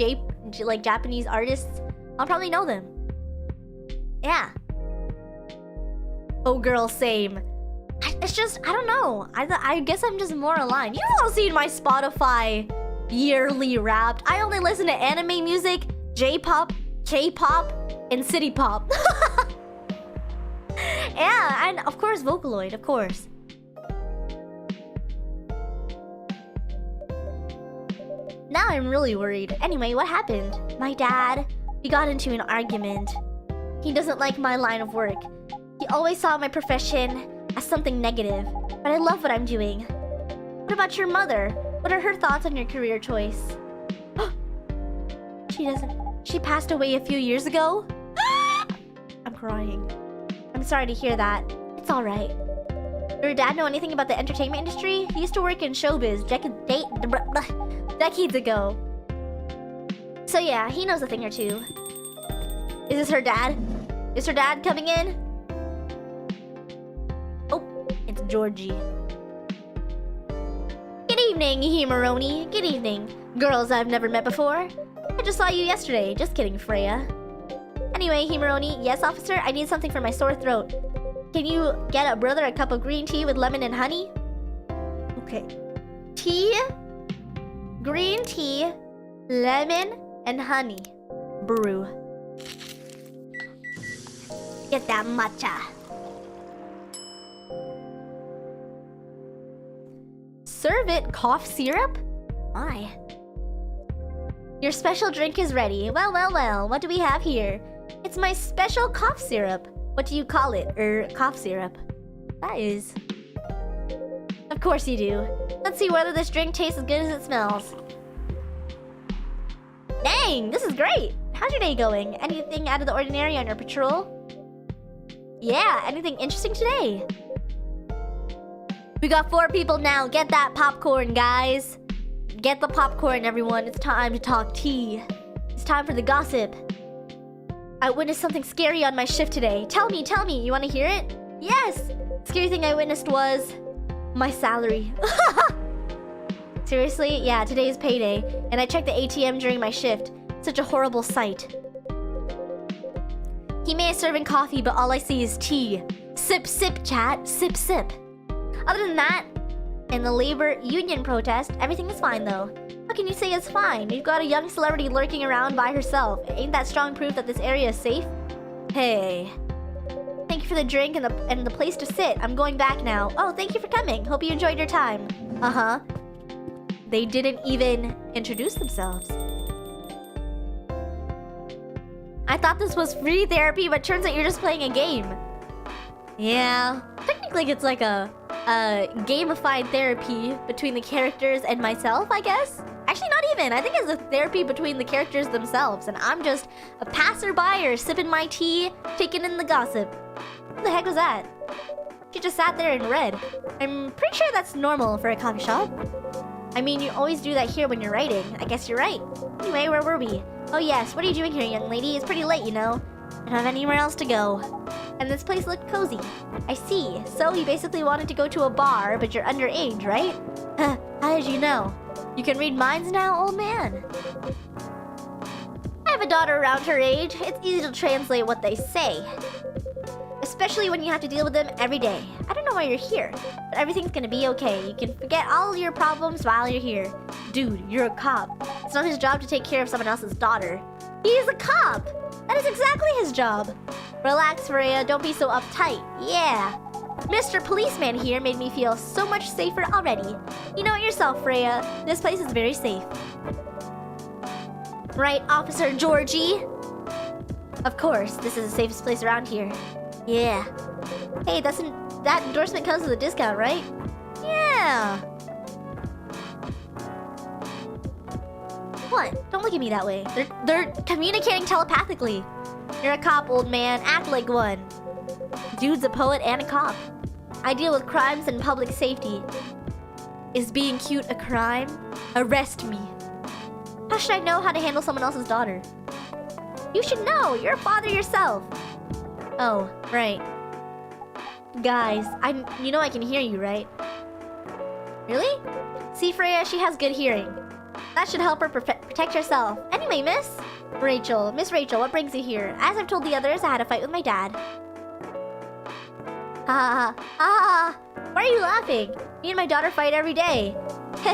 Japanese artists, I'll probably know them. Yeah. Oh girl, same. It's just, I don't know. I guess I'm just more aligned. You've all seen my Spotify yearly Wrapped. I only listen to anime music, J-pop, K-pop, and city pop. Yeah, and of course Vocaloid, of course. Now I'm really worried. Anyway, what happened? My dad, we got into an argument. He doesn't like my line of work. He always saw my profession as something negative, but I love what I'm doing. What about your mother? What are her thoughts on your career choice? She passed away a few years ago? I'm crying. I'm sorry to hear that. It's alright. Your dad know anything about the entertainment industry? He used to work in showbiz decades ago. So yeah, he knows a thing or two. Is this her dad? Is her dad coming in? Oh, it's Georgie. Good evening, Himeroni. Good evening. Girls I've never met before. I just saw you yesterday. Just kidding, Freya. Anyway, Himeroni. Yes, officer, I need something for my sore throat. Can you get a brother a cup of green tea with lemon and honey? Okay. Tea, green tea, lemon, and honey. Brew. Get that matcha. Serve it cough syrup? My. Your special drink is ready. Well, well, well. What do we have here? It's my special cough syrup. What do you call it? Cough syrup. That is. Of course you do. Let's see whether this drink tastes as good as it smells. Dang, this is great. How's your day going? Anything out of the ordinary on your patrol? Yeah, anything interesting today? We got 4 people now. Get that popcorn, guys. Get the popcorn, everyone. It's time to talk tea. It's time for the gossip. I witnessed something scary on my shift today. Tell me, tell me. You want to hear it? Yes! Scary thing I witnessed was my salary. Seriously? Yeah, today is payday, and I checked the ATM during my shift. Such a horrible sight. He may have serving coffee, but all I see is tea. Sip, sip, chat. Sip, sip. Other than that, in the labor union protest, everything is fine though. How can you say it's fine? You've got a young celebrity lurking around by herself. Ain't that strong proof that this area is safe? Hey. Thank you for the drink and the place to sit. I'm going back now. Oh, thank you for coming. Hope you enjoyed your time. Uh-huh. They didn't even introduce themselves. I thought this was free therapy, but turns out you're just playing a game. Yeah. Technically, it's like a gamified therapy between the characters and myself, I guess? Actually, not even. I think it's a therapy between the characters themselves, and I'm just a passerby or sipping my tea, taking in the gossip. What the heck was that? She just sat there and read. I'm pretty sure that's normal for a coffee shop. I mean, you always do that here when you're writing. I guess you're right. Anyway, where were we? Oh yes, what are you doing here, young lady? It's pretty late, you know. I don't have anywhere else to go. And this place looked cozy. I see. So you basically wanted to go to a bar, but you're underage, right? How did you know? You can read minds now, old man. I have a daughter around her age. It's easy to translate what they say. Especially when you have to deal with them every day. I don't know why you're here, but everything's gonna be okay. You can forget all your problems while you're here. Dude, you're a cop. It's not his job to take care of someone else's daughter. He's a cop! That is exactly his job. Relax, Freya. Don't be so uptight. Yeah. Mr. Policeman here made me feel so much safer already. You know it yourself, Freya. This place is very safe. Right, Officer Georgie? Of course, this is the safest place around here. Yeah. Hey, that endorsement comes with a discount, right? Yeah. What? Don't look at me that way. They're communicating telepathically. You're a cop, old man. Act like one. Dude's a poet and a cop. I deal with crimes and public safety. Is being cute a crime? Arrest me. How should I know how to handle someone else's daughter? You should know. You're a father yourself. Oh, right. Guys, you know I can hear you, right? Really? See, Freya, she has good hearing. That should help her protect herself. Anyway, Miss Rachel, what brings you here? As I've told the others, I had a fight with my dad. Ha ha ha! Why are you laughing? Me and my daughter fight every day.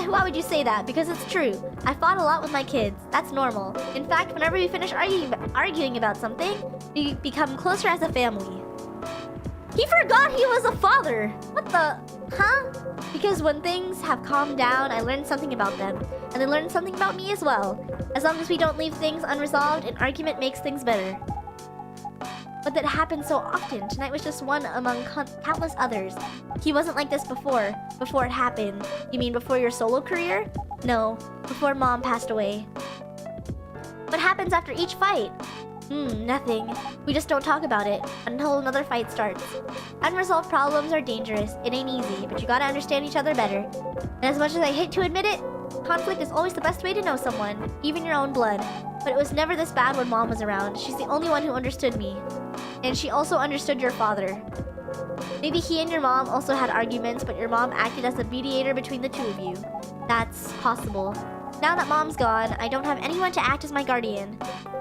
Why would you say that? Because it's true. I fought a lot with my kids. That's normal. In fact, whenever we finish arguing about something, we become closer as a family. He forgot he was a father! What the... Huh? Because when things have calmed down, I learned something about them. And they learned something about me as well. As long as we don't leave things unresolved, an argument makes things better. But that happens so often. Tonight was just one among countless others. He wasn't like this before it happened. You mean before your solo career? No, before Mom passed away. What happens after each fight? Nothing. We just don't talk about it until another fight starts. Unresolved problems are dangerous. It ain't easy, but you gotta understand each other better. And as much as I hate to admit it, conflict is always the best way to know someone, even your own blood. But it was never this bad when Mom was around. She's the only one who understood me. And she also understood your father. Maybe he and your mom also had arguments, but your mom acted as a mediator between the two of you. That's possible. Now that Mom's gone, I don't have anyone to act as my guardian.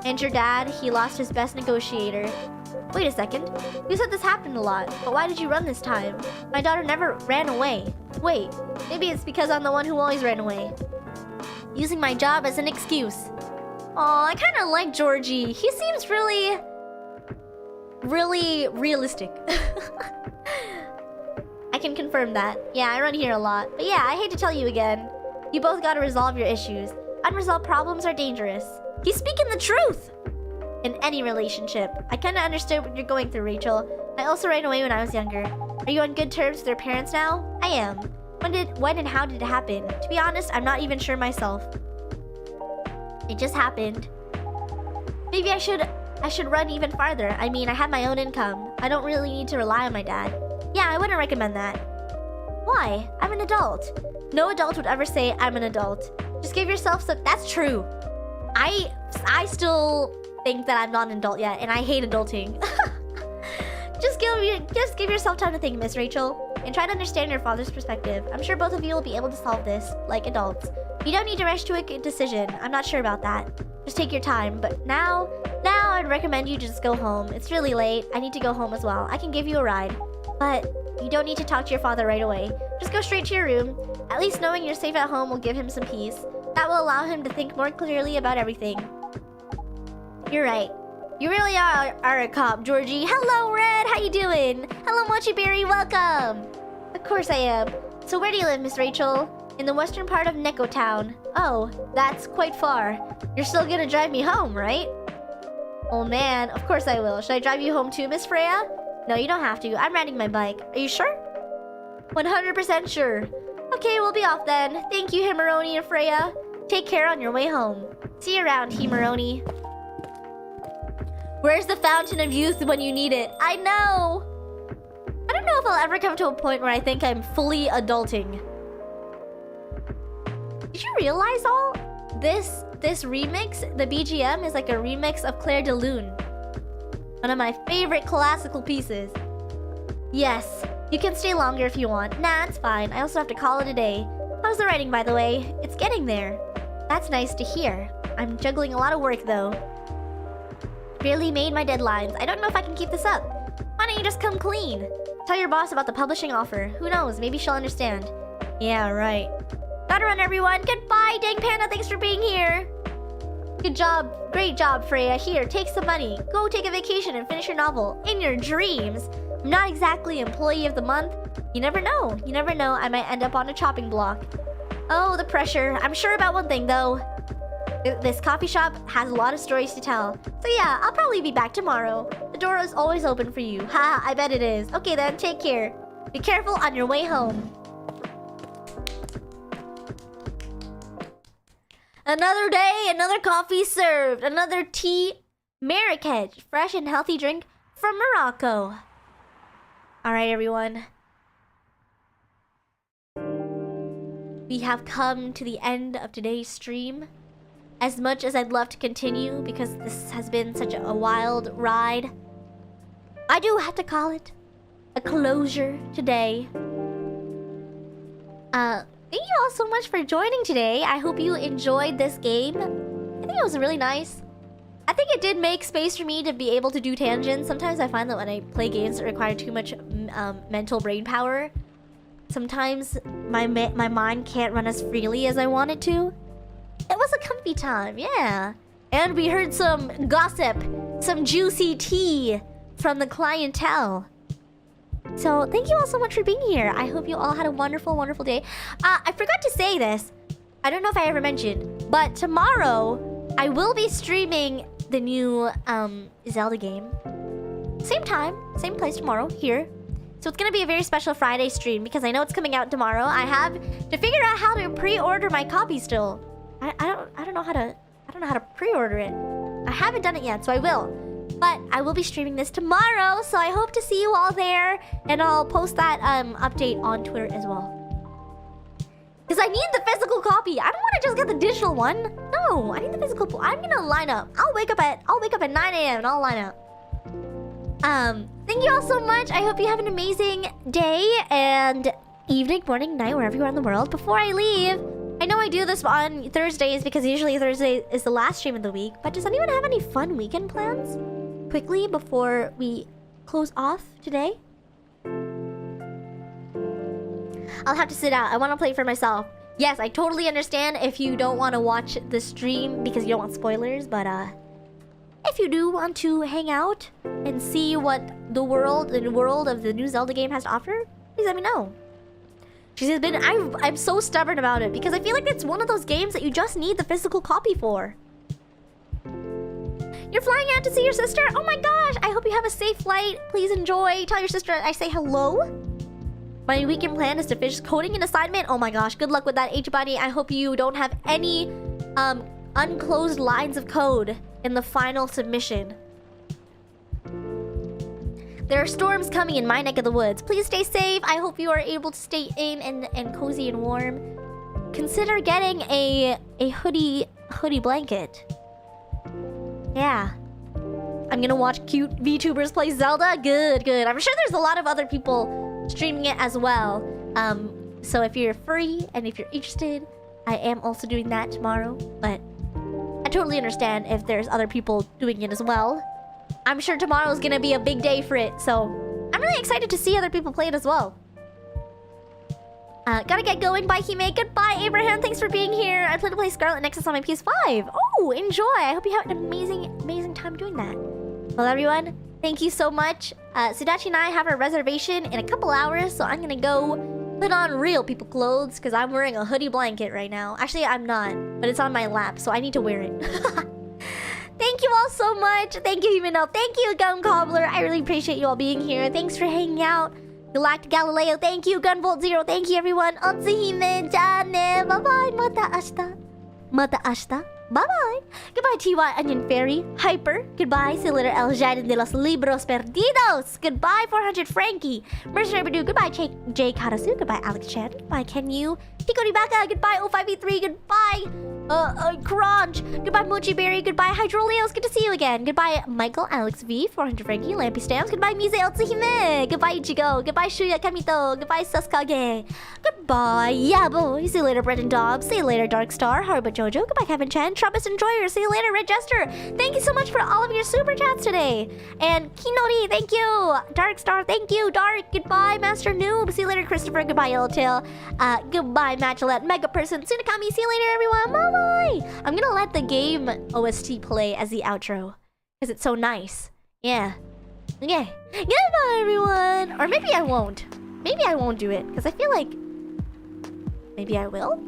And your dad, he lost his best negotiator. Wait a second. You said this happened a lot, but why did you run this time? My daughter never ran away. Wait, maybe it's because I'm the one who always ran away. Using my job as an excuse. Aw, I kinda like Georgie. He seems really realistic. I can confirm that. Yeah, I run here a lot. But yeah, I hate to tell you again. You both gotta resolve your issues. Unresolved problems are dangerous. He's speaking the truth! In any relationship. I kinda understood what you're going through, Rachel. I also ran away when I was younger. Are you on good terms with your parents now? I am. When and how did it happen? To be honest, I'm not even sure myself. It just happened. Maybe I should run even farther. I mean, I have my own income. I don't really need to rely on my dad. Yeah, I wouldn't recommend that. Why? I'm an adult. No adult would ever say I'm an adult. Just give yourself some... That's true. I still think that I'm not an adult yet, and I hate adulting. Just give yourself time to think, Miss Rachel, and try to understand your father's perspective. I'm sure both of you will be able to solve this, like adults. You don't need to rush to a decision. I'm not sure about that. Just take your time. But now I'd recommend you just go home. It's really late. I need to go home as well. I can give you a ride, but you don't need to talk to your father right away. Just go straight to your room. At least knowing you're safe at home will give him some peace. That will allow him to think more clearly about everything. You're right. You really are a cop, Georgie. Hello, Red. How you doing? Hello, Mochi Berry. Welcome. Of course I am. So where do you live, Miss Rachel? In the western part of Neko Town. Oh, that's quite far. You're still gonna drive me home, right? Oh man, of course I will. Should I drive you home too, Miss Freya? No, you don't have to. I'm riding my bike. Are you sure? 100% sure. Okay, we'll be off then. Thank you, Himeroni and Freya. Take care on your way home. See you around, Himeroni. Where's the fountain of youth when you need it? I know! I don't know if I'll ever come to a point where I think I'm fully adulting. Did you realize all? This remix, the BGM, is like a remix of Claire de Lune. One of my favorite classical pieces. Yes, you can stay longer if you want. Nah, it's fine. I also have to call it a day. How's the writing, by the way? It's getting there. That's nice to hear. I'm juggling a lot of work, though. Barely made my deadlines. I don't know if I can keep this up. Why don't you just come clean? Tell your boss about the publishing offer. Who knows? Maybe she'll understand. Yeah, right. Gotta run, everyone. Goodbye, Dang Panda. Thanks for being here. Good job. Great job, Freya. Here, take some money. Go take a vacation and finish your novel. In your dreams. I'm not exactly employee of the month. You never know. You never know. I might end up on a chopping block. Oh, the pressure. I'm sure about one thing, though. This coffee shop has a lot of stories to tell. So yeah, I'll probably be back tomorrow. The door is always open for you. Ha, I bet it is. Okay then, take care. Be careful on your way home. Another day, another coffee served. Another tea. Marrakech, fresh and healthy drink from Morocco. Alright, everyone. We have come to the end of today's stream. As much as I'd love to continue, because this has been such a wild ride, I do have to call it a closure today. Thank you all so much for joining today. I hope you enjoyed this game. I think it was really nice. I think it did make space for me to be able to do tangents. Sometimes I find that when I play games that require too much mental brain power, sometimes my mind can't run as freely as I want it to. It was a comfy time, yeah. And we heard some gossip, some juicy tea from the clientele. So thank you all so much for being here. I hope you all had a wonderful, wonderful day. I forgot to say this. I don't know if I ever mentioned, but tomorrow I will be streaming the new Zelda game. Same time, same place tomorrow, here. So it's gonna be a very special Friday stream because I know it's coming out tomorrow. I have to figure out how to pre-order my copy still. I don't know how to pre-order it. I haven't done it yet, so I will. But I will be streaming this tomorrow, so I hope to see you all there, and I'll post that update on Twitter as well. Because I need the physical copy. I don't want to just get the digital one. No, I need the physical. I'm gonna line up. I'll wake up at 9 a.m. and I'll line up. Thank you all so much. I hope you have an amazing day and evening, morning, night, wherever you are in the world. Before I leave, I know I do this on Thursdays because usually Thursday is the last stream of the week, but does anyone have any fun weekend plans? Quickly, before we close off today? I'll have to sit out. I want to play for myself. Yes, I totally understand if you don't want to watch the stream because you don't want spoilers, but if you do want to hang out and see what the world of the new Zelda game has to offer, please let me know. I'm so stubborn about it because I feel like it's one of those games that you just need the physical copy for. You're flying out to see your sister? Oh my gosh, I hope you have a safe flight. Please enjoy. Tell your sister I say hello. My weekend plan is to finish coding an assignment. Oh my gosh, good luck with that, H-Bunny. I hope you don't have any unclosed lines of code in the final submission. There are storms coming in my neck of the woods. Please stay safe. I hope you are able to stay in and cozy and warm. Consider getting a hoodie blanket. Yeah. I'm gonna watch cute VTubers play Zelda. Good. I'm sure there's a lot of other people streaming it as well. So if you're free and if you're interested, I am also doing that tomorrow. But I totally understand if there's other people doing it as well. I'm sure tomorrow's gonna be a big day for it, so I'm really excited to see other people play it as well. Gotta get going. Bye, Hime. Goodbye, Abraham. Thanks for being here. I plan to play Scarlet Nexus on my PS5. Oh, enjoy. I hope you have an amazing time doing that. Well, everyone, thank you so much. Sudachi and I have our reservation in a couple hours, so I'm gonna go put on real people clothes because I'm wearing a hoodie blanket right now. Actually, I'm not, but it's on my lap, so I need to wear it. Thank you all so much. Thank you, Himeno. Thank you, Gum Cobbler. I really appreciate you all being here. Thanks for hanging out. Galactic Galileo, thank you. Gunvolt Zero, thank you, everyone. Otsuhime, Jane, bye-bye. Mata ashita. Mata ashita. Bye-bye. Goodbye, TY Onion Fairy. Hyper. Goodbye, see you later, El Jardín de los Libros Perdidos. Goodbye, 400 Frankie. Mercenary Badu. Goodbye, Jake Harasu. Goodbye, Alex Chan. Goodbye, Ken Yu. Tico Baka. Goodbye, 05E3. Goodbye, Crunch. Goodbye, Mochi Berry. Goodbye, Hydroleos. Good to see you again. Goodbye, Michael, Alex V, 400 Frankie, Lampy Stamps. Goodbye, Mise Otsuhime. Goodbye, Ichigo. Goodbye, Shuya Kamito. Goodbye, Sasukage. Goodbye, Yabo. See you later, Brendan Dobbs. See you later, Dark Star. Haruba Jojo. Goodbye, Kevin Chen. Trumpus Enjoyer. See you later, Red Jester. Thank you so much for all of your super chats today. And Kinori, thank you. Dark Star, thank you. Dark, goodbye, Master Noob. See you later, Christopher. Goodbye, Yellowtail. Goodbye, Matchalette, Mega Person, Tsunakami. See you later, everyone. Bye. I'm gonna let the game OST play as the outro because it's so nice. Yeah. Okay. Goodbye, everyone. Or maybe I won't. Maybe I won't do it because I feel like maybe I will.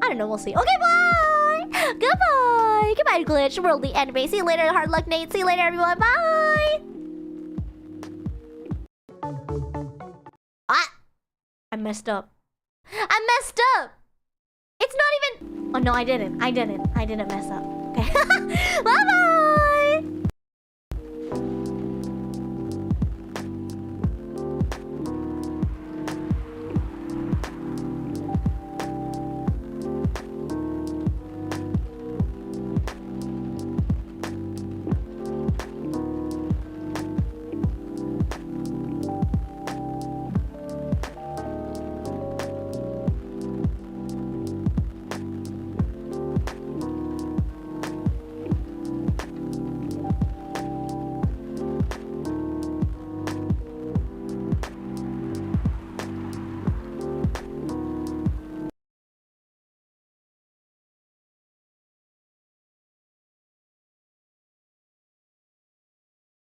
I don't know. We'll see. Okay, bye. Goodbye. Goodbye, Glitch. Worldly Anime. See you later, Hard Luck Nate. See you later, everyone. Bye. I messed up. It's not even... Oh, no, I didn't. I didn't mess up. Okay. Bye-bye!